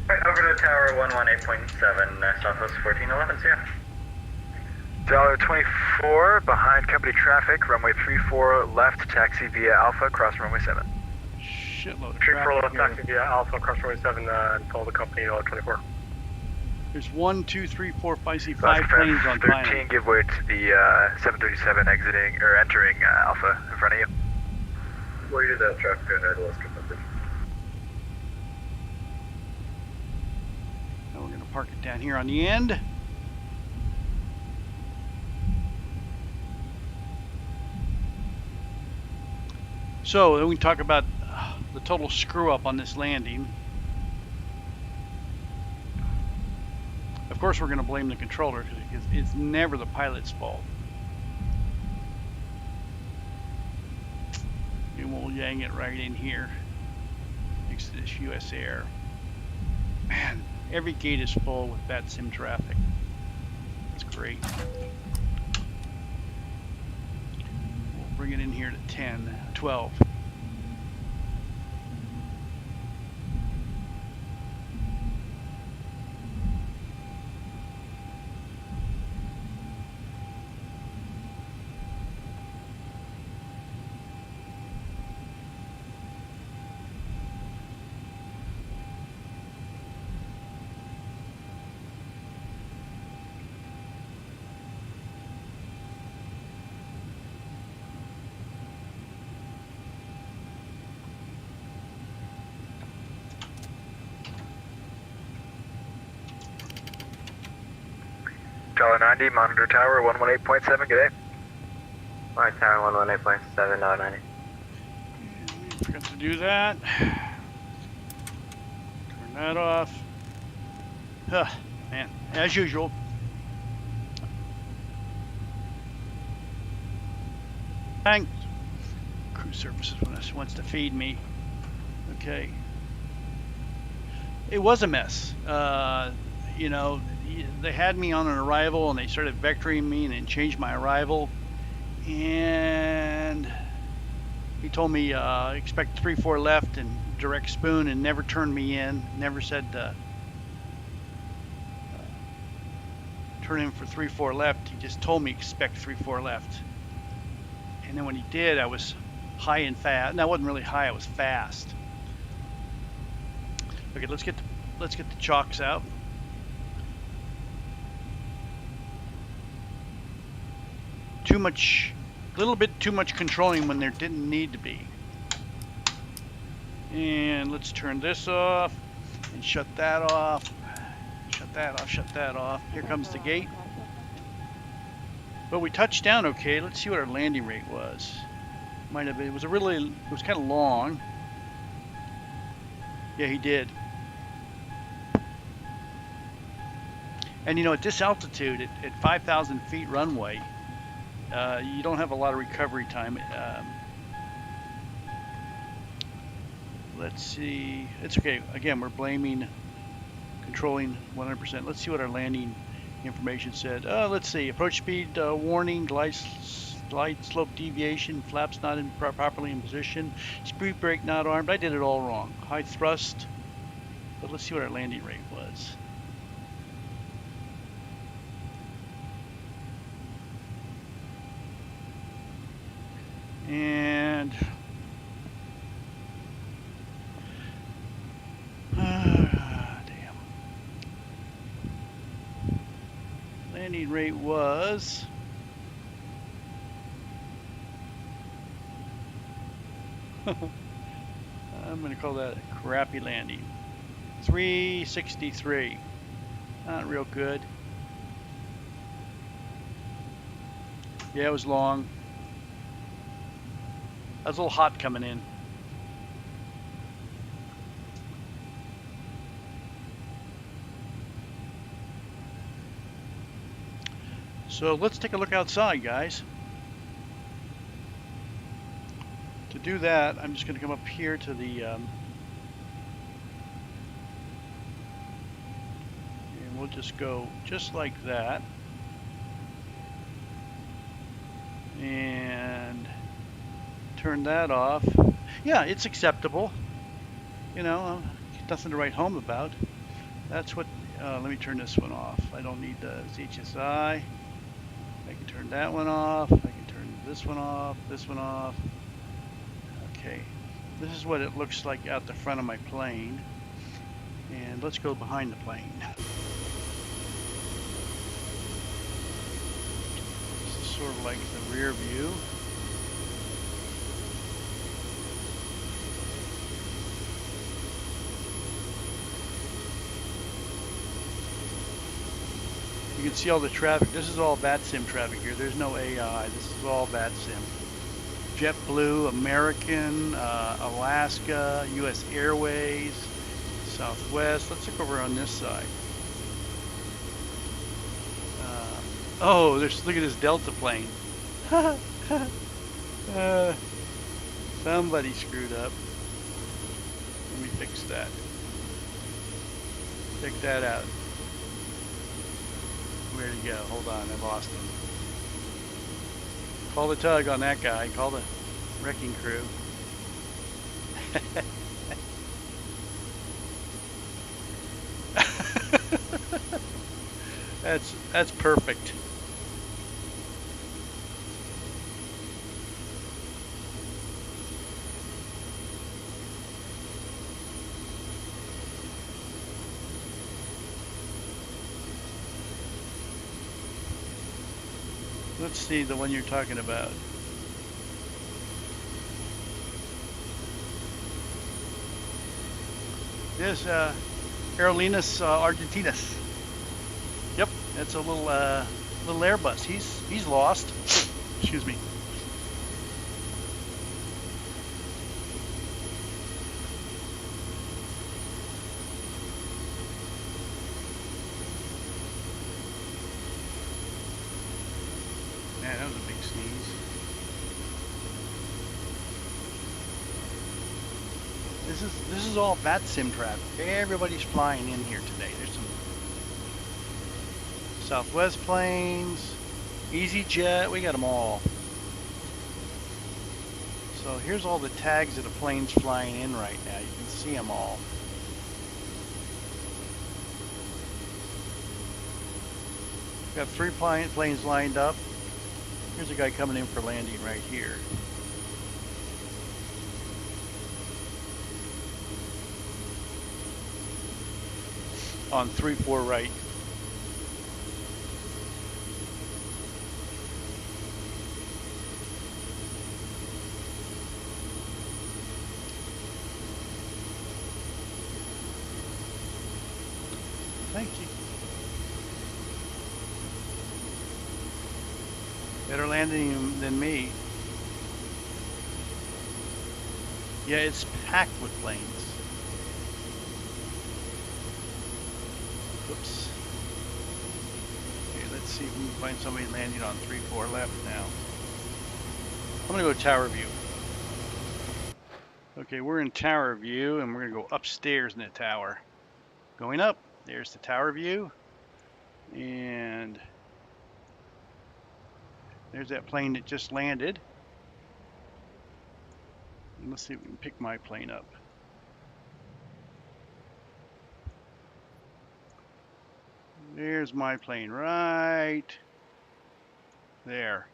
Right, over to tower 118.7, Southwest 1411, so yeah. $24, behind company traffic, runway 34 left, taxi via Alpha, cross runway 7. Shitload of 34 traffic left, here. taxi via Alpha, cross runway 7, and follow the company 24. There's 1, 2, 3, 4, 5, I see 5 Alaska planes on 13, final. give way to the 737 exiting, or entering Alpha in front of you. Way to that traffic ahead, Alaska 15. Now we're going to park it down here on the end. So then we talk about the total screw up on this landing. Of course we're going to blame the controller because it's never the pilot's fault. And we'll yang it right in here next to this US Air. Man, Every gate is full with bat sim traffic. That's great. We'll bring it in here to 10, 12. Charlie 90, monitor tower 118.7, good day. Alright, tower 118.7, 90. Forgot to do that. Turn that off. Huh, man, as usual. Thanks. Crew services wants to feed me. Okay. It was a mess. You know, they had me on an arrival and they started vectoring me and then changed my arrival. And he told me expect 3-4 left and direct spoon, and never turned me in. Never said turn in for 3-4 left. He just told me expect 3-4 left. And then when he did, I was high and fast. No, I wasn't really high. I was fast. Okay, let's get the chocks out. Too much, little bit too much controlling when there didn't need to be. And let's turn this off and shut that off. Shut that off, shut that off. Here comes the gate. But we touched down okay. Let's see what our landing rate was. Might have been, it was kind of long. Yeah, he did. And you know, at this altitude, at 5,000 feet runway, you don't have a lot of recovery time. Let's see. It's okay. Again, we're blaming controlling 100%. Let's see what our landing information said. Let's see. Approach speed warning, glide slope deviation, flaps not properly in position, speed brake not armed. I did it all wrong. High thrust. But let's see what our landing rate was. And damn. Landing rate was I'm going to call that a crappy landing. 363. Not real good. Yeah, it was long. I was a little hot coming in. So let's take a look outside, guys. To do that, I'm just going to come up here to the and we'll just go just like that. And turn that off. Yeah, it's acceptable. You know, nothing to write home about. That's what, let me turn this one off. I don't need the zhsi. I can turn that one off. I can turn this one off, this one off. Okay, this is what it looks like out the front of my plane. And let's go behind the plane. This is sort of like the rear view. You can see all the traffic. This is all bat sim traffic here. There's no AI. This is all bat sim. JetBlue, American, Alaska, US Airways, Southwest. Let's look over on this side. Oh, look at this Delta plane. Somebody screwed up. Let me fix that. Check that out. Where'd he go? Hold on, I lost him. Call the tug on that guy. Call the wrecking crew. That's perfect. Let's see the one you're talking about. There's Aerolíneas Argentinas. Yep, that's a little Airbus. He's lost. Excuse me. Man, that was a big sneeze. This is all bat sim traffic. Everybody's flying in here today. There's some Southwest planes, EasyJet, we got them all. So here's all the tags of the planes flying in right now. You can see them all. Got 3 planes lined up. Here's a guy coming in for landing right here. On 3-4 right. Thank you. Better landing than me. Yeah, it's packed with planes. Whoops. Okay, let's see if we can find somebody landing on 3-4 left now. I'm gonna go tower view. Okay, we're in tower view and we're gonna go upstairs in the tower. Going up, there's the tower view. And there's that plane that just landed. And let's see if we can pick my plane up. There's my plane right there.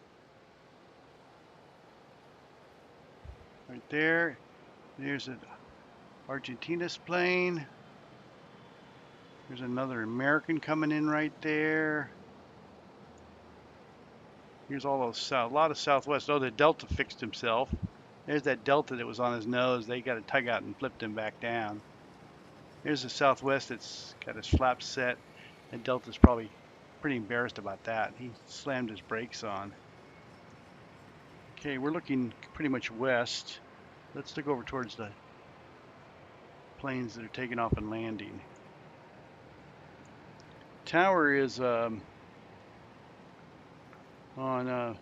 Right there. There's an Argentinas plane. There's another American coming in right there. Here's all those a lot of Southwest. Oh, the Delta fixed himself. There's that Delta that was on his nose. They got a tug out and flipped him back down. There's the Southwest that's got his flaps set. And Delta's probably pretty embarrassed about that. He slammed his brakes on. Okay, we're looking pretty much west. Let's look over towards the planes that are taking off and landing. Tower is on 118.7.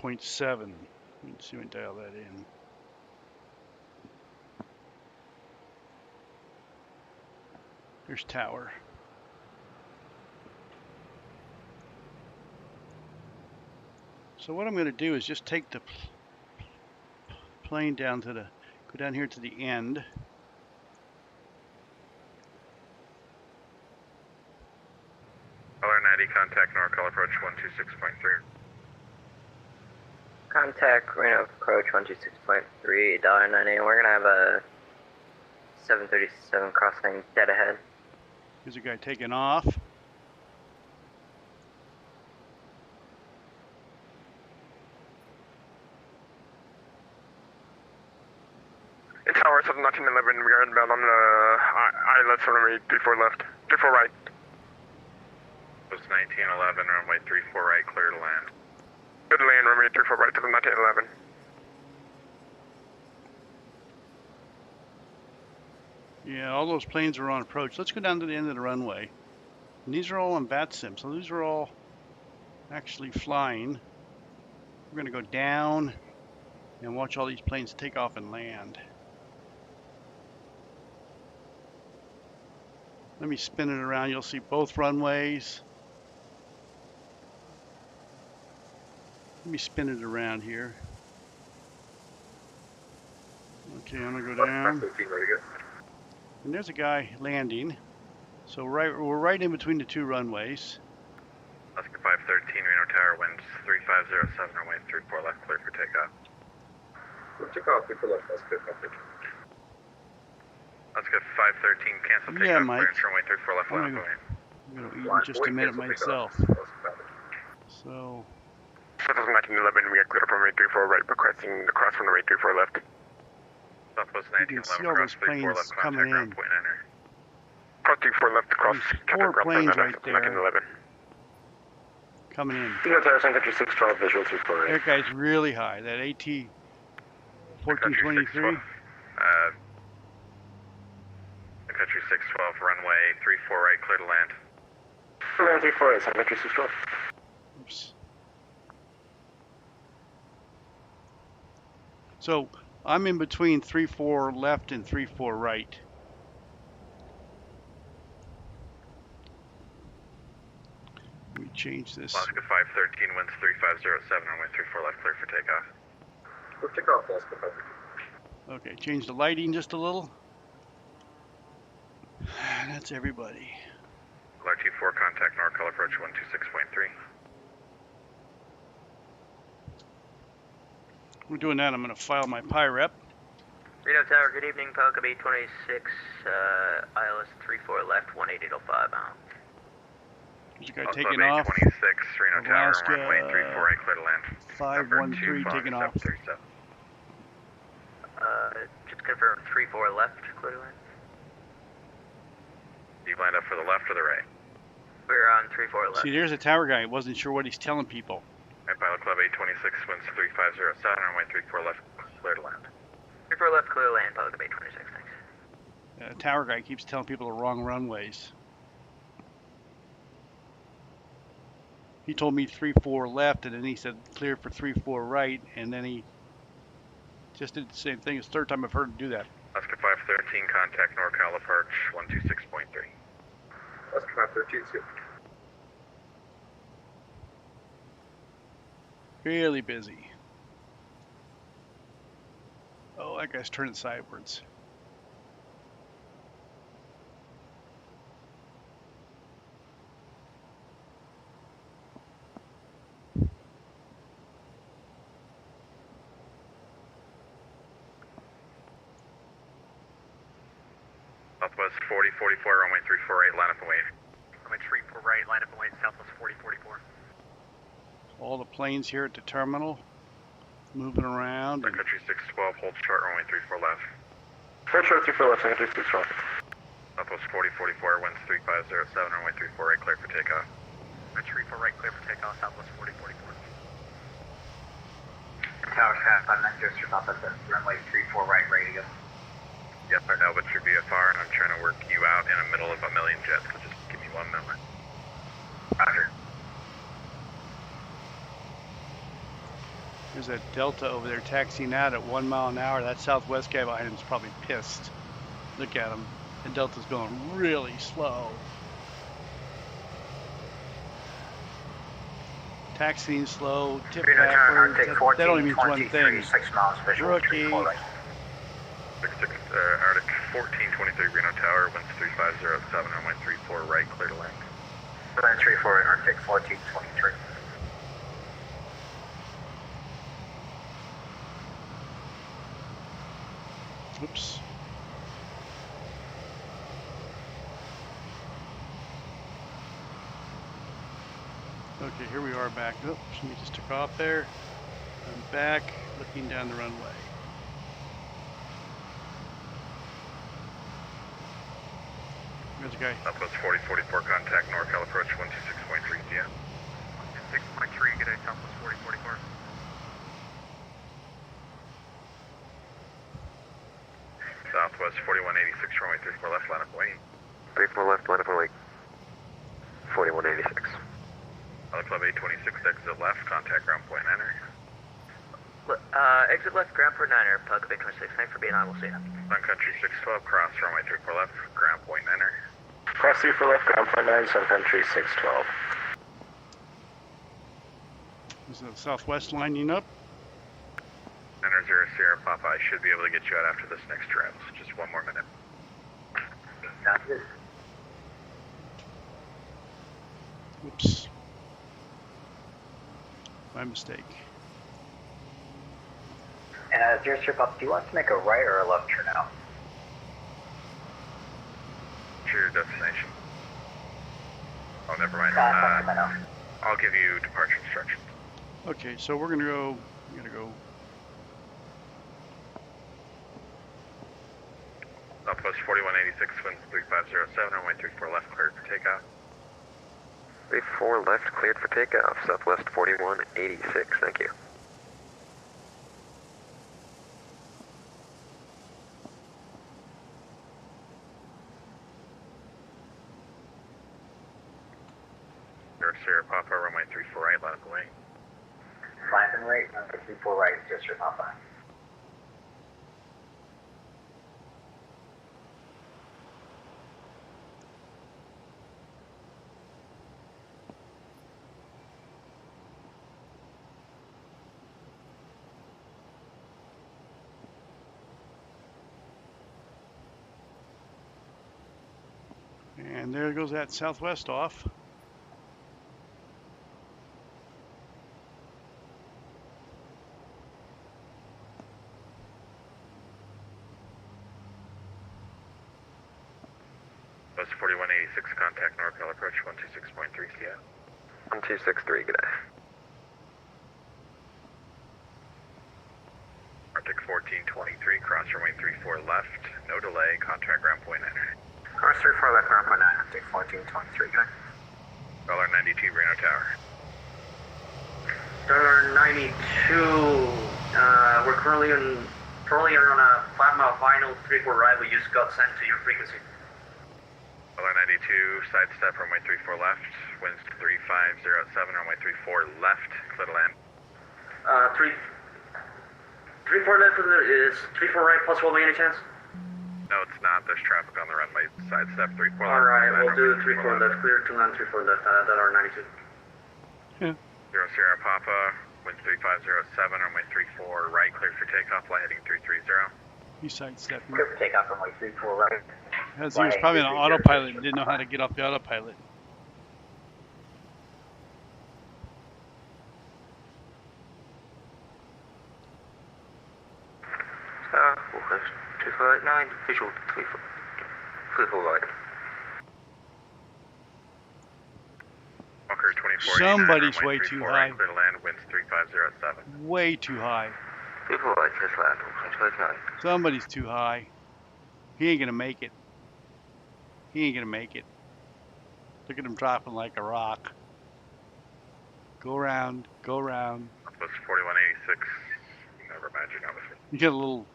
Let's see if we can dial that in. There's tower. So what I'm going to do is just take the plane down to go down here to the end. $90, contact NorCal approach 126.3. Contact Reno approach 126.3, $1.90. We're gonna have a 737 crossing dead ahead. Here's a guy taking off. In tower 1911, we are inbound on the islet, so runway 34 left, 34 right. It was 1911, runway 34 right, clear to land. Good land, runway 34 right to the 1911. Yeah, all those planes are on approach. Let's go down to the end of the runway. And these are all on bat sim, so these are all actually flying. We're going to go down and watch all these planes take off and land. Let me spin it around. You'll see both runways. Let me spin it around here. Okay, I'm gonna go down. And there's a guy landing. So we're right in between the two runways. Oscar 513, Reno Tower, winds 3507, runway 34 left, clear for takeoff. Takeoff, 34 left, that's good, copy. Oscar 513, cancel takeoff, Yeah, Mike. clearance, runway 34 left, line up away. I'm gonna eat in just a minute myself. So. 1911, we are clear from runway 34 right, requesting the cross from runway 34 left. Southwest You can 1911, see all cross those 34 planes left, coming contact in. ground point enter. Cross 34 left, cross. There's 4 planes right there. 1911. Coming in. Reno Tower, Sun Country 612, visual 34 right. That guy's really high. That AT 1423. Country 612, runway 34 right, clear to land. Runway 34 right, Sun Country 612. Oops. So I'm in between 34 left and 34 right. Let me change this. Alaska 513, winds 3507, runway 34 left, clear for takeoff. We'll take off, Alaska 513. Okay, change the lighting just a little. That's everybody. LR24, contact NorCal approach 126.3. We're doing that. I'm going to file my PIREP. Reno Tower, good evening. Pelican B26, ILS 34 left, 1805 out. There's a guy taking off. 26, Reno Tower, Alaska, runway 34 right, clear to land. 513 taking off. Just confirm 34 left, clear to land. You lined up for the left or the right? We're on 34 left. See, there's a tower guy. Wasn't sure what he's telling people. Right, Pilot Club 826, winds 3507, runway 34 left, clear to land. 34 left, clear to land, Pilot Club 826, thanks. Tower guy keeps telling people the wrong runways. He told me 34 left, and then he said clear for 34 right, and then he just did the same thing. It's the third time I've heard him do that. Oscar 513, contact NorCal approach 126.3. Oscar 513, see you. Really busy. Oh, that guy's turning sideways. Southwest 4044, runway 348, line up and wait. Runway 34 right, line up and wait, Southwest 4044. All the planes here at the terminal, moving around. And country 612, hold short, runway 34 left. Hold short, 34 left, country 612. Southwest 4044, winds 3507, runway 34 right, clear for takeoff. Runway 34 right, clear for takeoff, Southwest 4044. Tower Shaft, 590 stop at the runway 34 right, ready to go. Yes, I know, but your VFR, and I'm trying to work you out in the middle of a million jets, so just give me 1 moment. Roger. There's a Delta over there taxiing out at 1 mile an hour. That Southwest guy behind him is probably pissed. Look at him. The Delta's going really slow. Taxiing slow, tip backwards. That only means one thing. 6 miles, visual Rookie. 34 right. Arctic 1423, Reno Tower, winds 3507, runway 34 right, clear to land. Runway 34 right, Arctic 1423. Oops. Okay, here we are back. Oops, we just took off there. I'm back, looking down the runway. There's a guy. Southwest 4044, contact NorCal approach 126.3 GM. 126.3, good day, Southwest 4044. Southwest 4186, runway 34 left, line up wait. 34 left, line up and wait. 4186. Pilot Club 826, exit left, contact ground point enter. Exit left, ground for 9er, Pug 826, thanks for being on, we'll see you. Sun Country 612, cross runway 34 left, ground point enter. Cross 34 left, ground point 9, sun country 612. Is the Southwest lining up? Center 0 Sierra Papa, I should be able to get you out after this next trail, so just one more minute. Sounds good. Oops. My mistake. And 0 Sierra Papa, do you want to make a right or a left turn out? To your destination. Oh, never mind. I'll give you departure instructions. Okay, so we're gonna go. Southwest 4186, wind 3507, runway 34 left, cleared for takeoff. 34 left, cleared for takeoff. Southwest 4186, thank you. Sierra Papa, runway 34 right, line up away. Line and right, runway 34 right, 0 Sierra Papa. And there goes that Southwest off. West 4186, contact NorCal approach 126.3 CF. 1263, good day. Arctic 1423, cross runway 34 left, no delay, contact ground point enter. Cross 34 left, ground point 9, Arctic 1423, good day. $92, Reno Tower. $92, we're currently on a 5-mile final, 3-4 arrival, you just got sent to your frequency. $92, sidestep, runway 34 left, winds 3507, runway 34 left, clear to land. 3-4 left is 3-4 right possible by any chance? No, it's not, there's traffic on the runway, sidestep, 3-4 left. Alright, we'll do 3-4 left, clear to land 3-4 left, $92. Yeah. 0 Sierra Papa, wind 3507, runway 34 right, clear for takeoff, flight heading 330. He's sidestepping. Clear for takeoff, runway 34 right. He was probably on autopilot and didn't know how to get off the autopilot. Southwest 2489, visual 34 right. Walker 24. Somebody's way too high. Clear to land, winds 3507. Way too high. 34 right, just land, 2489. Somebody's too high. He ain't gonna make it. He ain't gonna make it. Look at him dropping like a rock. Go around, go around. Southwest 4186, never imagine how this. You get a little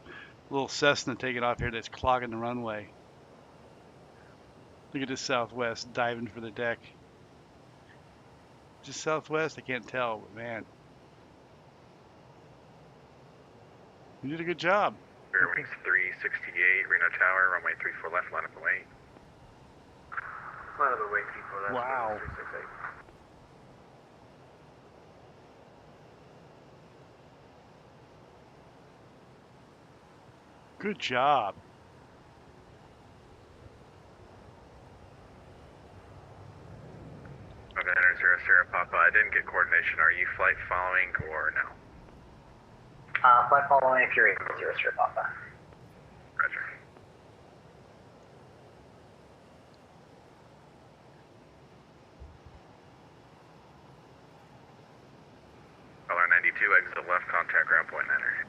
Cessna taking off here that's clogging the runway. Look at this Southwest diving for the deck. Just Southwest? I can't tell, but man. You did a good job. Air wings 368, Reno Tower, runway 34 left, line up away. Line up away, 34 left. Wow. 368. Good job. Okay, enter 0 Sierra Papa. I didn't get coordination. Are you flight following or no? Flight following if you're able, 0 Sierra Papa. Roger. $92, exit left, contact ground point enter.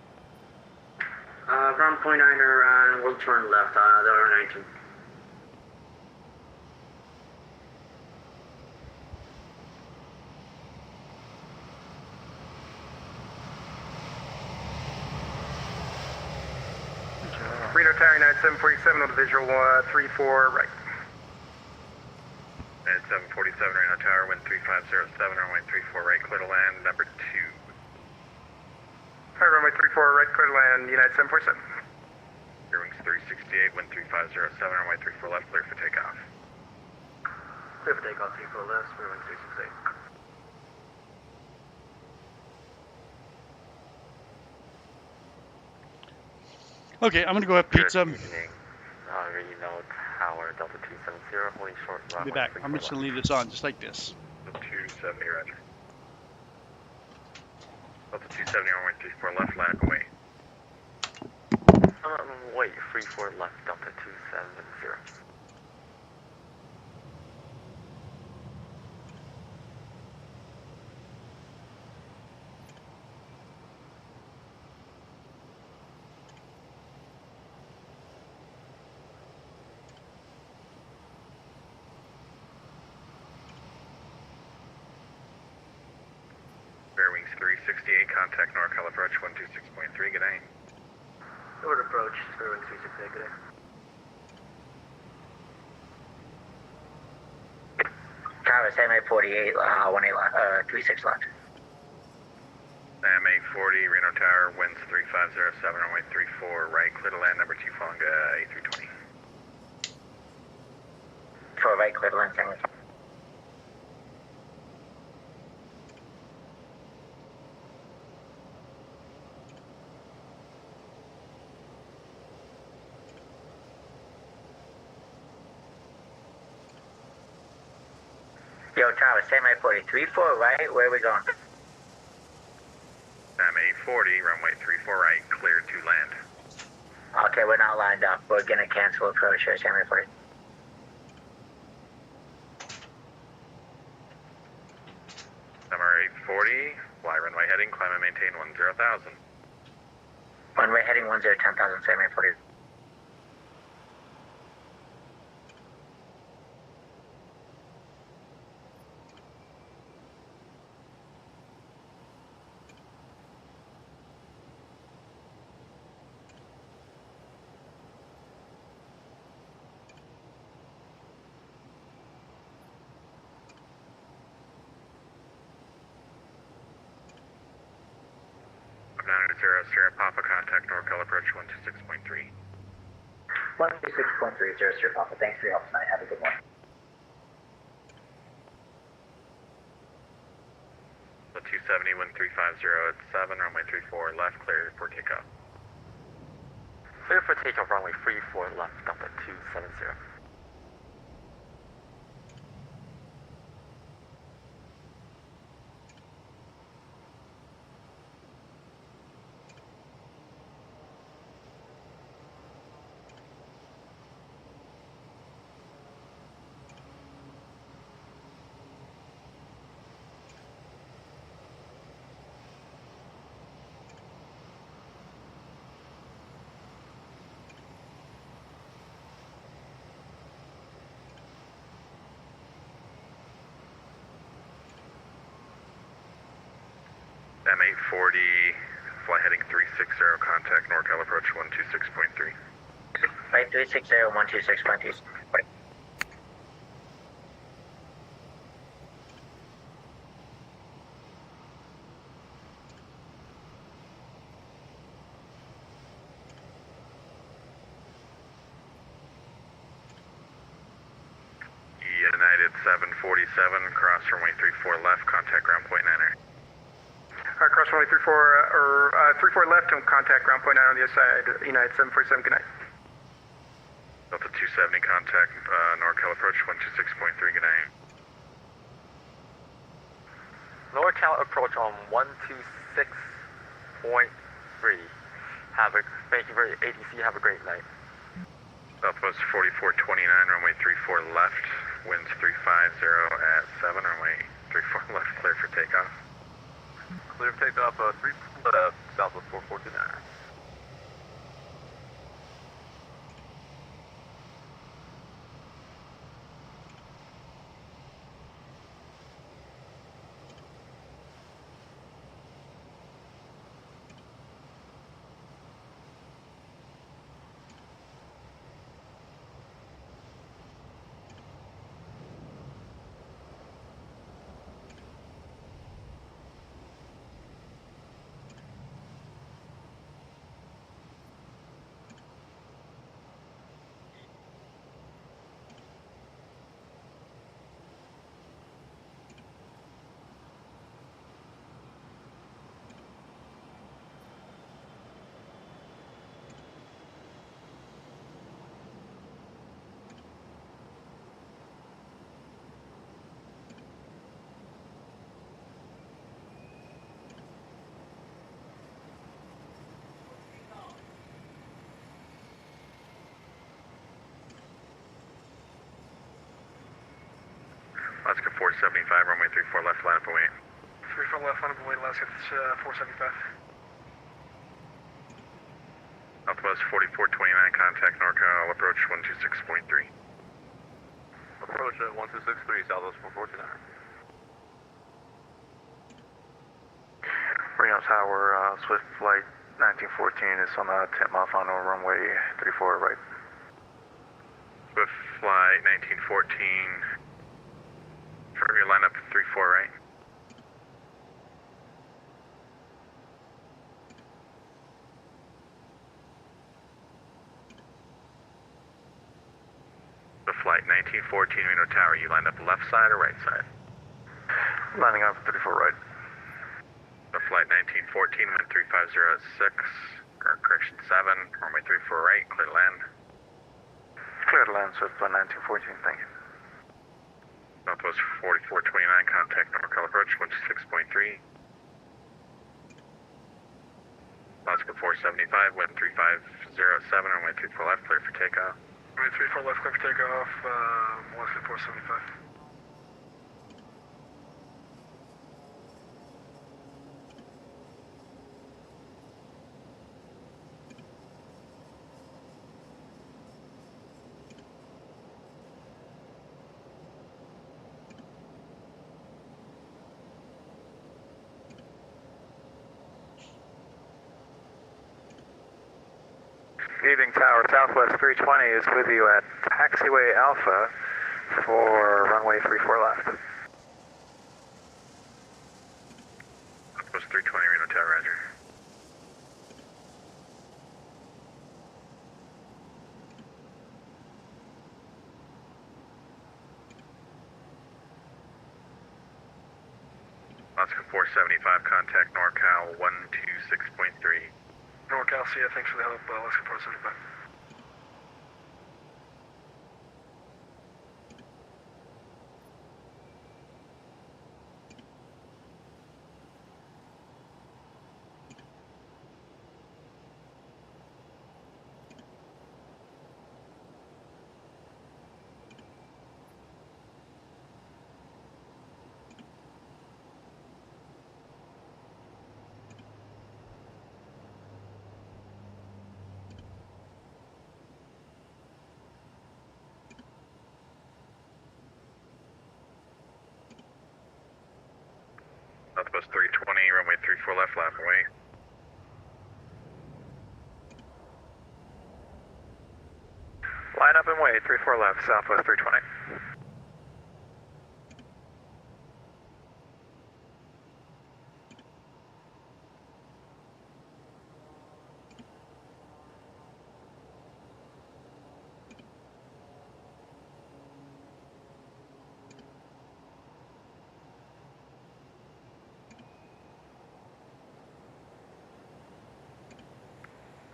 Ground point niner, and we'll turn left, $19. Reno Tower, United 747 on the visual 34 right. At 747 Reno Tower, wind 3507, runway 34 right, clear to land, number 2. Hi, runway 34 right, clear to land, United 747. Air wings 368, wind 3507, runway 34 left, clear for takeoff. Clear for takeoff, 34 left, runway 368. Okay, I'm gonna go have pizza. Good evening. Reno Tower, Delta 270, holding short I'll be runway back. I'm just gonna leave this on just like this. 270, roger. Delta 270, runway 34 left, line up away. Wait, 34 left, Delta 270. Fair wings 368, contact NorCal approach 126.3, good day. Forward approach, Square Wing 368, good day. Tower, Sam 848, 36 left. Sam 840, Reno Tower, winds 3507, runway 34, right, clear to land, number 2, Fonga, A320. 4 right, clear to land, Sam. Yo, Tower, Sam 840, 34 right, where are we going? Sam 840, runway 34 right, clear to land. Okay, we're not lined up. We're gonna cancel approach here, Sam 840. Summer 840, fly runway heading, climb and maintain 10,000. Runway heading 10,000, Sam 840. Sierra Papa, contact NorCal approach 126.3. 126.3, Sierra Papa. Thanks for your help tonight. Have a good one. The 270, wind 350 at 7, runway 34 left, clear for takeoff. Clear for takeoff, runway 34 left, Delta 270. M840, fly heading 360, contact NorCal approach 126.3. Right, 360, 126.3. United 747, cross runway 34 left, contact ground point 9er. Cross runway 34 left and contact ground point 9 on the other side, United 747, good night. Delta 270, contact NorCal approach 126.3, good night. NorCal approach on 126.3. Thank you very ATC, have a great night. Southwest 4429, runway 34 left, winds 350 at 7, runway 34 left, clear for takeoff. Clear for takeoff, 3 left, Southwest 4429. 475, runway 34 left, line up away. 34 left, line up away, let's get 475. Southwest 4429, contact NorCal, approach 126.3. Approach at 1263, Southwest 4429. Reno Tower, Swift Flight 1914 is on a 10 mile final runway 34 right. Swift Flight 1914. For your lineup 34 right. The Flight 1914 Reno Tower, you lined up left side or right side? Lining up 34 right. The Flight 1914 went 3506, or correction 7, runway 34 right, clear to land. Clear to land, Swift Flight 1914, thank you. Southwest 4429, contact NorCal approach 126.3. Alaska 475, wind 3507, runway 34 left, clear for takeoff. Runway 34 left, clear for takeoff, Alaska 475. Good evening, Tower. Southwest 320 is with you at Taxiway Alpha for runway 34 left. Southwest 320, Reno Tower, roger. Alaska 475, contact NorCal 126.3. NorCal, see ya, thanks for the help, Alaska 475. Southwest 320, runway 34 left, lap away. Line up and wait, 34 left, Southwest 320.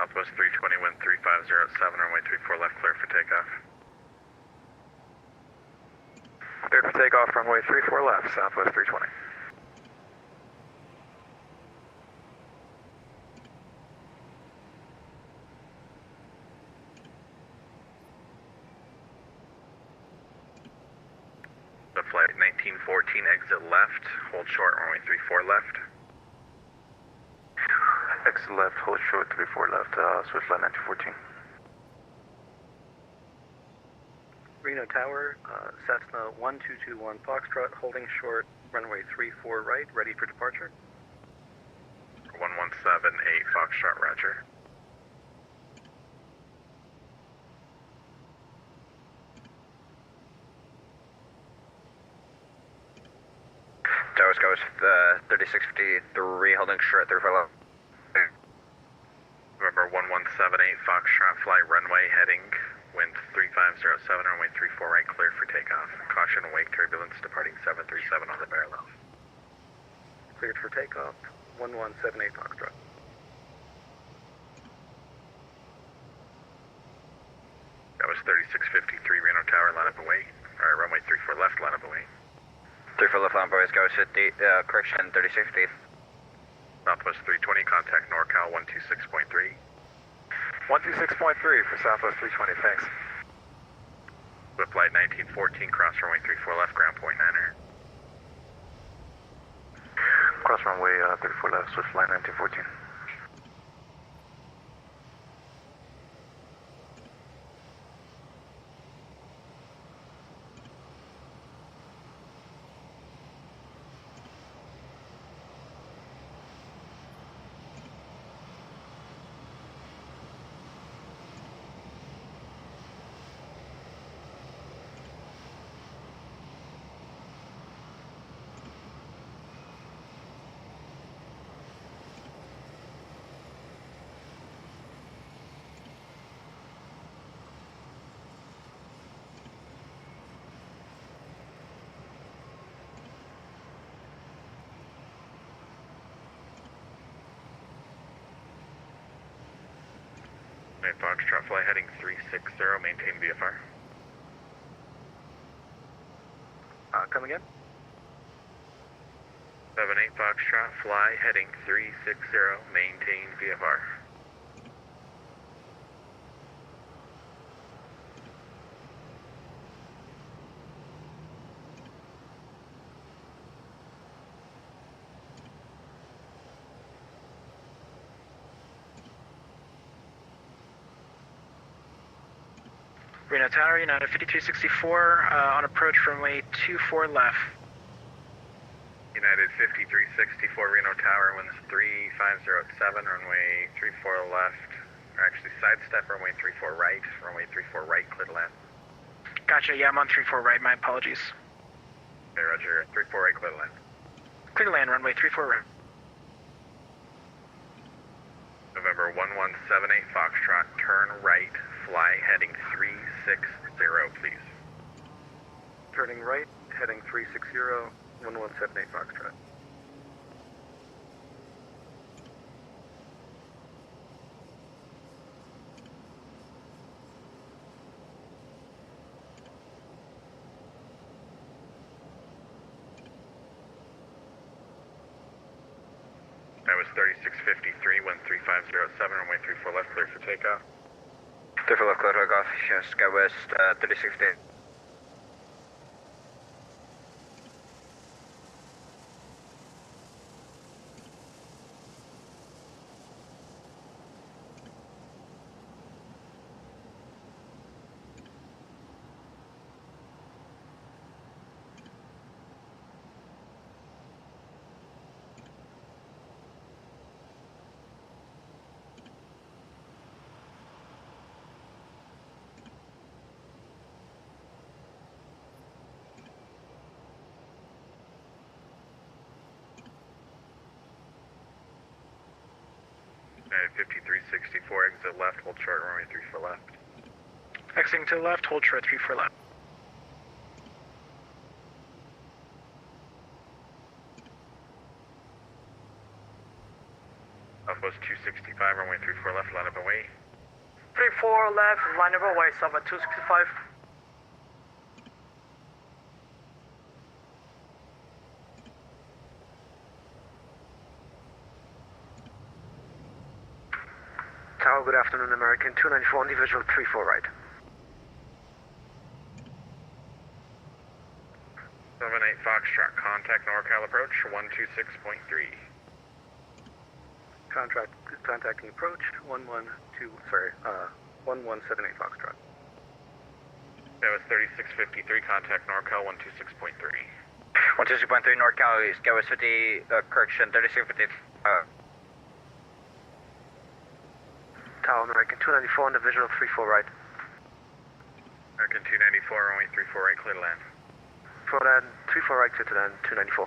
Southwest 320, wind 3507, runway 34 left, clear for takeoff. Clear for takeoff, runway 34 left, Southwest 320. The flight 1914, exit left, hold short, runway 34 left. Exit left, hold short, 34 left, Swift Flight 1914. Reno Tower, Cessna 1221 Foxtrot, holding short, runway 34 right, ready for departure. 1178 Foxtrot, roger. Towers goes 3653, holding short 34 left. November 1178 Foxtrot, flight runway heading, wind 3507, runway 34 right, clear for takeoff. Caution wake turbulence departing 737 on the parallel. Cleared for takeoff, 1178 Foxtrot. That was 3653 Reno Tower, line up away. Or runway 34 left, line up away. 34 left, line boys, go 50, correction 3650. Southwest 320, contact NorCal 126.3. 126.3 for Southwest 320, thanks. With flight 1914, cross runway 34 left, ground point 9er. Southwest runway 34 left, Swift line 1914. Foxtrot, fly heading 360, maintain VFR. Come again? 78 Foxtrot, fly heading 360, maintain VFR. Reno Tower, United 5364, on approach runway 24 left. United 5364, Reno Tower, winds 3507, runway 34 left. Or actually, sidestep runway 34 right, runway 34 right, clear to land. Gotcha, yeah, I'm on 34 right, my apologies. Okay, roger, 34 right, clear to land. Clear to land, runway 34 right. November 1178 Foxtrot, turn right, fly heading 360, please. Turning right, heading 360, 1178 Foxtrot. That was 3653, wind 3507, runway 34 left, clear for takeoff. 34 left, clear for takeoff, Sky West 3650. United 5364, exit left, hold short, runway 34 left. Exiting to the left, hold short 34 left. Southwest 265, runway 34 left, line up and wait. 34 left, line up away, Southwest 265. Tower, good afternoon, American 294 on the visual 34 right. 78 Foxtrot, contact NorCal approach 126.3. Contacting approach 1178 Foxtrot. That was 3653, contact NorCal 126.3. 126.3 NorCal, Sky West 50, correction, 3650. Tower, American 294 on the visual 34 right. American 294, runway 34 right, clear to land. For land, 34 right, clear to land, 294.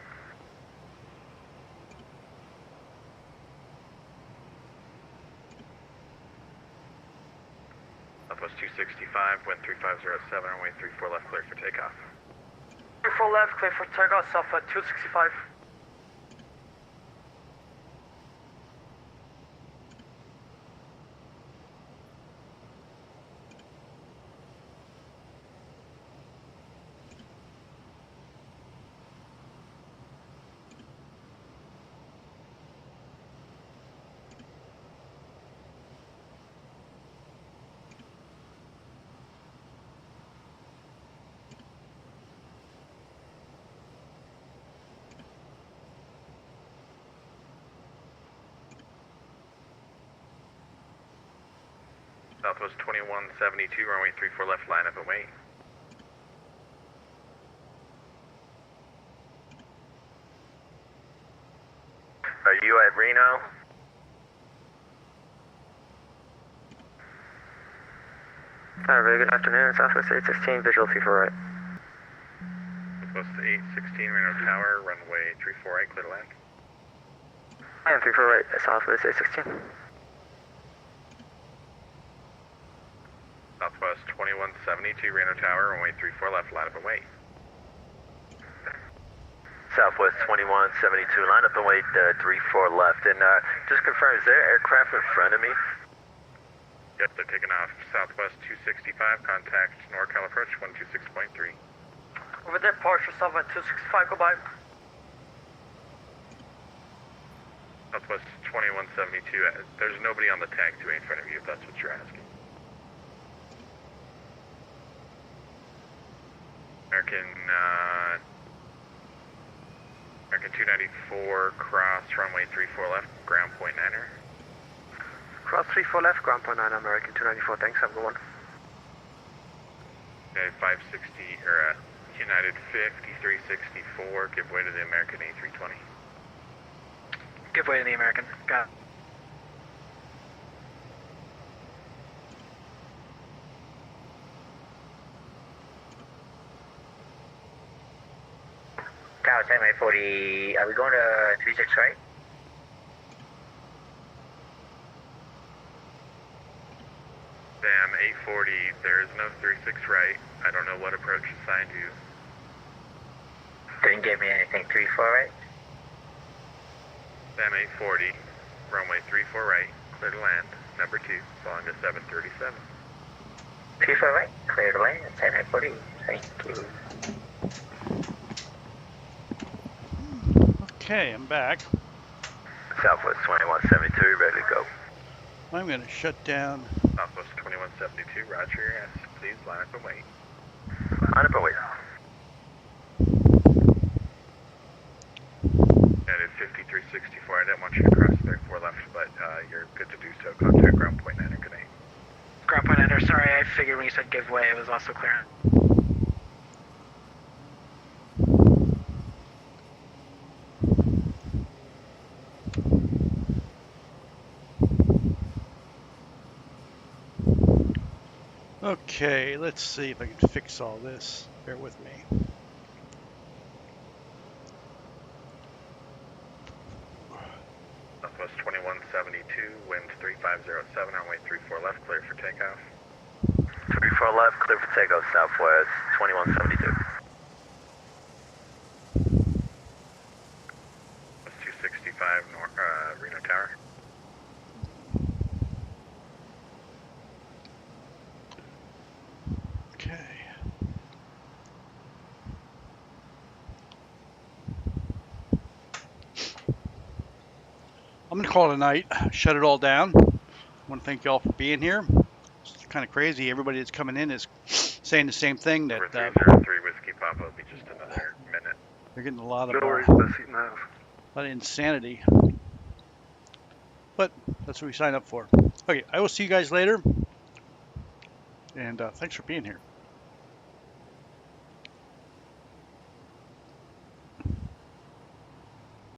Southwest 265, wind 3507, runway 34 left, clear for takeoff. 34 left, clear for takeoff, Southwest 265. Southwest 2172, runway 34 left, line up and wait. Are you at Reno? Hi, very good afternoon. Southwest 816, visual 34 right. Southwest 816, Reno Tower, runway 34 right, clear to land. I am 34 right, Southwest 816. Southwest 2172, Reno Tower, runway 34 left, line up and wait. Southwest 2172, line up and wait, 34 left. And just confirm, is there aircraft in front of me? Yep, they're taking off. Southwest 265, contact NorCal approach 126.3. Over there, partial Southwest 265, goodbye. Southwest 2172, there's nobody on the tag 2A in front of you, if that's what you're asking. American 294, cross runway 34 left, ground point 9er. Cross 34 left, ground point 9, American 294, thanks, have a good one. Okay, 560, or United 5364, give way to the American A320. Give way to the American. Got it. Tower 10-40, are we going to 36 right? Sam, 840, there is no 36 right. I don't know what approach assigned you. Didn't give me anything, 34 right? Sam, 840, runway 34 right, clear to land, number 2, Following to 737. 34 right, clear to land, 10-40, thank you. Okay, I'm back. Southwest 2172, ready to go. I'm going to shut down. Southwest 2172, roger, yes, please line up and wait. Line up and wait. United 5364, I didn't want you to cross 34 left, but you're good to do so. Contact ground point 9er, good night. Ground point 9er, sorry, I figured when you said give way, it was also clear. Okay, let's see if I can fix all this. Bear with me. Southwest 2172, wind 3507, runway 34 left, clear for takeoff. 34 left, clear for takeoff, Southwest 2172. West 265, Reno Tower. Okay. I'm going to call it a night, shut it all down. I want to thank you all for being here. It's kind of crazy. Everybody that's coming in is saying the same thing, that 303 Whiskey Papa will be just another minute. they're getting a lot of, No worries, best seat nav. a lot of insanity. But that's what we signed up for. Okay, I will see you guys later. And thanks for being here.